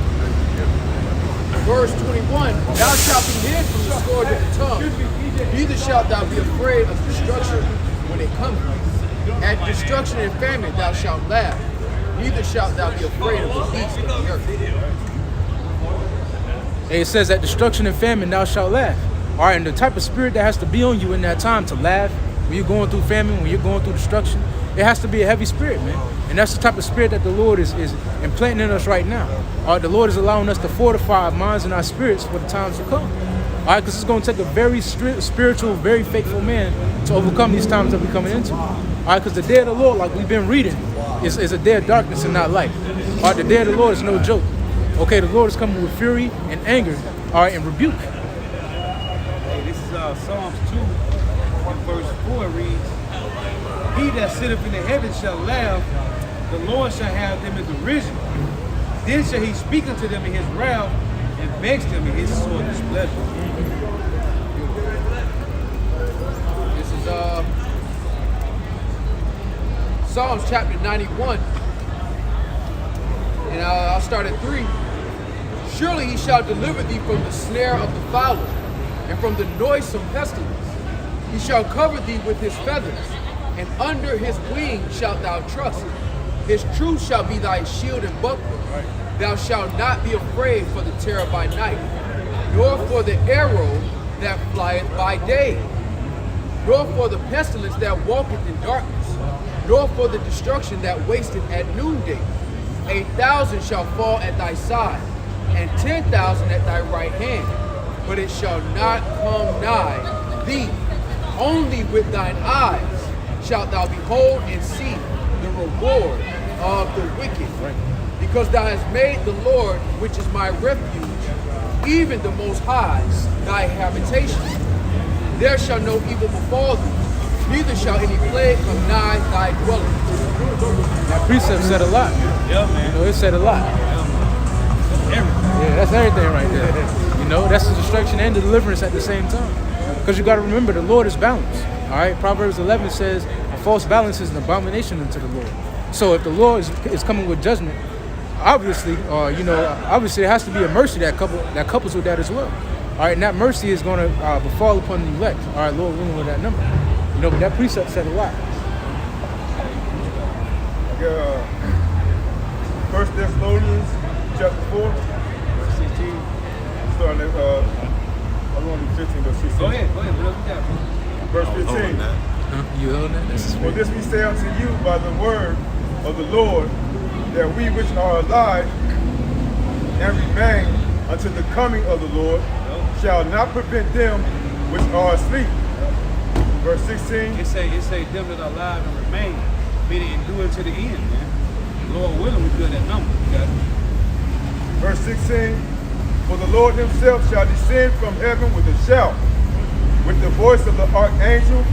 Verse 21, thou shalt be hid from the scourge of the tongue. Neither shalt thou be afraid of destruction when it cometh. At destruction and famine thou shalt laugh. Neither shalt thou be afraid of the beasts of the earth. It says that destruction and famine thou shalt laugh. All right, and the type of spirit that has to be on you in that time to laugh, when you're going through famine, when you're going through destruction, it has to be a heavy spirit, man. And that's the type of spirit that the Lord is implanting in us right now. All right, the Lord is allowing us to fortify our minds and our spirits for the times to come. All right, because it's going to take a very spiritual, very faithful man to overcome these times that we're coming into. All right, because the day of the Lord, like we've been reading, is a day of darkness and not light. All right, the day of the Lord is no joke. Okay, the Lord is coming with fury and anger, all right, and rebuke. Hey, this is Psalms 2 In verse 4 it reads, he that sitteth in the heavens shall laugh, the Lord shall have them in derision. Then shall he speak unto them in his wrath, and vex them in his sore displeasure. This is Psalms chapter 91. And I'll start at 3. Surely he shall deliver thee from the snare of the fowler, and from the noisome pestilence. He shall cover thee with his feathers, and under his wings shalt thou trust. His truth shall be thy shield and buckler. Thou shalt not be afraid for the terror by night, nor for the arrow that flieth by day, nor for the pestilence that walketh in darkness, nor for the destruction that wasteth at noonday. 1,000 shall fall at thy side, and 10,000 at thy right hand, but it shall not come nigh thee. Only with thine eyes shalt thou behold and see the reward of the wicked. Because thou hast made the Lord, which is my refuge, even the Most High, thy habitation. There shall no evil befall thee, neither shall any plague come nigh thy dwelling. That precept said a lot. Yeah, man. You know, it said a lot. Yeah, that's everything right there. You know, that's the destruction and the deliverance at the same time. Because you got to remember, the Lord is balanced. All right, Proverbs 11 says, a false balance is an abomination unto the Lord. So if the Lord is coming with judgment, obviously, obviously there has to be a mercy that couples with that as well. All right, and that mercy is going to befall upon the elect. All right, Lord willing, with that number. You know, but that precept said a lot. First Thessalonians chapter 4, verse 16. Starting at, I want to do 15 to 16. Go ahead, what else we got? Verse 15. You holding that? This is For this we say unto you by the word of the Lord, that we which are alive and remain unto the coming of the Lord shall not prevent them which are asleep. Verse 16. It say them that are alive and remain, meaning endure to the end, man. Lord willing, we good that number. Okay? Verse 16. For the Lord himself shall descend from heaven with a shout, with the voice of the archangel,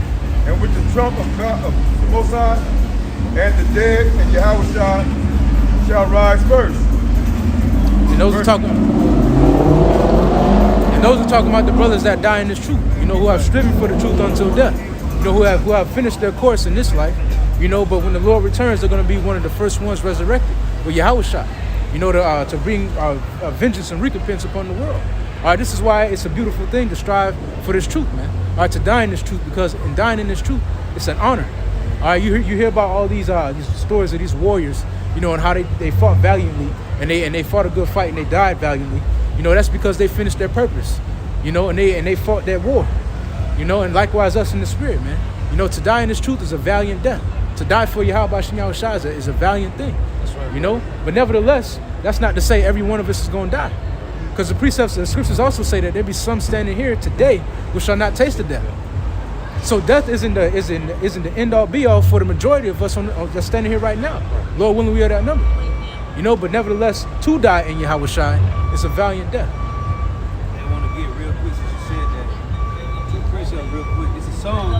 and with the trump of God of the Most High, and the dead and Yahweh shall rise first. And those are talking about the brothers that die in this truth, you know, who have striven for the truth until death, you know, who have finished their course in this life, you know, but when the Lord returns, they're going to be one of the first ones resurrected with Yahweh Shah, you know, to bring vengeance and recompense upon the world. All right, this is why it's a beautiful thing to strive for this truth, man. All right, to die in this truth, because in dying in this truth, it's an honor. All right, you hear about all these stories of these warriors, you know, and how they fought valiantly, and they fought a good fight and they died valiantly. You know, that's because they finished their purpose, you know, and they fought that war, you know, and likewise us in the spirit, man. You know, to die in this truth is a valiant death. To die for Yahweh Shah is a valiant thing. That's right. You know, but nevertheless, that's not to say every one of us is going to die. Because the precepts and the scriptures also say that there be some standing here today who shall not taste of death. So death isn't the end all be all for the majority of us that's standing here right now. Lord willing, we are that number. You know, but nevertheless, to die in Yahweh Shai is a valiant death. I want to get real quick since you said that. Two precepts real quick. This is Psalms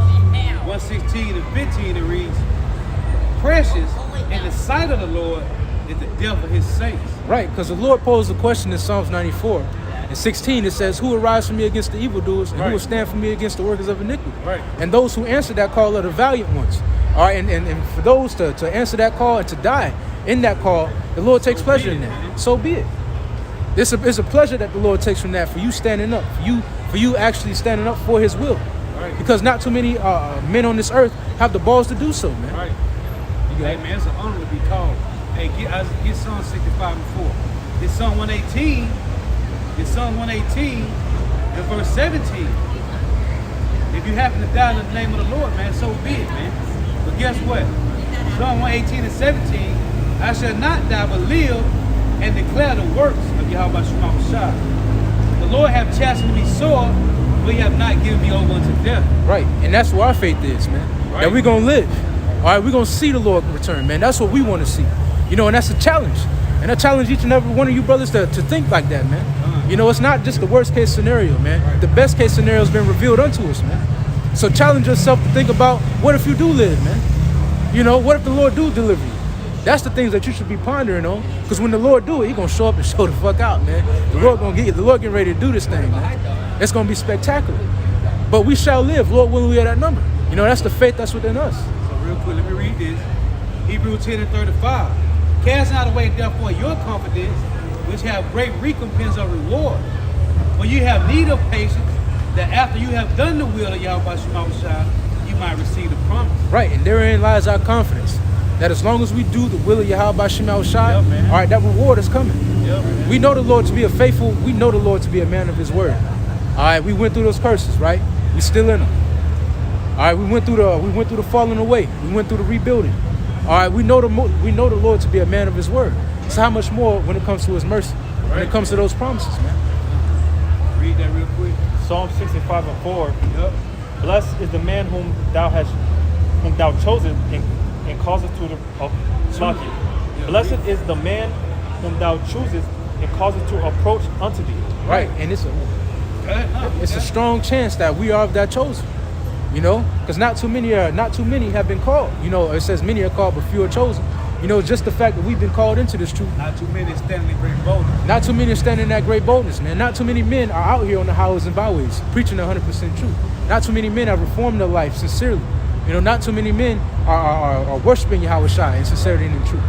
116 and 15. It reads, precious in the sight of the Lord is the death of his saints. Right, because the Lord posed a question in Psalms 94. In 16, it says, who will rise for me against the evildoers, and who will stand for me against the workers of iniquity? Right. And those who answer that call are the valiant ones. All right, and for those to answer that call and to die in that call, the Lord takes pleasure in that. So be it. It's a pleasure that the Lord takes from that, for you standing up, for you actually standing up for his will. Right. Because not too many men on this earth have the balls to do so, man. Right. Hey, man, it's an honor to be called. Hey, get Psalm 65 and 4. It's Psalm 118. It's Psalm 118 and verse 17. If you happen to die in the name of the Lord, man, so be it, man. But guess what? Psalm 118 and 17, I shall not die but live and declare the works of Yahweh Shah. The Lord have chastened me sore, but he have not given me over unto death. Right, and that's where our faith is, man. Right. That we're going to live. All right, we're going to see the Lord return, man. That's what we want to see. You know, and that's a challenge. And I challenge each and every one of you brothers to think like that, man. You know, it's not just the worst case scenario, man. Right. The best case scenario has been revealed unto us, man. So challenge yourself to think about, what if you do live, man? You know, what if the Lord do deliver you? That's the things that you should be pondering on. Because when the Lord do it, He gonna show up and show the fuck out, man. The Lord gonna get you. The Lord getting ready to do this thing, man. It's gonna be spectacular. But we shall live, Lord willing, we are that number. You know, that's the faith that's within us. So real quick, let me read this. Hebrews 10 and 35. Cast out away therefore your confidence, which have great recompense of reward. For you have need of patience, that after you have done the will of Yahweh Shemashah, you might receive the promise. Right, and therein lies our confidence. That as long as we do the will of Yahweh Shemashah, Yep, man. all right, that reward is coming. Yep, man. We know the Lord to be a faithful, we know the Lord to be a man of His word. All right, we went through those curses, right? We still in them. All right, we went through the falling away. We went through the rebuilding. All right, we know the Lord to be a man of His word. So how much more when it comes to His mercy, when it comes to those promises, man? Read that real quick. Psalm 65 and 4. Yep. Blessed is the man whom thou chosen and causest to the Blessed is the man whom thou choosest and causest to approach unto thee. Right, and it's a strong chance that we are of that chosen. You know, because not too many have been called. You know, it says many are called, but few are chosen. You know, just the fact that we've been called into this truth. Not too many standing in great boldness. Not too many are standing in that great boldness, man. Not too many men are out here on the highways and byways preaching 100% truth. Not too many men have reformed their life sincerely. You know, not too many men are worshiping Yahweh Shai in sincerity and in truth.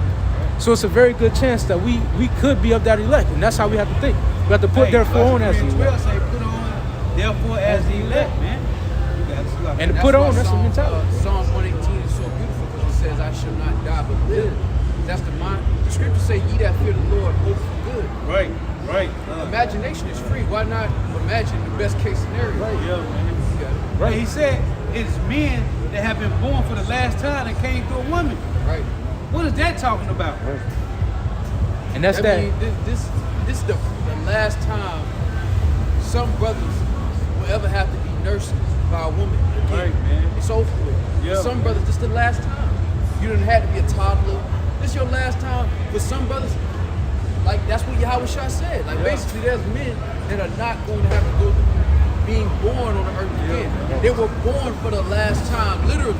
So it's a very good chance that we could be of that elect, and that's how we have to think. We have to put therefore on as the elect. Say put on therefore as the elect, man. And to put on, that's the mentality. Psalm 118 is so beautiful because it says, I shall not die but live. That's the mind. The scriptures say, ye that fear the Lord hope for good. Right. Imagination is free. Why not imagine the best case scenario? Right. Yeah, man. Right. He said it's men that have been born for the last time and came through a woman. Right. What is that talking about? Right. And that's I mean, this is the last time some brothers will ever have to be nursed by a woman again. Right, man. It's over with. Yeah. For some brothers, this is the last time. You didn't have to be a toddler. This is your last time. For some brothers, like that's what Yahweh Shah said. Like basically, there's men that are not going to have to go through being born on the earth again. They were born for the last time, literally.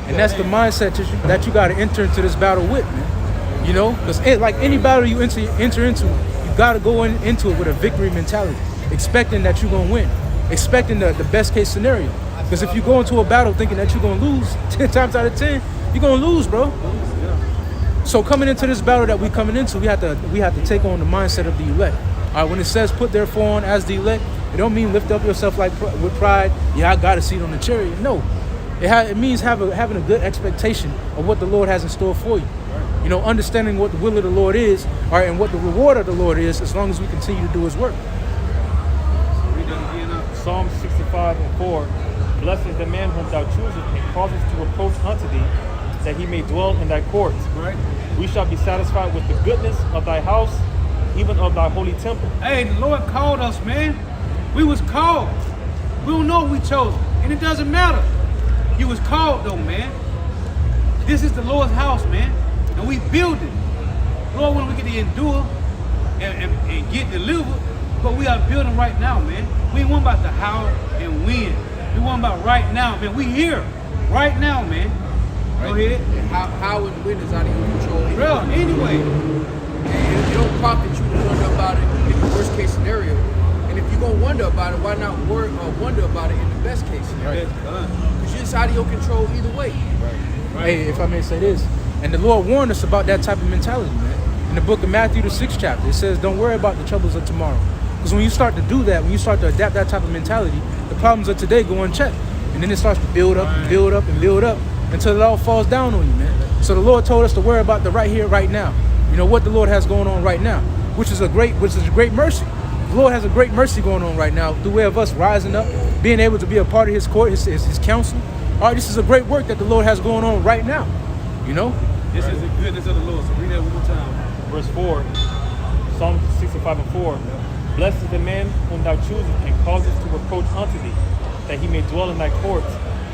And that's the mindset that you got to enter into this battle with, man. You know, because like any battle you enter into, you got to go into it with a victory mentality, expecting that you're going to win, expecting the best case scenario. Because if you go into a battle thinking that you're going to lose 10 times out of 10, you're going to lose, bro. So coming into this battle that we're coming into, we have to take on the mindset of the elect. All right, when it says put therefore on as the elect, it don't mean lift up yourself like with pride. Yeah, I got a seat on the chariot. No. It means having a good expectation of what the Lord has in store for you. You know, understanding what the will of the Lord is, all right, and what the reward of the Lord is, as long as we continue to do His work. Psalm 65 and 4. Blessed is the man whom thou choosest and causest to approach unto thee, that he may dwell in thy courts. Right. We shall be satisfied with the goodness of thy house, even of thy holy temple. Hey, the Lord called us, man. We was called. We don't know we chose, and it doesn't matter. You was called though, man. This is the Lord's house, man, and we build it. Lord, when we get to endure and get delivered, but we are building right now, man. We ain't one about to howl and win. We one about right now, man. We here right now, man. Go ahead. And how and when is out of your control. Bro, anyway. And it don't profit you to wonder about it in the worst case scenario. And if you're going to wonder about it, why not wonder about it in the best case scenario? Because it's out of your control either way. Hey, if I may say this, and the Lord warned us about that type of mentality, man. In the book of Matthew, the 6th chapter, it says, don't worry about the troubles of tomorrow. Because when you start to do that, when you start to adapt that type of mentality, the problems of today go unchecked. And then it starts to build up and build up and build up until it all falls down on you, man. So the Lord told us to worry about the right here, right now. You know, what the Lord has going on right now, which is a great mercy. The Lord has a great mercy going on right now through way of us rising up, being able to be a part of His court, His counsel. All right, this is a great work that the Lord has going on right now, you know? This is the goodness of the Lord. So read that one more time. Verse 4, Psalm 65 and 4. Blessed is the man whom thou choosest and causest to approach unto thee, that he may dwell in thy courts.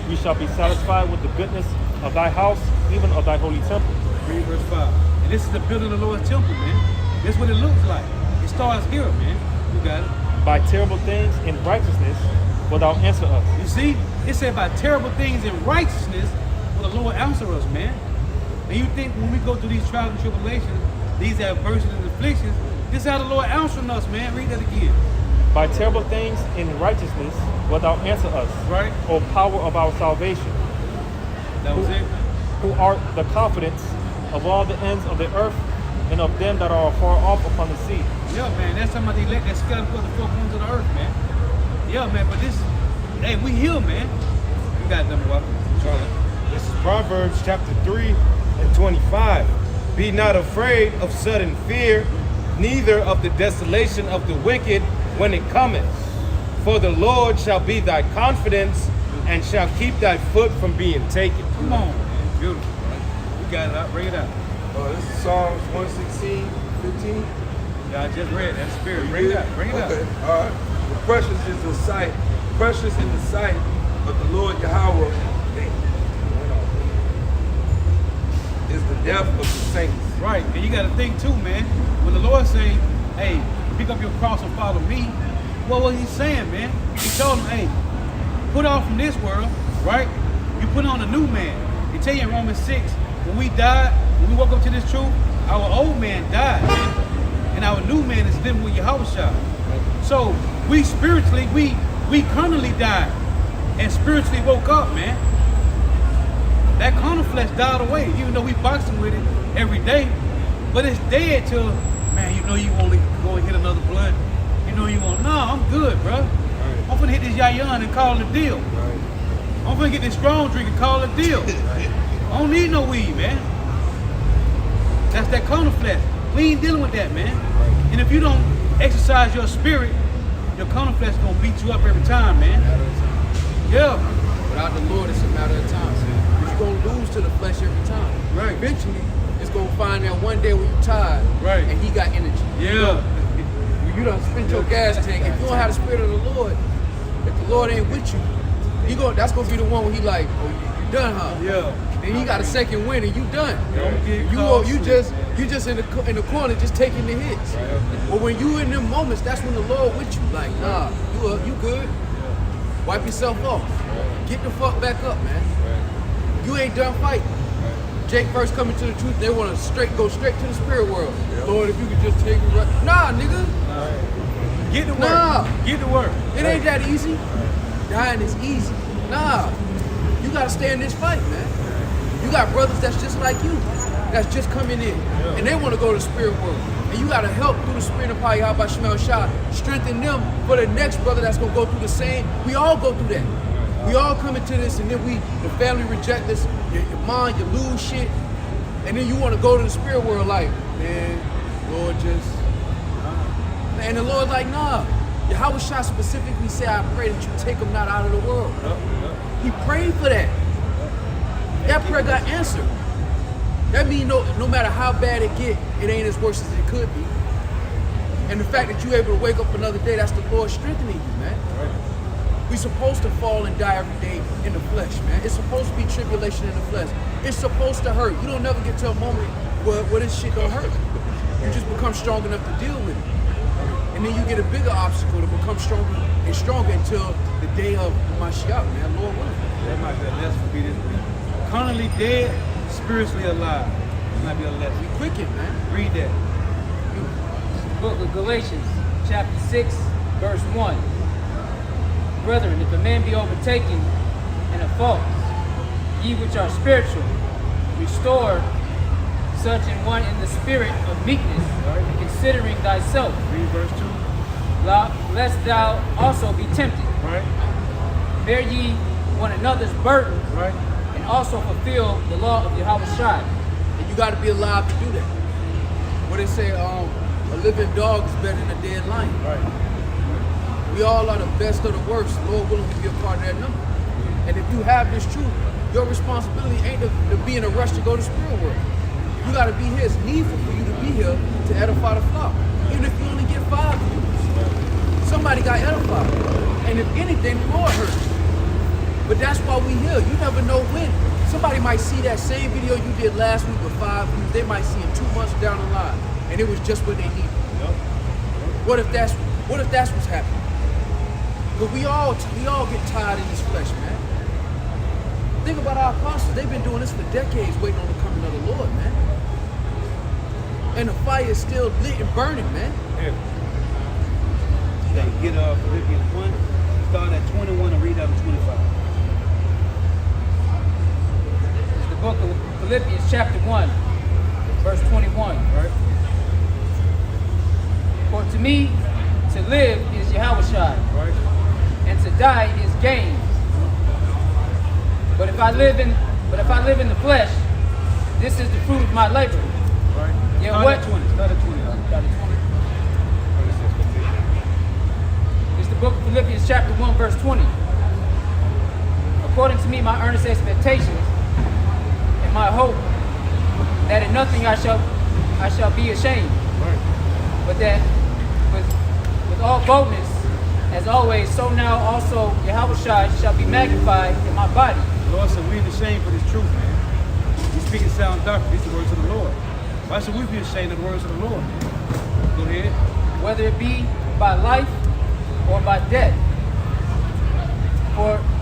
We shall be satisfied with the goodness of thy house, even of thy holy temple. Read verse 5. And this is the building of the Lord's temple, man. This is what it looks like. It starts here, man. You got it. By terrible things in righteousness, wilt thou answer us? You see, it said by terrible things in righteousness will the Lord answer us, man. And you think when we go through these trials and tribulations, these adversities and afflictions, this is how the Lord answering us, man. Read that again. By terrible things in righteousness wilt thou answer us, Right. O power of our salvation, That was it. who art the confidence of all the ends of the earth and of them that are afar off upon the sea. Yeah, man. That's talking about the elect that scattered across the four corners of the earth, man. Yeah, man. But this, hey, we here, man. You got them, Walker. This is Proverbs chapter 3 and 25. Be not afraid of sudden fear, neither of the desolation of the wicked when it cometh. For the Lord shall be thy confidence and shall keep thy foot from being taken. Come on, man. Beautiful. We got it out. Bring it out. This is Psalms 116, 15. Yeah, I just read that spirit. Bring it out. Bring it Okay, out. all right. The precious in the sight of the Lord Yahweh is the death of the saints. Right. And you got to think too, man. When the Lord say, hey, pick up your cross and follow me, what was he saying, man? He told him, hey, put off from this world, right? You put on a new man. They tell you in Romans 6, when we died, when we woke up to this truth, our old man died, man. And our new man is living with Yahushua. So we spiritually, we carnally died and spiritually woke up, man. That carnal flesh died away, even though we boxing with it every day. But it's dead till, man, you know you only go and hit another blunt. You know you won't. No, I'm good, bro. Right. I'm finna hit this yayan and call it a deal. Right. I'm finna get this strong drink and call it a deal. I don't need no weed, man. That's that carnal flesh. We ain't dealing with that, man. And if you don't exercise your spirit, your carnal flesh gonna beat you up every time, man. Yeah. Without the Lord, it's a matter of time. But you're going to lose to the flesh every time. Right. Eventually, it's going to find that one day when you're tired Right. and he got energy. Yeah. When you done spent your gas tank, if you don't have the spirit of the Lord, if the Lord ain't with you, that's going to be the one where he like, oh, you done, huh? Yeah. Then he got a second win and you done. Don't get You caught you sleeping. just in the corner just taking the hits. But when you in them moments, that's when the Lord with you. Like, nah, you good. Wipe yourself off. Get the fuck back up, man. You ain't done fighting. Jake first coming to the truth, they want to go straight to the spirit world. Lord, if you could just take me right. Nah, nigga. Get to work. Nah. Get to work. It ain't that easy. Dying is easy. Nah. You gotta stay in this fight, man. You got brothers that's just like you, that's just coming in, and they want to go to the spirit world. And you gotta help through the spirit of power, how by Shemel Shah, strengthen them for the next brother that's gonna go through the same. We all go through that. We all come into this, and then the family reject us. Your mind, you lose shit, and then you want to go to the spirit world like, man, Lord, just. And the Lord's like, nah. Yahweh Shah specifically said, I pray that you take them not out of the world. He prayed for that. That prayer got answered. That means no matter how bad it get, it ain't as worse as it could be. And the fact that you're able to wake up another day, that's the Lord strengthening you, man. We're supposed to fall and die every day in the flesh, man. It's supposed to be tribulation in the flesh. It's supposed to hurt. You don't never get to a moment where this shit don't hurt. You just become strong enough to deal with it. And then you get a bigger obstacle to become stronger and stronger until the day of Mashiach, man. Lord willing. That might be a lesson for me this week. Carnally dead, spiritually alive. That might be a lesson. We quicken, man. Read that. Book of Galatians, chapter 6, verse 1. Brethren, if a man be overtaken in a fault, ye which are spiritual, restore such an one in the spirit of meekness, considering thyself, Read verse 2. lest thou also be tempted. Right? Bear ye one another's burdens, Right? and also fulfill the law of Yahweh Shai. And you got to be alive to do that. What they say, a living dog is better than a dead lion. Right. We all are the best of the worst. Lord willing to be a part of that number. And if you have this truth, your responsibility ain't to be in a rush to go to the spirit world. You got to be here. It's needful for you to be here to edify the flock. Even if you only get 5 views, somebody got edified. And if anything, the Lord hurt you. But that's why we here. You never know when. Somebody might see that same video you did last week with 5 views. They might see it 2 months down the line, and it was just what they needed. What if that's what's happening? But we all get tired in this flesh, man. Think about our apostles. They've been doing this for decades, waiting on the coming of the Lord, man. And the fire is still lit and burning, man. Yeah. Get Philippians 1, start at 21 and read out to 25. It's the book of Philippians chapter 1, verse 21. Right? For to me, to live is Yahushua, Right? and to die is gain. But if I live in the flesh, this is the fruit of my labor. Right? Yeah, Start what? at 20. Start at 20. Start at 20. It's the book of Philippians chapter 1, verse 20. According to me, my earnest expectations and my hope that in nothing I shall be ashamed, Right. but that with all boldness, as always, so now also Yahushua shall be magnified in my body. Lord said we ain't ashamed for this truth, man. We speaking sound doctrine. These are the words of the Lord. Why should we be ashamed of the words of the Lord? Go ahead. Whether it be by life or by death.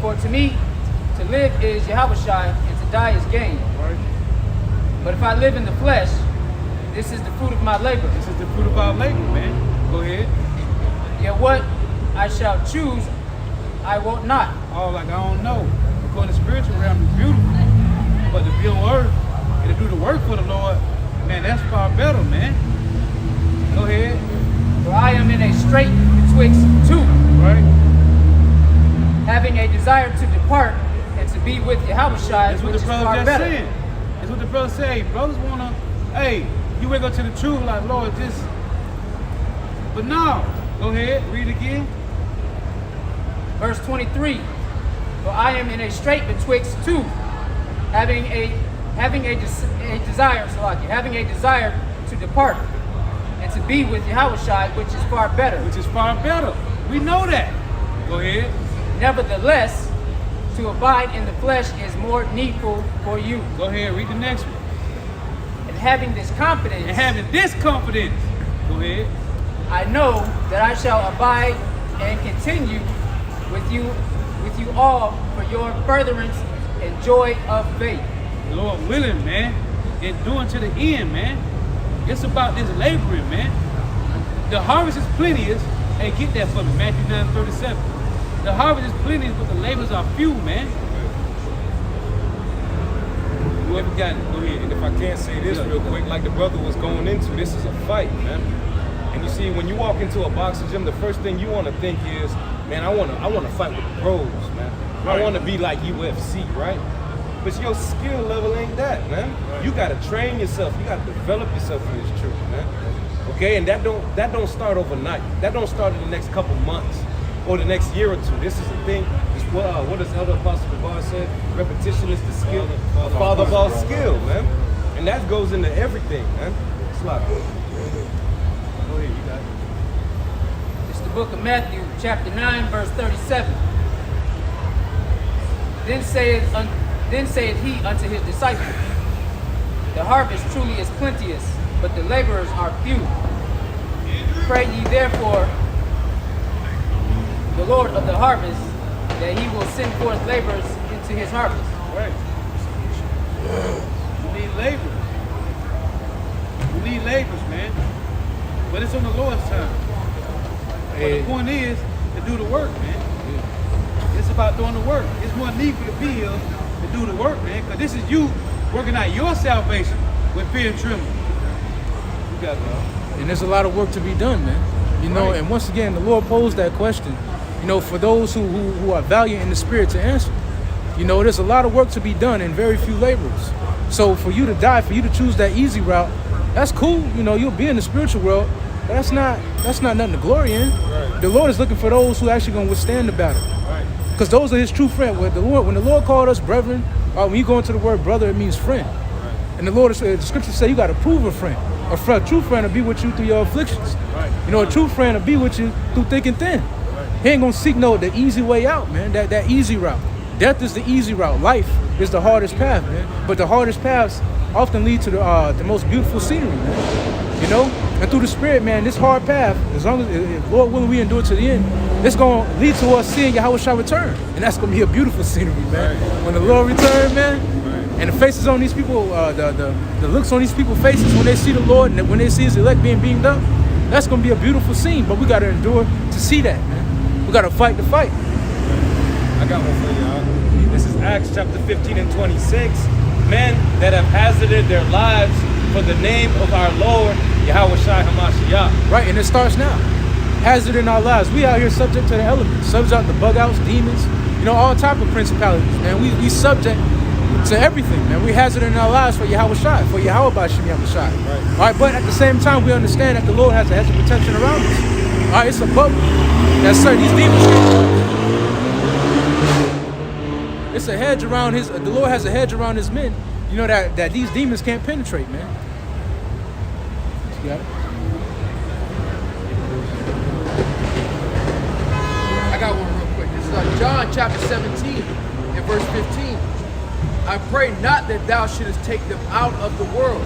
For to me, to live is Yahushua, and to die is gain. Right? But if I live in the flesh, this is the fruit of my labor. This is the fruit of our labor, man. Go ahead. Yet what I shall choose, I will not. All like I don't know. Because the spiritual realm is beautiful. But to be on earth and to do the work for the Lord, man, that's far better, man. Go ahead. For I am in a strait betwixt two, Right? having a desire to depart and to be with Yahushua, That's what which the is brother far just better. said. That's what the brother said. Brothers wanna, hey, you wake up to the truth like, Lord, just. But no. Go ahead, read again. Verse 23. For I am in a strait betwixt two, having a desire to depart and to be with Yahushua, which is far better. Which is far better. We know that. Go ahead. Nevertheless, to abide in the flesh is more needful for you. Go ahead, read the next one. And having this confidence, And having this confidence. Go ahead. I know that I shall abide and continue with you all for your furtherance and joy of faith. Lord willing, man. And doing to the end, man. It's about this laboring, man. The harvest is plenteous. Hey, get that for me, Matthew 9:37. The harvest is plenteous, but the labors are few, man. Whoever got it, go ahead. And if I can't say this real quick, like the brother was going into, this is a fight, man. And you see, when you walk into a boxing gym, the first thing you want to think is, man, I want to fight with the pros, man. I want to be like UFC, right? But your skill level ain't that, man. You got to train yourself. You got to develop yourself in this truth, man. Okay, and that don't start overnight. That don't start in the next couple months or the next year or two. This is the thing. It's what does Elder Apostle Gabar say? Repetition is the skill, the father of all skill, man. And that goes into everything, man. It's like, Go ahead, you got it. It's the book of Matthew, chapter 9, verse 37. Then saith he unto his disciples, the harvest truly is plenteous, but the laborers are few. Pray ye therefore the Lord of the harvest, that he will send forth laborers into his harvest. Right. We need labor. We need laborers, man. But it's on the Lord's time. But the point is to do the work, man. It's about doing the work. It's more needful to be here to do the work, man. Because this is you working out your salvation with fear and trembling. You got it, man. And there's a lot of work to be done, man. You know, Right. and once again, the Lord posed that question, you know, for those who are valiant in the spirit to answer. You know, there's a lot of work to be done and very few laborers. So for you to die, for you to choose that easy route, that's cool. You know, you'll be in the spiritual world, but that's not nothing to glory in. Right. The Lord is looking for those who actually gonna withstand the battle. right. Because those are his true friends. When the Lord called us brethren, when you go into the word brother, it means friend. And the Lord, the scriptures say you got to prove a friend. A true friend will be with you through your afflictions. Right. You know, a true friend will be with you through thick and thin. He ain't gonna seek the easy way out, man. That easy route. Death is the easy route. Life is the hardest path, man. But the hardest paths often lead to the most beautiful scenery, man. You know? And through the Spirit, man, this hard path, as long as, if Lord willing, we endure to the end, it's going to lead to us seeing Yahweh shall return. And that's going to be a beautiful scenery, man. Right. When the Lord return, man, Right. and the faces on these people, the looks on these people's faces when they see the Lord and when they see his elect being beamed up, that's going to be a beautiful scene. But we got to endure to see that, man. We got to fight the fight. I got one for y'all. This is Acts chapter 15 and 26. Men that have hazarded their lives for the name of our Lord, Yahweh Shai Hamashiach. Right, and it starts now. Hazard in our lives. We out here subject to the elements, subject to bug outs, demons, you know, all type of principalities, man. We subject to everything, man. We hazard in our lives for Yahweh Shai, for Yahweh Bashim Yahweh Shai. Right. All right, but at the same time, we understand that the Lord has a hedge of protection around us. All right, it's a bubble. Yes, sir, these demons can't. It's a hedge around his, the Lord has a hedge around his men, you know, that these demons can't penetrate, man. You got it? I got one real quick. This is John chapter 17 and verse 15. I pray not that thou shouldest take them out of the world,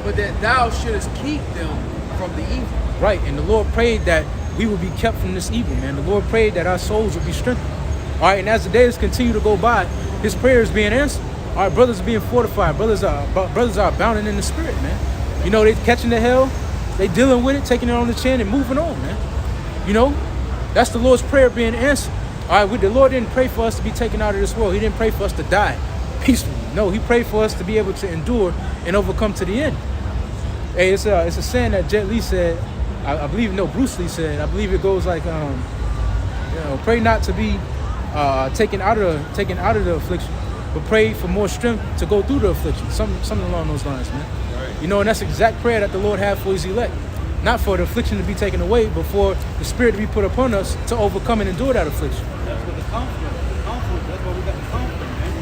but that thou shouldest keep them from the evil. Right, and the Lord prayed that we would be kept from this evil, man. The Lord prayed that our souls would be strengthened. All right, and as the days continue to go by, his prayer is being answered. All right, brothers are being fortified. Brothers are abounding in the spirit, man. You know, they catching the hell, they dealing with it, taking it on the chin and moving on, man. You know, that's the Lord's prayer being answered. All right, the Lord didn't pray for us to be taken out of this world. He didn't pray for us to die peacefully. No, he prayed for us to be able to endure and overcome to the end. Hey, it's a saying that Jet Li said, I believe, no, Bruce Lee said, I believe it goes like, you know, pray not to be taken out of the affliction, but pray for more strength to go through the affliction. Something along those lines, man. Right. You know, and that's the exact prayer that the Lord had for his elect. Not for the affliction to be taken away, but for the spirit to be put upon us to overcome and endure that affliction. That's what the conflict. That's where we got the conflict, man.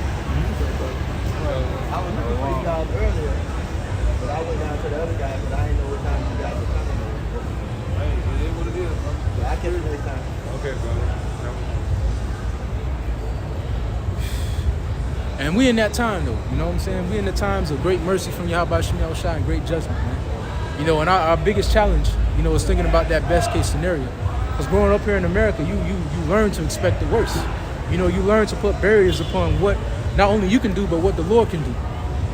I was looking for you guys earlier, but I went down to the other guy because I didn't know what time you guys were coming. Hey, it is what it is, bro. Yeah, I can't read next time. Okay, brother. And we in that time, though. You know what I'm saying? We in the times of great mercy from Yahweh Shem Yahushua and great judgment, man. You know, and our biggest challenge, you know, is thinking about that best case scenario. Because growing up here in America, you learn to expect the worst. You know, you learn to put barriers upon what not only you can do, but what the Lord can do.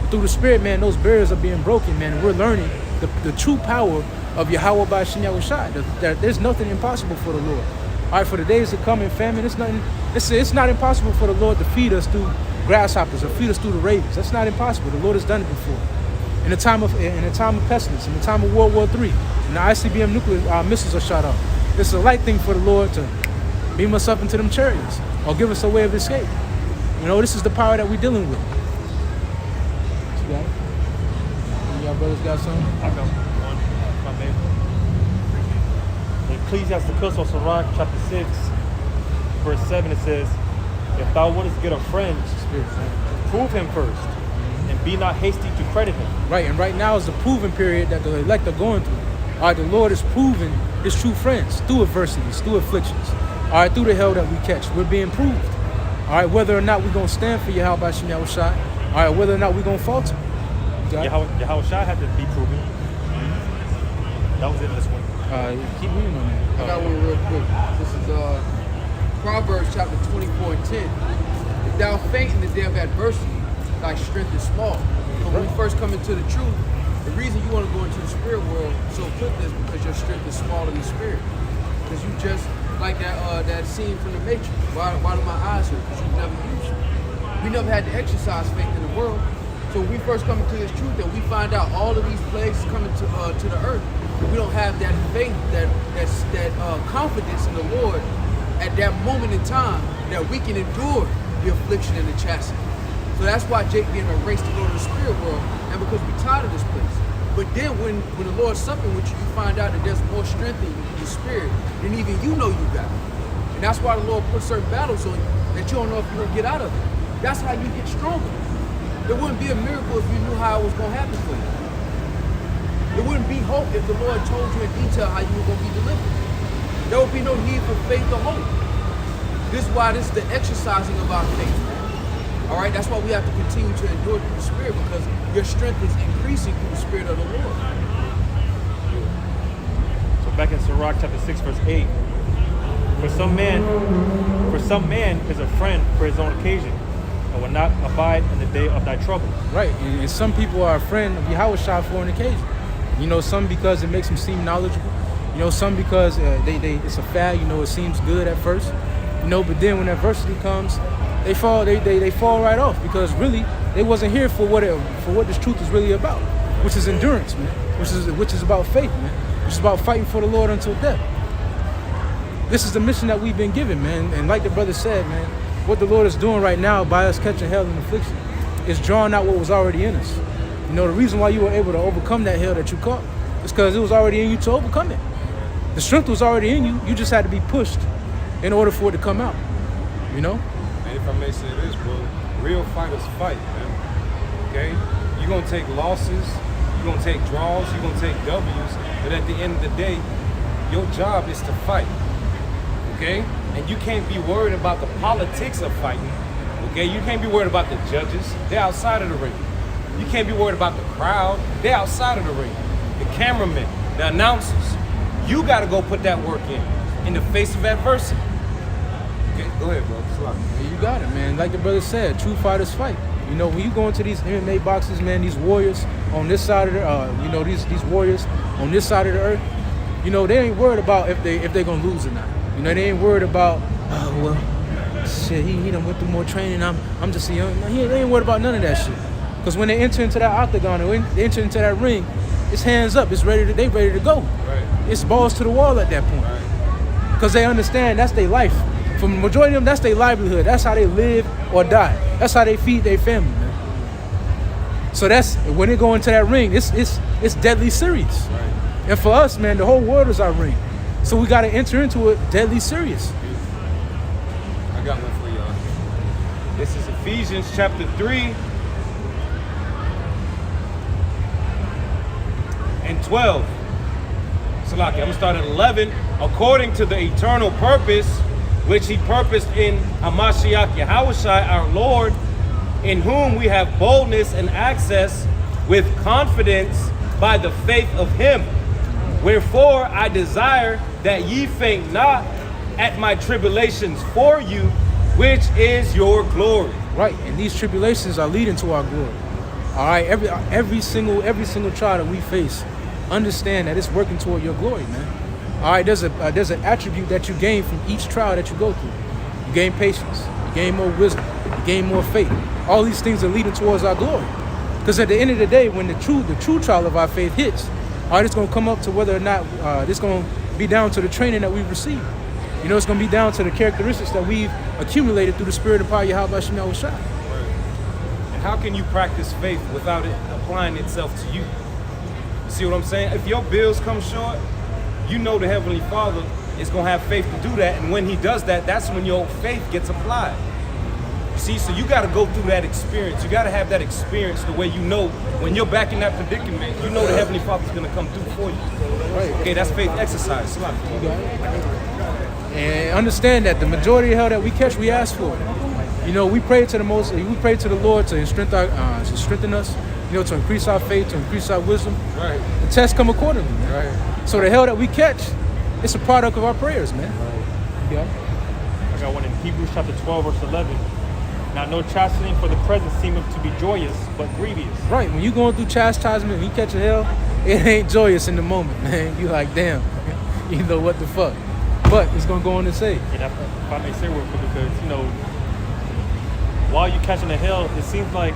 But through the Spirit, man, those barriers are being broken, man. And we're learning the true power of Yahweh by Shem Yahushua. That there's nothing impossible for the Lord. All right, for the days to come in famine, it's not impossible for the Lord to feed us through grasshoppers or feed us through the ravens. That's not impossible. The Lord has done it before. In the time of pestilence, in the time of World War III, and the ICBM nuclear missiles are shot off. It's a light thing for the Lord to beam us up into them chariots or give us a way of escape. You know, this is the power that we're dealing with. What you got it? Any of y'all brothers got something? I got one. My baby. Ecclesiasticus or Sirach, chapter 6, verse 7, it says, if thou wouldest get a friend, prove him first, and be not hasty to credit him. Right, and right now is the proving period that the elect are going through. All right, the Lord is proving his true friends through adversities, through afflictions. All right, through the hell that we catch. We're being proved. All right, whether or not we're going to stand for Yahweh Shem Yahushua. All right, whether or not we're going to falter. Yahweh Shai had to be proven. That was it this one. Keep reading on that. I got one real quick. This is Proverbs chapter 24 and 10. If thou faint in the day of adversity, thy strength is small. So when we first come into the truth, the reason you want to go into the spirit world so quickly is because your strength is small in the spirit. Because you just, like that scene from The Matrix, why do my eyes hurt? Because you've never used it. We never had to exercise faith in the world. So when we first come into this truth and we find out all of these plagues coming to the earth, we don't have that faith, that confidence in the Lord at that moment in time that we can endure the affliction and the chastisement. So that's why Jake being a race to go to the spirit world, and because we're tired of this place. But then when the Lord's supping with you, you find out that there's more strength in you, in your spirit, than even you know you got. And that's why the Lord puts certain battles on you that you don't know if you're gonna get out of it. That's how you get stronger. There wouldn't be a miracle if you knew how it was gonna happen for you. There wouldn't be hope if the Lord told you in detail how you were gonna be delivered. There would be no need for faith or hope. This is why this is the exercising of our faith. All right, that's why we have to continue to endure through the Spirit, because your strength is increasing through the Spirit of the Lord. back in Sirach chapter 6, verse 8. For some man is a friend for his own occasion, and will not abide in the day of thy trouble. Right, and some people are a friend of Yahushua for an occasion. You know, some because it makes them seem knowledgeable. You know, some because it's a fad. You know, it seems good at first. You know, but then when adversity comes, they fall right off, because really they wasn't here for what this truth is really about, which is endurance, man. Which is about faith, man. Which is about fighting for the Lord until death. This is the mission that we've been given, man. And like the brother said, man, what the Lord is doing right now by us catching hell and affliction is drawing out what was already in us. You know, the reason why you were able to overcome that hell that you caught is because it was already in you to overcome it. The strength was already in you. You just had to be pushed in order for it to come out. You know? And if I may say this, bro, real fighters fight, man. Okay? You're going to take losses. You're going to take draws. You're going to take W's. But at the end of the day, your job is to fight. Okay? And you can't be worried about the politics of fighting. Okay? You can't be worried about the judges. They're outside of the ring. You can't be worried about the crowd. They're outside of the ring. The cameramen, the announcers. You got to go put that work in the face of adversity. Okay, go ahead, bro. Yeah, you got it, man. Like the brother said, true fighters fight. You know, when you go into these MMA boxes, man, these warriors on this side of the, these warriors on this side of the earth, you know, they ain't worried about if they're gonna lose or not. You know, they ain't worried about, oh well, shit, he done went through more training. I'm just a young. They ain't worried about none of that shit. Because when they enter into that octagon or they enter into that ring, it's hands up. They ready to go. Right. It's balls to the wall at that point. Because they understand that's their life. For the majority of them, that's their livelihood. That's how they live or die. That's how they feed their family, man. So that's when they go into that ring, it's deadly serious. Right. And for us, man, the whole world is our ring. So we got to enter into it deadly serious. I got one for y'all. This is Ephesians chapter 3 and 12. Salaki, I'm going to start at 11. According to the eternal purpose which he purposed in Hamashiach Yahushua our Lord, in whom we have boldness and access with confidence by the faith of him. Wherefore I desire that ye faint not at my tribulations for you, which is your glory. Right, and these tribulations are leading to our glory. All right, every single trial that we face, understand that it's working toward your glory, man. All right, there's an attribute that you gain from each trial that you go through. You gain patience, you gain more wisdom, you gain more faith. All these things are leading towards our glory. Because at the end of the day, when the true trial of our faith hits, all right, it's going to come up to whether or not it's going to be down to the training that we've received. You know, it's going to be down to the characteristics that we've accumulated through the spirit of power Yahweh Shemel Shai. And how can you practice faith without it applying itself to you? You see what I'm saying? If your bills come short, you know the Heavenly Father is going to have faith to do that. And when he does that, that's when your faith gets applied. You see, so you got to go through that experience. You got to have that experience the way you know when you're back in that predicament, you know the Heavenly Father's going to come through for you. Right. Okay, that's faith exercise. And understand that the majority of hell that we catch, we ask for it. You know, we pray to the Lord to strengthen us, you know, to increase our faith, to increase our wisdom. Right. The tests come accordingly, man. Right. So the hell that we catch, it's a product of our prayers, man. Yeah. I got one in Hebrews chapter 12, verse 11. Now no chastening for the present seemeth to be joyous, but grievous. Right, when you're going through chastisement, when you catch a hell, it ain't joyous in the moment, man. You like, damn, you know what the fuck. But it's gonna go on to say. And if I may say real quick, because, you know, while you're catching the hell, it seems like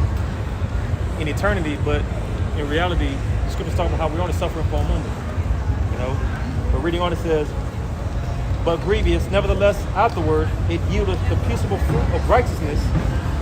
in eternity, but in reality, the scripture's talking about how we're only suffering for a moment. You know, but reading on it says, but grievous, nevertheless, afterward, it yieldeth the peaceable fruit of righteousness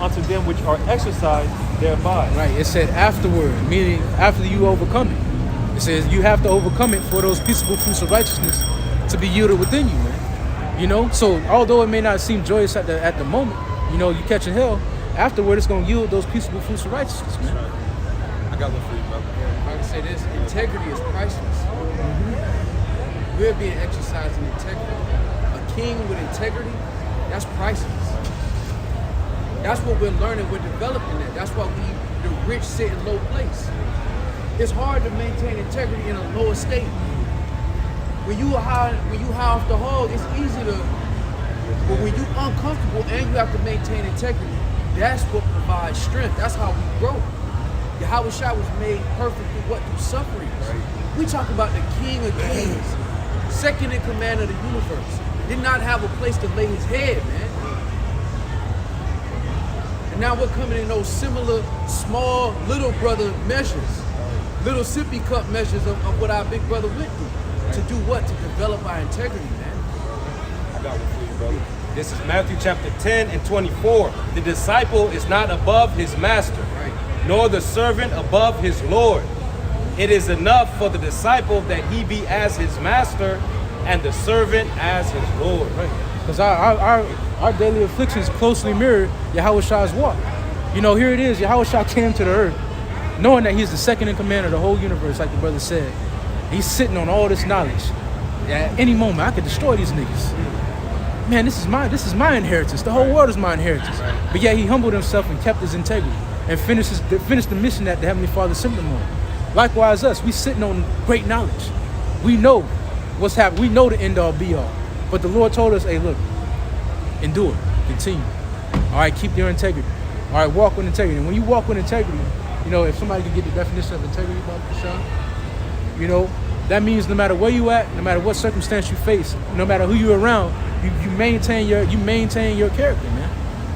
unto them which are exercised thereby. Right, it said afterward, meaning after you overcome it. It says you have to overcome it for those peaceable fruits of righteousness to be yielded within you, man. You know, so although it may not seem joyous at the moment, you know, you catching hell, afterward it's gonna yield those peaceable fruits of righteousness, man. I got one for you, brother. If I can say this, integrity is priceless. We're being exercised in integrity. A king with integrity, that's priceless. That's what we're learning, we're developing that. That's why the rich sit in low place. It's hard to maintain integrity in a lower state. when you high off the hog, it's easy to. But when you uncomfortable and you have to maintain integrity, that's what provides strength. That's how we grow. Yahweh Shai was made perfect through what? Through suffering. Right. We talk about the King of Kings, second in command of the universe. Did not have a place to lay his head, man. And now we're coming in those similar small little brother measures, little sippy cup measures of what our big brother went through. To do what? To develop our integrity, man. I got one for you, brother. This is Matthew chapter 10 and 24. The disciple is not above his master, nor the servant above his Lord. It is enough for the disciple that he be as his master and the servant as his Lord. Because our daily afflictions closely mirror Yahweh Shai's walk. You know, here it is. Yahweh Shai came to the earth knowing that he's the second in command of the whole universe, like the brother said. He's sitting on all this knowledge. At any moment, I could destroy these niggas. Man, this is my inheritance. The whole world is my inheritance. But yet he humbled himself and kept his integrity and finished the mission that the Heavenly Father sent him on. Likewise us, we sitting on great knowledge. We know what's happening. We know the end all be all. But the Lord told us, hey, look, endure, continue. All right, keep your integrity. All right, walk with integrity. And when you walk with integrity, you know, if somebody could get the definition of integrity, Bob Sean, you know, that means no matter where you at, no matter what circumstance you face, no matter who you're around, you maintain your character, man.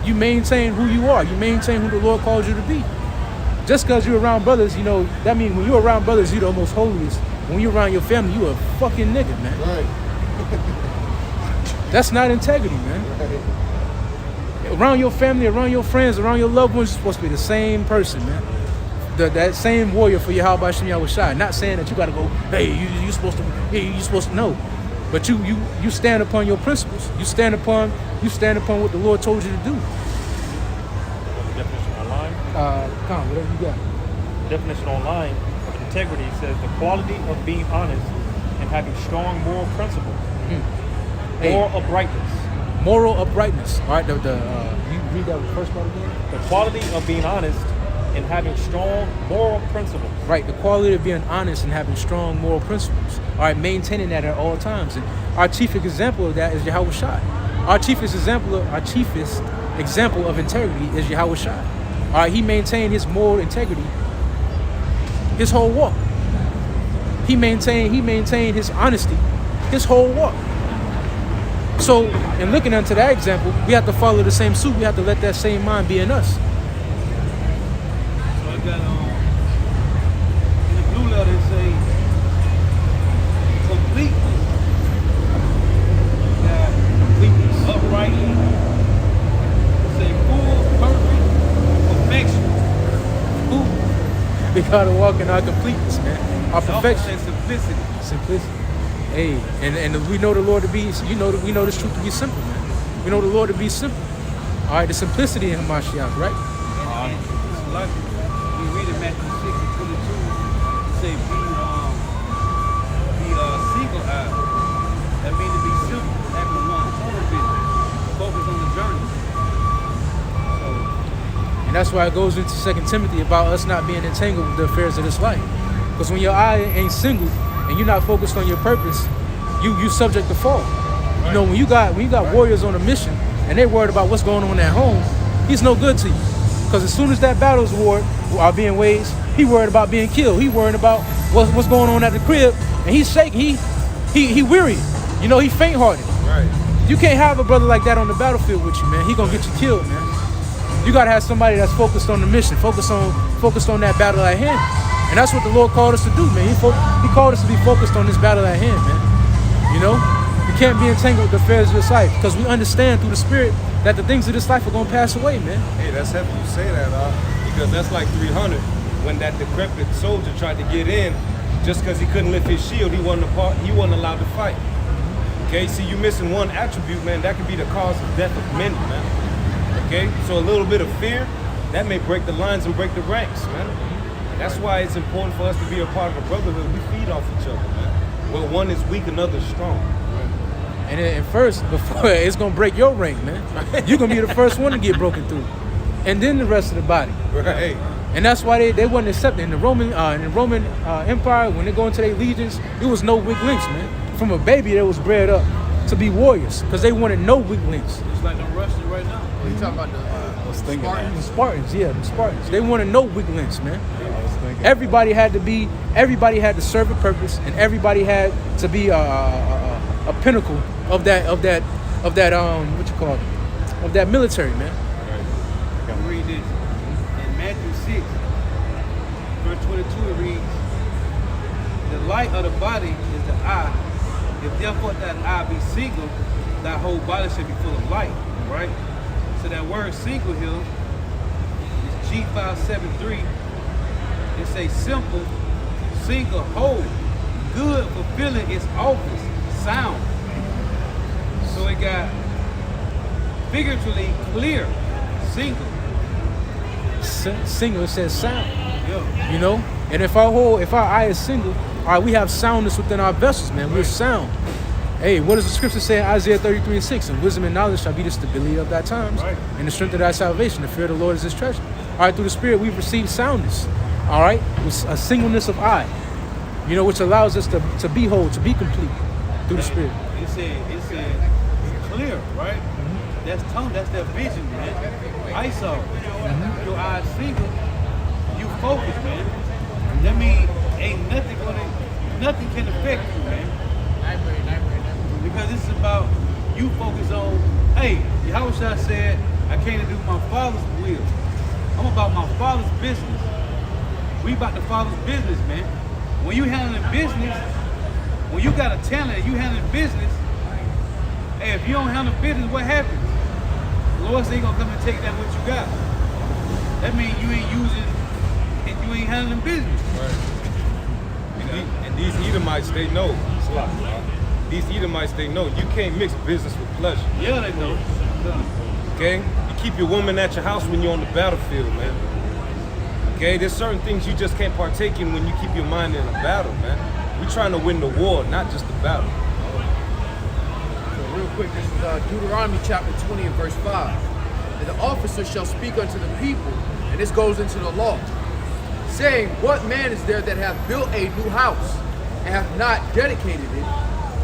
You maintain who you are. You maintain who the Lord calls you to be. Just because you're around brothers, you know, that means when you're around brothers, you're the most holiest. When you're around your family, you a fucking nigga, man. Right. That's not integrity, man. Right. Around your family, around your friends, around your loved ones, you're supposed to be the same person, man. That same warrior for Yahweh Hashem Yahweh Shai. Not saying that you gotta go, hey, you supposed to know. But you stand upon your principles. You stand upon what the Lord told you to do. The definition online. Whatever you got. Definition online of integrity says the quality of being honest and having strong moral principles. Hey. Moral uprightness. Moral uprightness. All right, you read that first part again? The quality of being honest and having strong moral principles. Right, the quality of being honest and having strong moral principles. All right, maintaining that at all times. And our chiefest example of that is Yahweh Shai. Our chiefest example of integrity is Yahweh Shai. All right, he maintained his moral integrity his whole walk. He maintained his honesty his whole walk. So, in looking into that example, we have to follow the same suit. We have to let that same mind be in us. So I got in the blue letter it say completeness. Completeness. Uprightly. It say full, perfect, perfection. We gotta walk in our completeness, man. Our It also perfection. says simplicity. Simplicity. Hey, and we know the Lord to be, we know this truth to be simple, man. We know the Lord to be simple. All right, the simplicity in Hamashiach, right? It's like we read in Matthew 6 and 22, it say be single eyed. That means to be simple, having one tunnel vision, focus on the journey. And that's why it goes into 2 Timothy about us not being entangled with the affairs of this life. Because when your eye ain't single and you're not focused on your purpose, you subject to fall. Right. You know, when you got warriors on a mission and they're worried about what's going on at home, he's no good to you. Because as soon as that battle's are being waged, he worried about being killed. He worried about what's going on at the crib, and he's shaking. He weary. You know, he faint-hearted. Right. You can't have a brother like that on the battlefield with you, man. He gonna get you killed, man. You gotta have somebody that's focused on the mission, focused on that battle at hand. And that's what the Lord called us to do, man. He called us to be focused on this battle at hand, man. You know? We can't be entangled with the affairs of this life because we understand through the Spirit that the things of this life are going to pass away, man. Hey, that's heavy you say that, because that's like 300. When that decrepit soldier tried to get in, just because he couldn't lift his shield, he wasn't allowed to fight. Okay, see, you missing one attribute, man, that could be the cause of death of many, man. Okay, so a little bit of fear, that may break the lines and break the ranks, man. That's why it's important for us to be a part of a brotherhood. We feed off each other, man. Where one is weak, another's strong. And first, before it's gonna break your rank, man. You're gonna be the first one to get broken through, and then the rest of the body. Right. And that's why they wasn't accepted in the Roman Empire. When they go into their legions, it was no weak links, man. from a baby that was bred up to be warriors because they wanted no weak links. It's like them Russians right now. You talking about the Spartans? The Spartans, yeah, the Spartans. They wanted no weak links, man. Everybody had to serve a purpose, and everybody had to be a pinnacle of that what you call it, of that military, man. Read this. In Matthew 6, verse 22, it reads, the light of the body is the eye. If therefore that eye be single, thy whole body shall be full of light. Right? So that word single here is G573. It says simple, single, whole, good, fulfilling its office, sound. So it got figuratively clear, single. Single, it says sound. Yeah. You know, and if our eye is single, all right, we have soundness within our vessels, man. We're sound. Hey, what does the scripture say in Isaiah 33:6? And wisdom and knowledge shall be the stability of thy times, Right. and the strength of thy salvation. The fear of the Lord is his treasure. All right, through the Spirit, we've received soundness. All right, with a singleness of eye, you know, which allows us to be whole, to be complete through the Spirit. It said clear, right? That's tongue, that's that vision, man. ISO. Your eyes single, you focus, man. That means ain't nothing can affect you, man. Because it's about you focus on, hey, Yahushua said, I came to do my Father's will. I'm about my Father's business. We about the Father's business, man. When you handling business, when you got a talent and you handling business, hey, if you don't handle business, what happens? The Lord said He gonna come and take that what you got. That means you ain't using, and you ain't handling business. Right. And these Edomites, they know. These Edomites, they know you can't mix business with pleasure. Yeah, they know. Okay? You keep your woman at your house when you're on the battlefield, man. Okay? There's certain things you just can't partake in when you keep your mind in a battle, man. We're trying to win the war, not just the battle. So real quick, this is Deuteronomy chapter 20 and verse 5. And the officer shall speak unto the people, and this goes into the law, saying, what man is there that hath built a new house, and hath not dedicated it?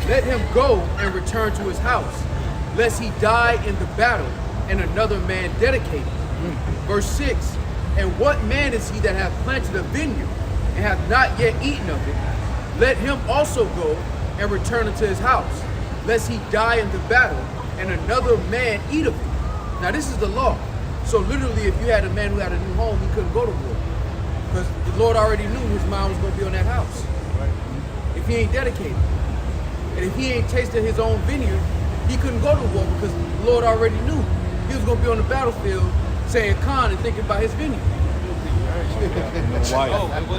Let him go and return to his house, lest he die in the battle, and another man dedicate it. Verse 6, and what man is he that hath planted a vineyard, and hath not yet eaten of it? Let him also go and return unto his house, lest he die in the battle, and another man eat of it. Now this is the law. So literally, if you had a man who had a new home, he couldn't go to war, because the Lord already knew his mind was going to be on that house. If he ain't dedicated. And if he ain't tasted his own vineyard, he couldn't go to war because the Lord already knew he was going to be on the battlefield saying Khan and thinking about his vineyard. Oh,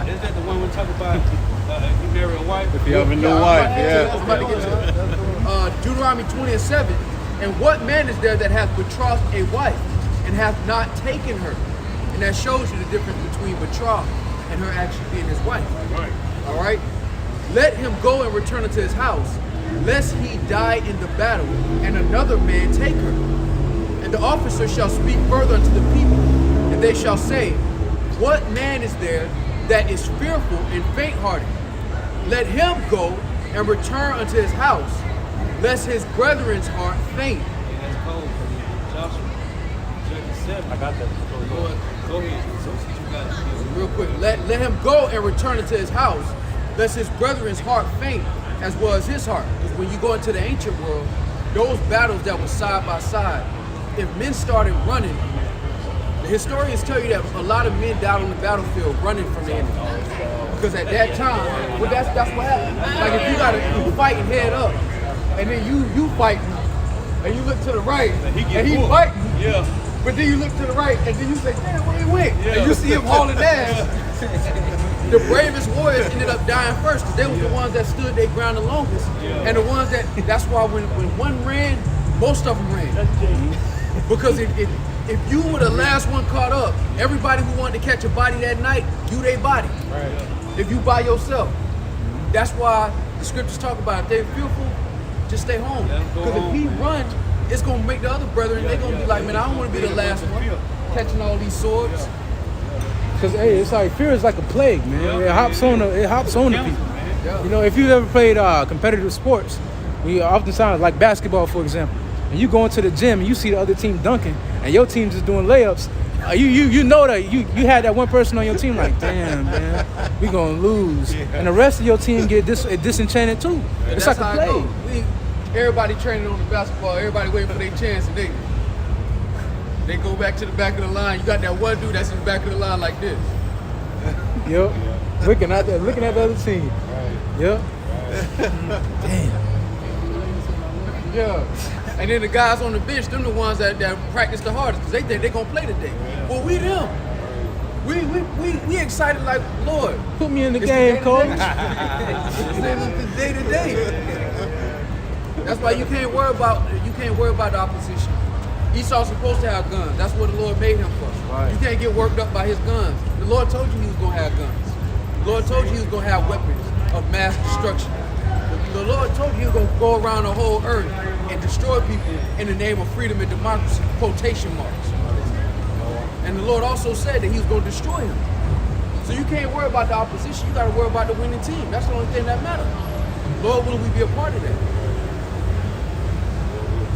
is that the one we talk about? You marry a wife? If you have a new wife, I was about to get to it. Deuteronomy 20 and 7. And what man is there that hath betrothed a wife and hath not taken her? And that shows you the difference between betrothed and her actually being his wife. Right. All right? Let him go and return unto his house, lest he die in the battle, and another man take her. And the officer shall speak further unto the people, and they shall say, what man is there that is fearful and faint-hearted? Let him go and return unto his house, lest his brethren's heart faint. Yeah, that's cold. Joshua, chapter 7. I got that. Go ahead. So since you got it. Real quick, let him go and return unto his house, lest his brethren's heart faint, as was his heart. Because when you go into the ancient world, those battles that were side by side, if men started running, the historians tell you that a lot of men died on the battlefield running from the enemy. Because at that time, well, that's what happened. Like if you fighting head up, and then you fighting, and you look to the right, and he fighting, Yeah. but then you look to the right, and then you say, damn, where he went? Yeah. And you see him hauling ass. The bravest warriors ended up dying first, because they were the ones that stood their ground the longest. Yeah. And the ones that's why when one ran, most of them ran. Because if you were the last one caught up, everybody who wanted to catch a body that night, you they body. Right. If you by yourself. That's why the scriptures talk about if they're fearful, just stay home. Let 'em go Because if home, he man. run, it's gonna make the other brethren, they're gonna be like, man, I don't wanna be the last one catching all these swords. Because hey, it's like fear is like a plague, man. Yeah. It hops on the people. Yeah. You know, if you've ever played competitive sports, we oftentimes, like basketball, for example, and you go into the gym and you see the other team dunking, and your team just doing layups, you know that you had that one person on your team like, damn, man, we gonna lose, and the rest of your team get disenchanted too. It's like That's a how it play. goes. Everybody training on the basketball, everybody waiting for their chance, and they go back to the back of the line. You got that one dude that's in the back of the line like this. Yep. Looking at the other team. Yep. Damn. Yeah. And then the guys on the bench, them the ones that practice the hardest because they think they're gonna play today. Well, we them. We excited like, Lord, Put me in the it's game, coach. It's day to day. That's why you can't worry about the opposition. Esau's supposed to have guns. That's what the Lord made him for. Right. You can't get worked up by his guns. The Lord told you he was gonna have guns. The Lord told you he was gonna have weapons of mass destruction. The Lord told you he was gonna go around the whole earth and destroy people in the name of freedom and democracy, quotation marks. And the Lord also said that he was gonna destroy him. So you can't worry about the opposition, you gotta worry about the winning team. That's the only thing that matters. Lord, will we be a part of that?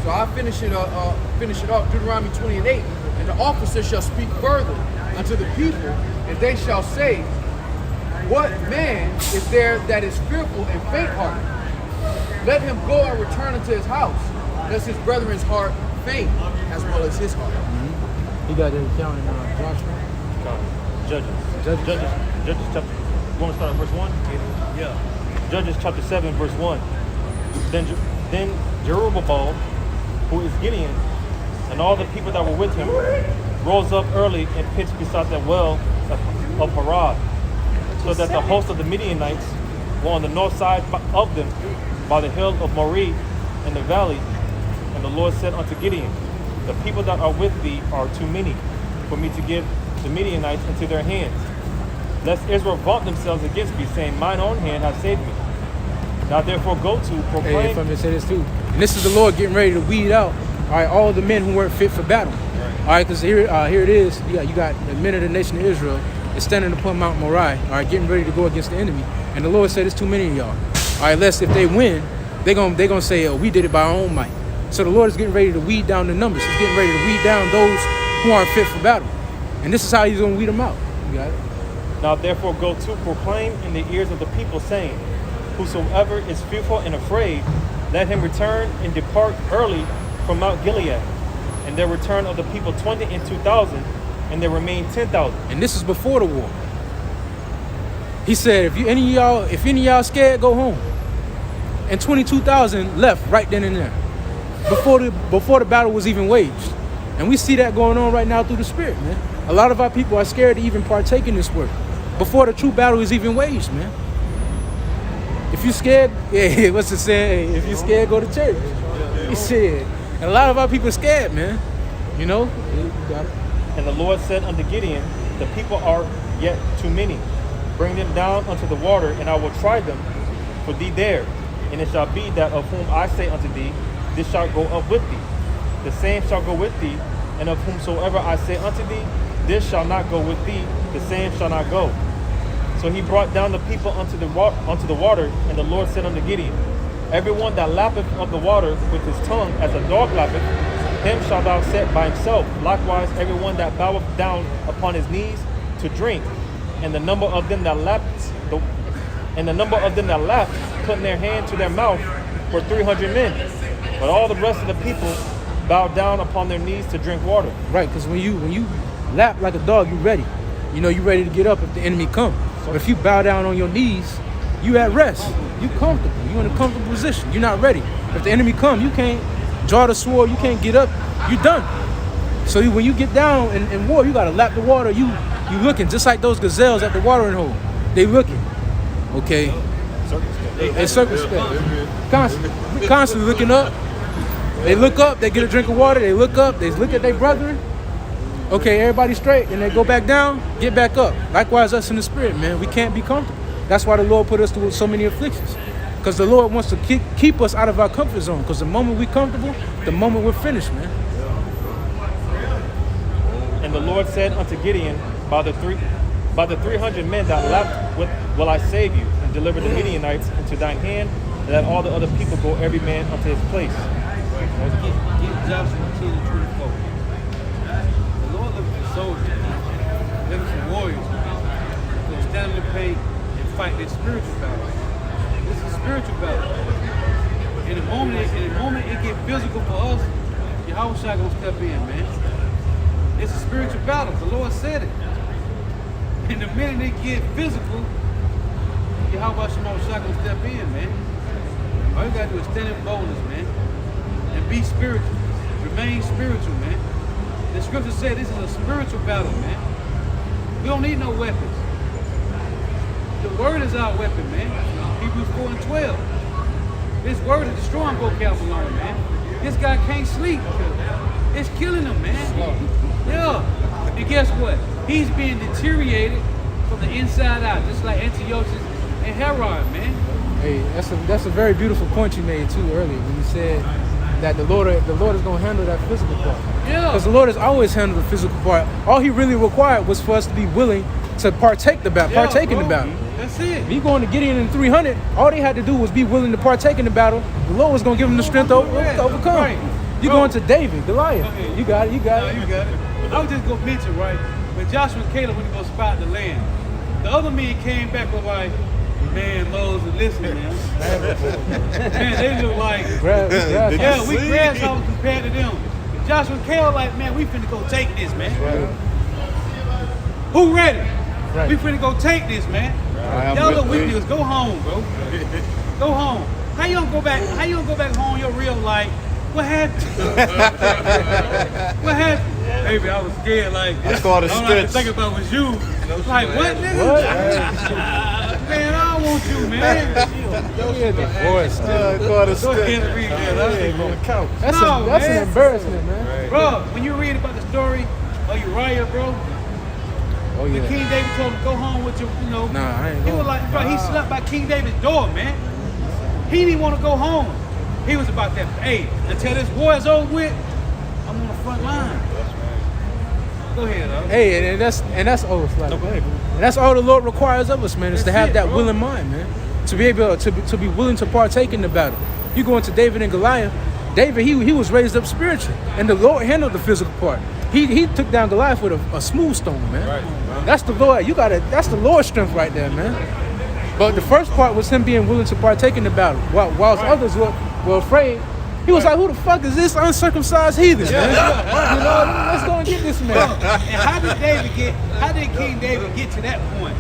So I finish it off, Deuteronomy 20:8. And the officer shall speak further unto the people, and they shall say, what man is there that is fearful and faint-hearted? Let him go and return unto his house, lest his brethren's heart faint, as well as his heart. You got that account in Joshua. Judges chapter. You want to start at verse 1? Yeah. Judges chapter 7, verse 1. Then Jerubbaal, who is Gideon, and all the people that were with him, rose up early and pitched beside the well of Harod, so that the host of the Midianites were on the north side of them, by the hill of Moreh in the valley. And the Lord said unto Gideon, the people that are with thee are too many for me to give the Midianites into their hands, lest Israel vaunt themselves against me, saying, mine own hand has saved me. Now therefore go to proclaim. Hey, if I'm gonna say this too, and this is the Lord getting ready to weed out, all right, all the men who weren't fit for battle. All right, because here it is. Yeah, you got the men of the nation of Israel is standing upon Mount Moriah, all right, getting ready to go against the enemy. And the Lord said, "It's too many of y'all. All right, lest if they win, they gonna say, oh, we did it by our own might." So the Lord is getting ready to weed down the numbers. He's getting ready to weed down those who aren't fit for battle. And this is how he's gonna weed them out. You got it? Now therefore go to proclaim in the ears of the people, saying, whosoever is fearful and afraid, let him return and depart early from Mount Gilead. And there return of the people 22,000, and there remain 10,000. And this is before the war. He said, if any of y'all scared, go home. And 22,000 left right then and there, before the battle was even waged. And we see that going on right now through the Spirit, man. A lot of our people are scared to even partake in this work before the true battle is even waged, man. If you scared, yeah, what's it saying? If you scared, go to church. He said. And a lot of our people are scared, man. You know? You got it. And the Lord said unto Gideon, the people are yet too many. Bring them down unto the water, and I will try them for thee there. And it shall be that of whom I say unto thee, this shall go up with thee. The same shall go with thee, and of whomsoever I say unto thee, this shall not go with thee, the same shall not go. So he brought down the people unto the water, and the Lord said unto Gideon, everyone that lappeth of the water with his tongue as a dog lappeth, him shalt thou set by himself. Likewise, everyone that boweth down upon his knees to drink, and the number of them that lapped, putting their hand to their mouth, were 300 men. But all the rest of the people bowed down upon their knees to drink water. Right, because when you lap like a dog, you ready. You know, you ready to get up if the enemy comes. But if you bow down on your knees, you at rest. You comfortable. You in a comfortable position. You're not ready. If the enemy come, you can't draw the sword. You can't get up. You're done. So when you get down in war, you gotta lap the water. You looking just like those gazelles at the watering hole. They looking. Okay. They circumspect. Constantly looking up. They look up. They get a drink of water. They look up. They look at their brethren. Okay, everybody straight, and they go back down, get back up. Likewise, us in the Spirit, man. We can't be comfortable. That's why the Lord put us through so many afflictions. Because the Lord wants to keep us out of our comfort zone. Because the moment we're comfortable, the moment we're finished, man. And the Lord said unto Gideon, by the 300 men that lapped will I save you, and and deliver the Midianites into thine hand, and let all the other people go every man unto his place. Get Joshua 10 and 24. The Lord looking for soldiers, looking for warriors, to stand in the paint and fight this spiritual battle. This is a spiritual battle. In the moment it get physical for us, Yahweh Shai gonna step in, man. It's a spiritual battle. The Lord said it. And the minute it get physical, Yahweh Shai gonna step in, man. All you gotta do is stand in boldness, man. And be spiritual. Remain spiritual, man. The scripture said this is a spiritual battle, man. We don't need no weapons. The word is our weapon, man. Hebrews 4 and 12. This word is destroying vocabulary, man. This guy can't sleep. It's killing him, man. Yeah. And guess what? He's being deteriorated from the inside out, just like Antiochus and Herod, man. Hey, that's a very beautiful point you made too earlier when you said that the Lord is going to handle that physical part. Yeah. Because the Lord has always handled the physical part. All He really required was for us to be willing to partake in the battle. That's it. He going to Gideon in 300. All they had to do was be willing to partake in the battle. The Lord was going to give them the strength to overcome. Right. You going to David, Goliath. Okay. You got it. No, you got it. I was just gonna mention, right? When Joshua and Caleb went to go spot the land, the other men came back with like, man, Moses, listen, man. Man, they look like, we grasshoppers compared to them. Joshua and Caleb like, man, we finna go take this, man. Who ready? Right. We finna go take this, man. Y'all look weak. Go home, bro. Go home. How you gonna go back? How you gonna go back home? Your real life. What happened? What happened? Baby, I was scared. Like, called a all I could think about was you. Like, what, nigga? Man, I don't want you, man. Go ahead and read that. That's an embarrassment, man. Bro, when you read about the story of Uriah, bro, Oh when yeah. King David told him to go home with your, Nah, I ain't he going. was like, bro, he slept by King David's door, man. He didn't want to go home. He was about that, hey, until this war is over with, I'm on the front line. Go ahead, though. Hey, and that's all. And that's all the Lord requires of us, man, is to have that willing mind, man, to be able to be willing to partake in the battle. You go into David and Goliath. David, he was raised up spiritually, and the Lord handled the physical part. He took down Goliath with a smooth stone, man. Right. That's the Lord. That's the Lord's strength right there, man. But the first part was him being willing to partake in the battle, whilst others were afraid. He was like, "Who the fuck is this uncircumcised heathen, man? You know, let's go and get this man." And how did King David get to that point?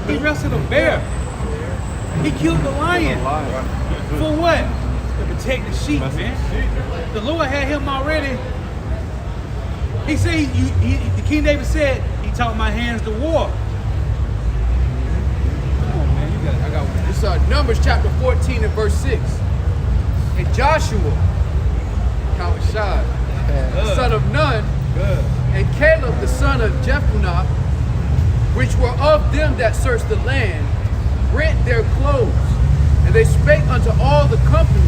He wrestled a bear. He killed the lion. For what? To protect the sheep, man. The Lord had him already. He said, the King David said, he taught my hands to war. Come on, man, I got one. It's Numbers chapter 14 and verse 6. And Joshua, son of Nun, and Caleb, the son of Jephunneh, which were of them that searched the land, rent their clothes. And they spake unto all the company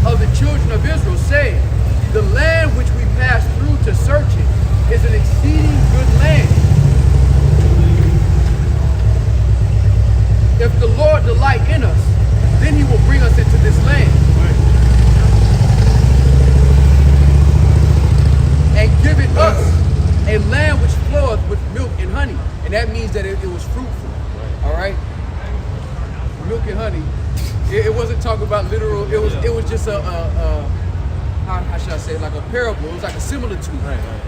of the children of Israel, saying, the land which we passed through to search it is an exceeding good land. If the Lord delight in us, then he will bring us into this land. And give it us a land which floweth with milk and honey. And that means that it was fruitful. All right? Milk and honey. It wasn't talking about literal, it was just how should I say it, like a parable. It was like a similitude,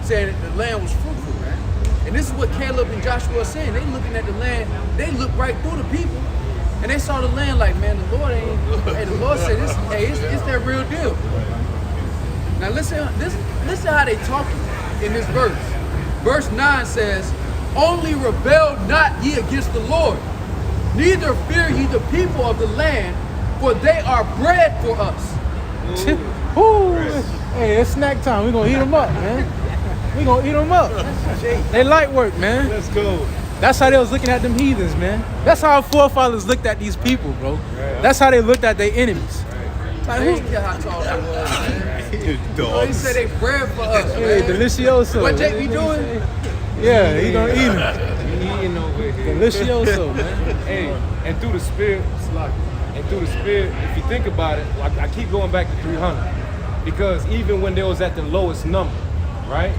saying that the land was fruitful, man. And this is what Caleb and Joshua are saying. They looking at the land, they look right through the people, and they saw the land like, man, the Lord ain't, hey, the Lord said, it's their real deal. Now listen how they talking in this verse. Verse 9 says, only rebel not ye against the Lord, neither fear ye the people of the land, for they are bread for us. Ooh, hey, it's snack time. We're going to eat them up, man. We're going to eat them up. They light work, man. Let's go. That's how they was looking at them heathens, man. That's how our forefathers looked at these people, bro. That's how they looked at their enemies. Like, who care how tall they was, man? They say they bread for us, Hey, man. delicioso. What Jake be doing? Yeah, he going to eat them. eating over here. Delicioso, man. Hey, and through the spirit, if you think about it, I keep going back to 300, because even when they was at the lowest number, right,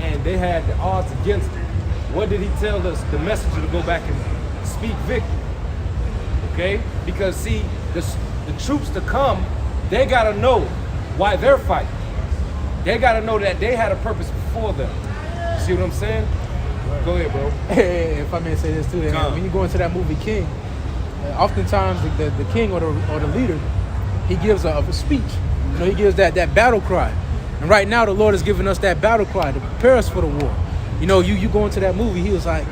and they had the odds against them, what did he tell us? The messenger to go back and speak victory. Okay, because see, the troops to come, they gotta know why they're fighting. They gotta know that they had a purpose before them. See what I'm saying? Go ahead, bro. Hey, if I may say this too, when you go into that movie King, oftentimes the king or the leader, he gives a speech. You know, he gives that battle cry. And right now the Lord has given us that battle cry to prepare us for the war. You know, you go into that movie, he was like,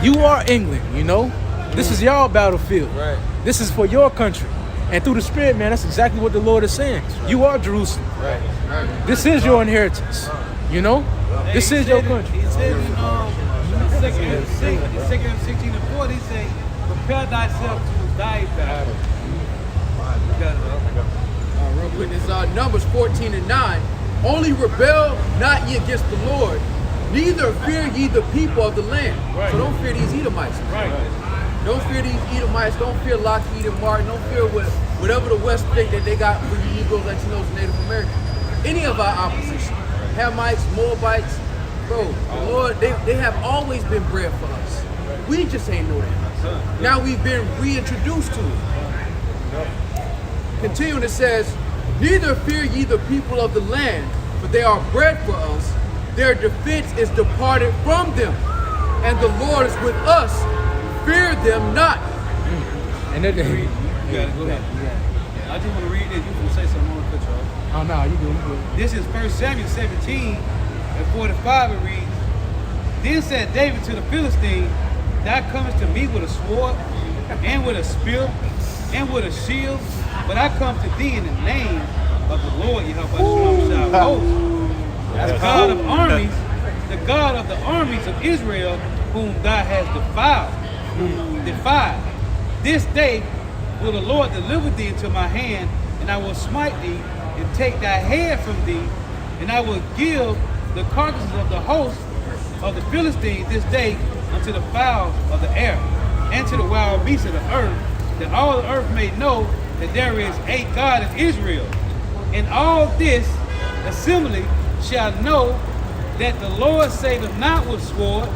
you are England, you know? This is your battlefield. Right. This is for your country. And through the Spirit, man, that's exactly what the Lord is saying. Right. You are Jerusalem. Right. This is your inheritance. You know? This is your country. He said in 16 and 40, he said, prepare thyself to die battle. Real quick, it's Numbers 14 and 9. Only rebel not ye against the Lord, neither fear ye the people of the land. Right. So don't fear these Edomites. Right. Don't fear these Edomites. Don't fear Lockheed and Martin. Don't fear whatever the West think that they got for you Negroes, Latinos, and Native Americans. Any of our opposition, Hamites, Moabites, bro, the Lord, they have always been bred for us. We just ain't know that. Now we've been reintroduced to it. Continuing, it says, neither fear ye the people of the land, for they are bred for us. Their defense is departed from them, and the Lord is with us. Fear them not. And then, You gotta go ahead. I just want to read this. You can say something on the picture. oh no, you good. This is 1 Samuel 17 and 45. It reads, then said David to the Philistine, thou comest to me with a sword, and with a spear, and with a shield, but I come to thee in the name of the Lord Yahweh of hosts, the God of armies, the God of the armies of Israel, whom thou hast defied. This day will the Lord deliver thee into my hand, and I will smite thee, and take thy head from thee, and I will give the carcasses of the host of the Philistines this day unto the fowls of the air, and to the wild beasts of the earth, that all the earth may know that there is a God in Israel. And all this assembly shall know that the Lord saveth not with sword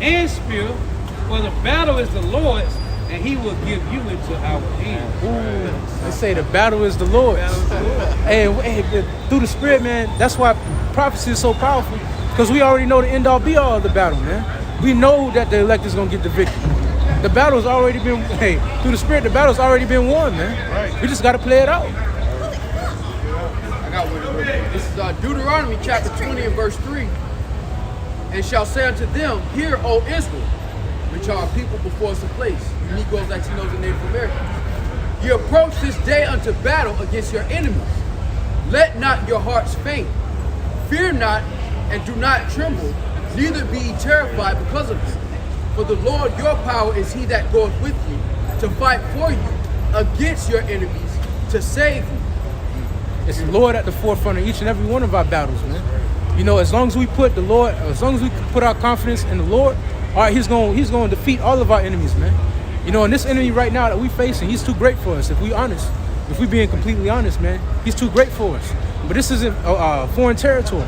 and spear, for the battle is the Lord's, and he will give you into our hand. They say the battle is the Lord's. Hey, through the Spirit, man, that's why prophecy is so powerful, because we already know the end all be all of the battle, man. We know that the elect is going to get the victory. The battle's already been, through the Spirit, the battle's already been won, man. Right. We just got to play it out. I got one. This is Deuteronomy chapter 20 and verse 3. And shall say unto them, hear, O Israel, which are a people before us in place, you Negroes, Latinos, and Native Americans. You approach this day unto battle against your enemies. Let not your hearts faint. Fear not, and do not tremble, neither be ye terrified because of them. For the Lord your power is he that goeth with you, to fight for you against your enemies, to save you. It's the Lord at the forefront of each and every one of our battles, man. You know, as long as we put the Lord, as long as we put our confidence in the Lord, all right, he's going to defeat all of our enemies, man. You know, and this enemy right now that we facing, he's too great for us. If we honest, if we being completely honest, man, he's too great for us. But this isn't foreign territory.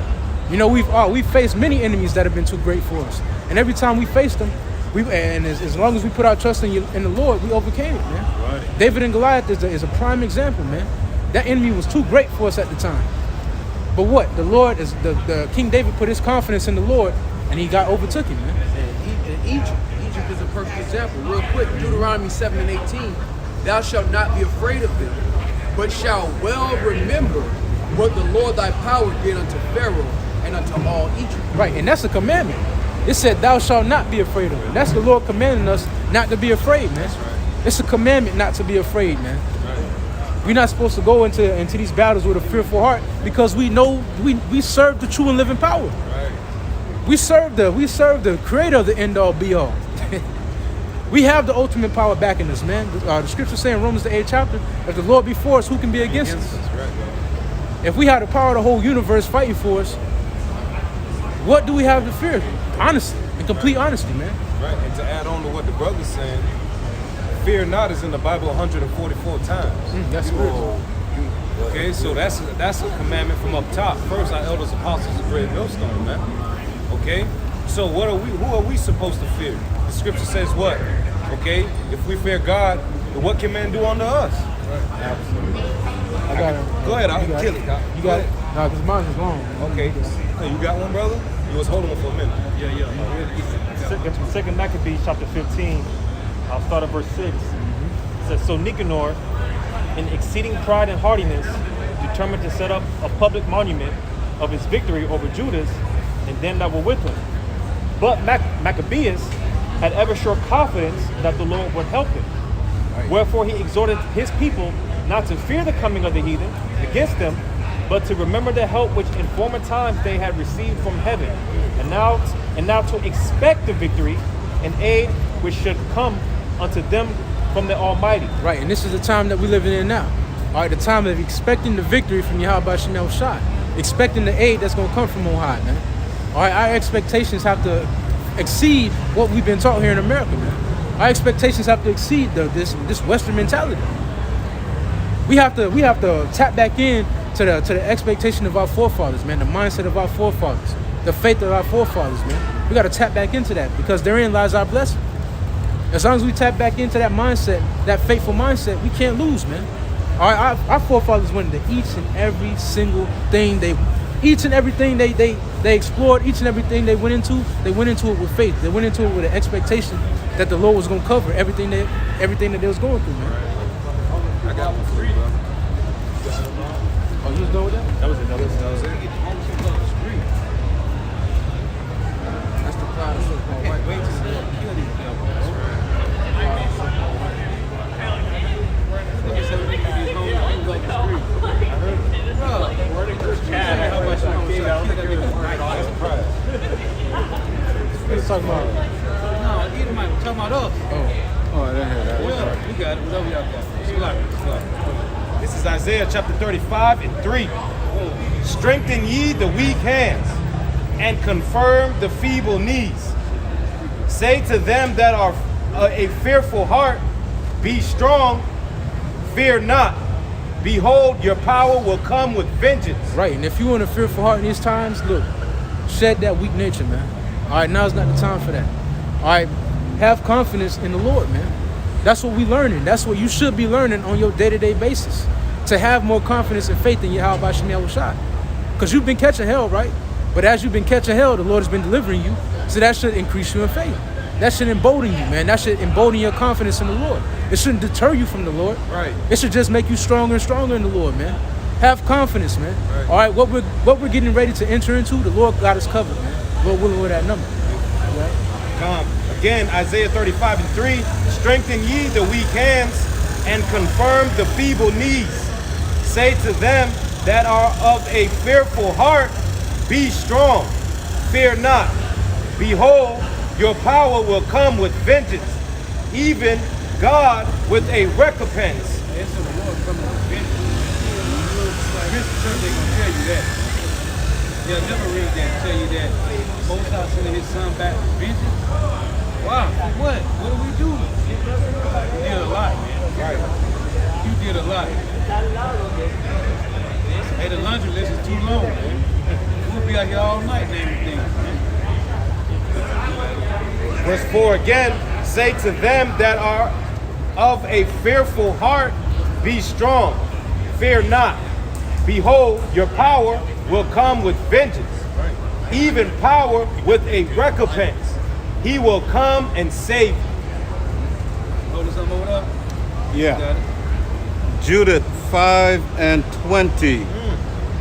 You know, we've faced many enemies that have been too great for us, and every time we faced them, as long as we put our trust in the Lord, we overcame it, man. Right. David and Goliath is a prime example, man. That enemy was too great for us at the time. But what? The Lord is the King David put his confidence in the Lord, and he got overtook him, man. And Egypt is a perfect example. Real quick, Deuteronomy 7 and 18. Thou shalt not be afraid of them, but shalt well remember what the Lord thy power did unto Pharaoh and unto all Egypt. Right, and that's a commandment. It said, thou shalt not be afraid of them. That's the Lord commanding us not to be afraid, man. Right. It's a commandment not to be afraid, man. Right. We're not supposed to go into these battles with a fearful heart, because we know we serve the true and living power. Right. We serve the creator of the end all be all. We have the ultimate power backing us, man. The scripture saying in Romans the 8th chapter, if the Lord be for us, who can be against us? Right. If we had the power of the whole universe fighting for us, What do we have to fear? Honesty, in complete honesty, man. Right. And to add on to what the brother's saying, fear not is in the Bible 144 times. That's spiritual. Okay, so that's a commandment from up top. First, our elders, apostles, and great millstone, man. Okay, so who are we supposed to fear? The scripture says what? Okay, if we fear God, then what can man do unto us? Right. Absolutely. I got it. Go ahead, I can kill it. You got it? No, because mine is long. Okay. Hey, you got one, brother? You was holding one for a minute. Second Maccabees chapter 15. I'll start at verse 6. It says, so Nicanor, in exceeding pride and haughtiness, determined to set up a public monument of his victory over Judas and them that were with him. But Maccabeus had ever sure confidence that the Lord would help him. Right. Wherefore he exhorted his people not to fear the coming of the heathen against them, but to remember the help which in former times they had received from heaven, and now to expect the victory and aid which should come unto them from the Almighty. Right, and this is the time that we're living in now. All right, the time of expecting the victory from Yahweh Shem Shai, expecting the aid that's going to come from on high, man. All right, our expectations have to exceed what we've been taught here in America, man. Our expectations have to exceed this Western mentality. We have to tap back in to the expectation of our forefathers, man, the mindset of our forefathers, the faith of our forefathers, man. We got to tap back into that because therein lies our blessing. As long as we tap back into that mindset, that faithful mindset, we can't lose, man. All right, our forefathers went into each and every single thing they explored, each and everything they went into it with faith. They went into it with an expectation that the Lord was going to cover everything that they was going through, man. I got one for you, bro. Oh, you was done with that? That was it. That was it. That's the cloud of so-called white Wait till they kill these devils. Niggas said we need to be home and go up the street. I heard it. Bro, how much I came out of Let's talk about it. No, either might talking about us. Oh, I didn't hear that. Well, we got it. Whatever y'all got. This is Isaiah chapter 35 and 3. Strengthen ye the weak hands, and confirm the feeble knees. Say to them that are a fearful heart, be strong, fear not. Behold, your power will come with vengeance. Right, and if you want a fearful heart in these times, look, shed that weak nature, man. All right, now's not the time for that. All right, have confidence in the Lord, man. That's what we learning. That's what you should be learning on your day-to-day basis. To have more confidence and faith in Yahweh Shem Shai. Because you've been catching hell, right? But as you've been catching hell, the Lord has been delivering you. So that should increase you in faith. That should embolden you, man. That should embolden your confidence in the Lord. It shouldn't deter you from the Lord. Right. It should just make you stronger and stronger in the Lord, man. Have confidence, man. Right. All right, what we're getting ready to enter into, the Lord got us covered, man. Lord willing with that number. Come. Again, Isaiah 35 and 3. Strengthen ye the weak hands, and confirm the feeble knees. Say to them that are of a fearful heart, be strong, fear not. Behold, your power will come with vengeance, even God with a recompense. It's the Lord coming with vengeance. Christian church, they're going to tell you that. They'll never read that and tell you that Most High sending his son back with vengeance. Wow, what? What do we do? You did a lot, man. Right. You did a lot. Hey, the laundry list is too long, man. We'll be out here all night naming things, man. Verse 4 again, say to them that are of a fearful heart, be strong, fear not. Behold, your power will come with vengeance, even power with a recompense. He will come and save you. Hold us something over there? Yeah. Judith 5 and 20.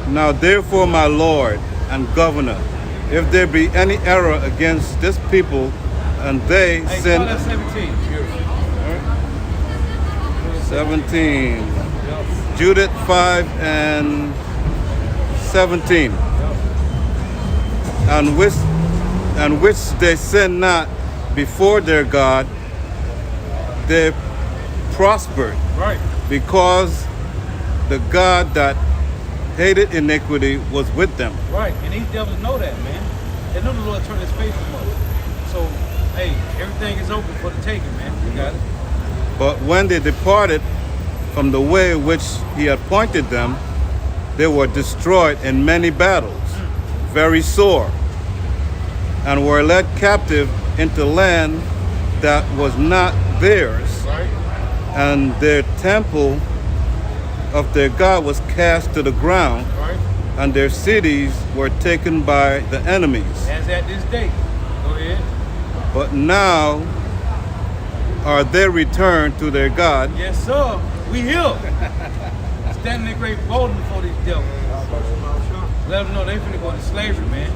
Now therefore, my Lord and Governor, if there be any error against this people, and they Hey, sin. call that 17. 17. Judith 5 and 17. And which they sin not before their God, they prospered. Right. Because the God that hated iniquity was with them. Right. And these devils know that, man. They know the Lord turned his face from us. So, hey, everything is open for the taking, man. You got it. But when they departed from the way which he appointed them, they were destroyed in many battles, very sore, and were led captive into land that was not theirs, and their temple of their God was cast to the ground, and their cities were taken by the enemies. As at this day. Go ahead. But now are they returned to their God, Yes, sir. We here. Standing in great boldness before these devils. Let them know they finna go into slavery, man.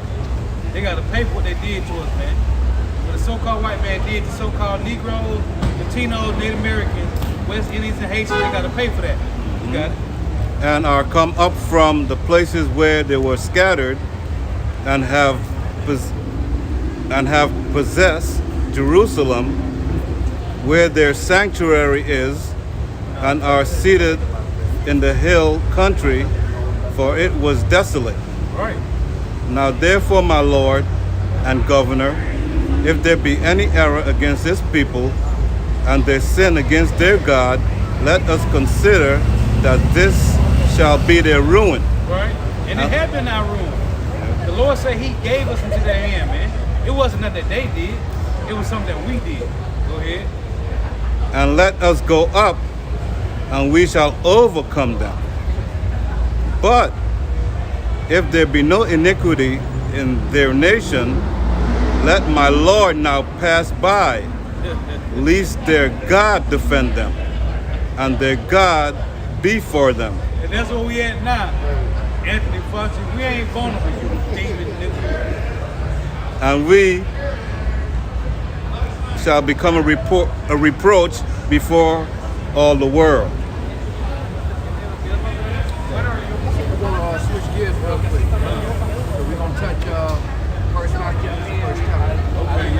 They gotta pay for what they did to us, man. What the so-called white man did to so-called Negroes, Latinos, Native Americans, West Indians, and Haitians, they gotta pay for that. You got it? and are come up from the places where they were scattered, and have possessed Jerusalem, where their sanctuary is, and are seated in the hill country, for it was desolate. Right. Now therefore, my Lord and Governor, if there be any error against this people, and they sin against their God, let us consider that this shall be their ruin. Right. And it had been our ruin. The Lord said he gave us into their hand, man. It wasn't nothing that they did. It was something that we did. Go ahead. And let us go up, and we shall overcome them. But if there be no iniquity in their nation, let my Lord now pass by, lest their God defend them, and their God be for them. And that's where we at now. Anthony Fauci, we ain't vulnerable, you demon nigga. And we shall become a reproach before all the world. We're gonna switch gears real quick. So we're gonna touch first Maccabees, first time. Okay,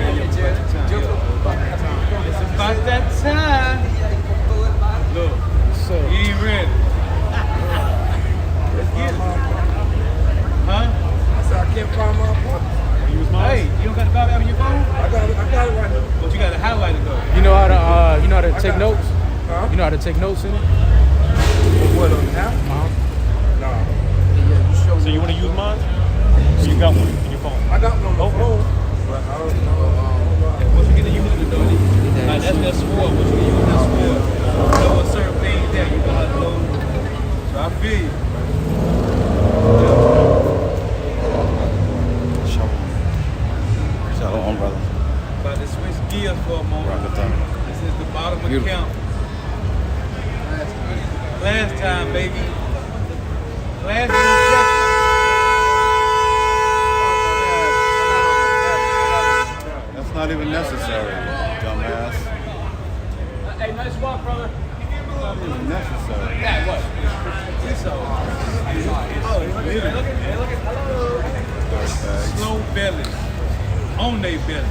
it's about that time. Look, So, you ain't ready. Let's get it. Huh? I said I can't find my book. Hey, you don't got the Bible on your phone? I got it right now. But you got to highlight it though. you know how to take notes? Huh? You know how to take notes in it? What on the app? No. Yeah, you show So me. you want to use mine? Or you got one in your phone? I got one on my phone, but I don't know. Once you get to use it, though, like that's that sword. Once you get to use that sword, you know what certain things there, you know how to load. So I feel you. Shalom, brother. About to switch gears for a moment. This is the bottom account. Last time, baby. Last instruction. That's not even necessary, dumbass. Hey, nice walk, brother. Not even necessary. Yeah, what? Slow belly. On they belly.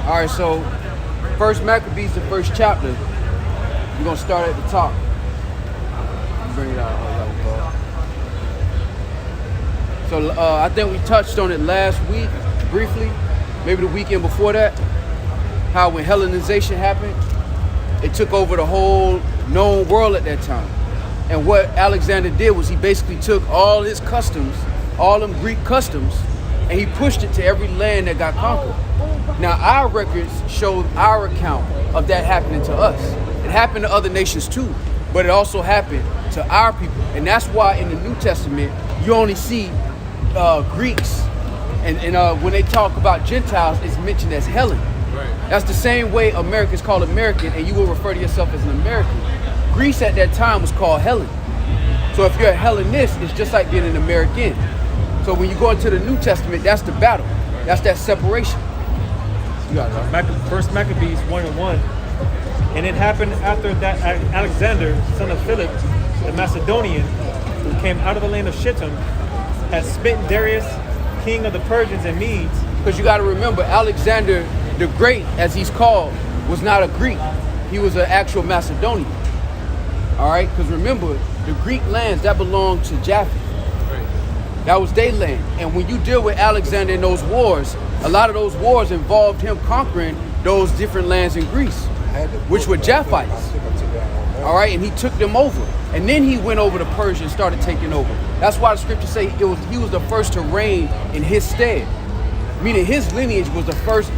All right, so first Maccabees, the first chapter. We're gonna start at the top. Bring it out. So I think we touched on it last week briefly, maybe the weekend before that. How when Hellenization happened, it took over the whole known world at that time. And what Alexander did was he basically took all his customs, all them Greek customs, and he pushed it to every land that got conquered. Now our records show our account of that happening to us. It happened to other nations too, but it also happened to our people. And that's why in the New Testament, you only see Greeks. And when they talk about Gentiles, it's mentioned as Hellen. That's the same way Americans call American, and you will refer to yourself as an American. Greece at that time was called Hellen. So if you're a Hellenist, it's just like being an American. So when you go into the New Testament, that's the battle. That's that separation. You got it. First Maccabees 1:1. And it happened after that Alexander, son of Philip, the Macedonian, who came out of the land of Shittim, had smitten Darius, king of the Persians and Medes. Because you got to remember, Alexander the Great, as he's called, was not a Greek. He was an actual Macedonian. All right? Because remember, the Greek lands, that belonged to Japheth. That was their land. And when you deal with Alexander in those wars, a lot of those wars involved him conquering those different lands in Greece, which were Japhites. All right, and he took them over. And then he went over to Persia and started taking over. That's why the scriptures say he was the first to reign in his stead. Meaning his lineage was the first,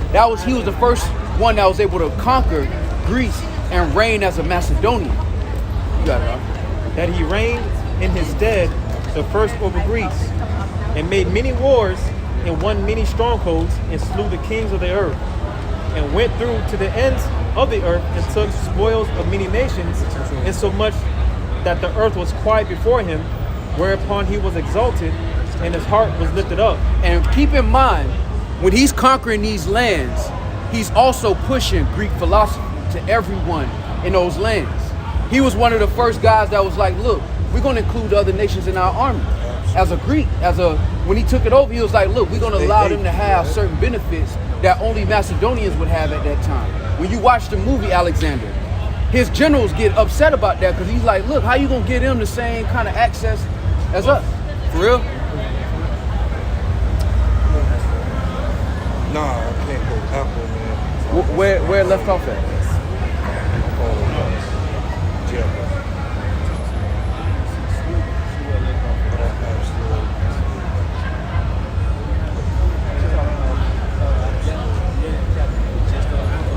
he was the first one that was able to conquer Greece and reign as a Macedonian. You got it, huh? That he reigned in his stead, the first over Greece, and made many wars, and won many strongholds, and slew the kings of the earth, and went through to the ends of the earth, and took spoils of many nations, insomuch that the earth was quiet before him, whereupon he was exalted, and his heart was lifted up. And keep in mind, when he's conquering these lands, he's also pushing Greek philosophy to everyone in those lands. He was one of the first guys that was like, look, we're going to include other nations in our army. As a Greek, when he took it over, he was like, look, we're going to allow them to have certain benefits that only Macedonians would have at that time. When you watch the movie Alexander, his generals get upset about that because he's like, look, how you going to give them the same kind of access as us? For real? Nah, I can't go Apple, man. Where it left off at?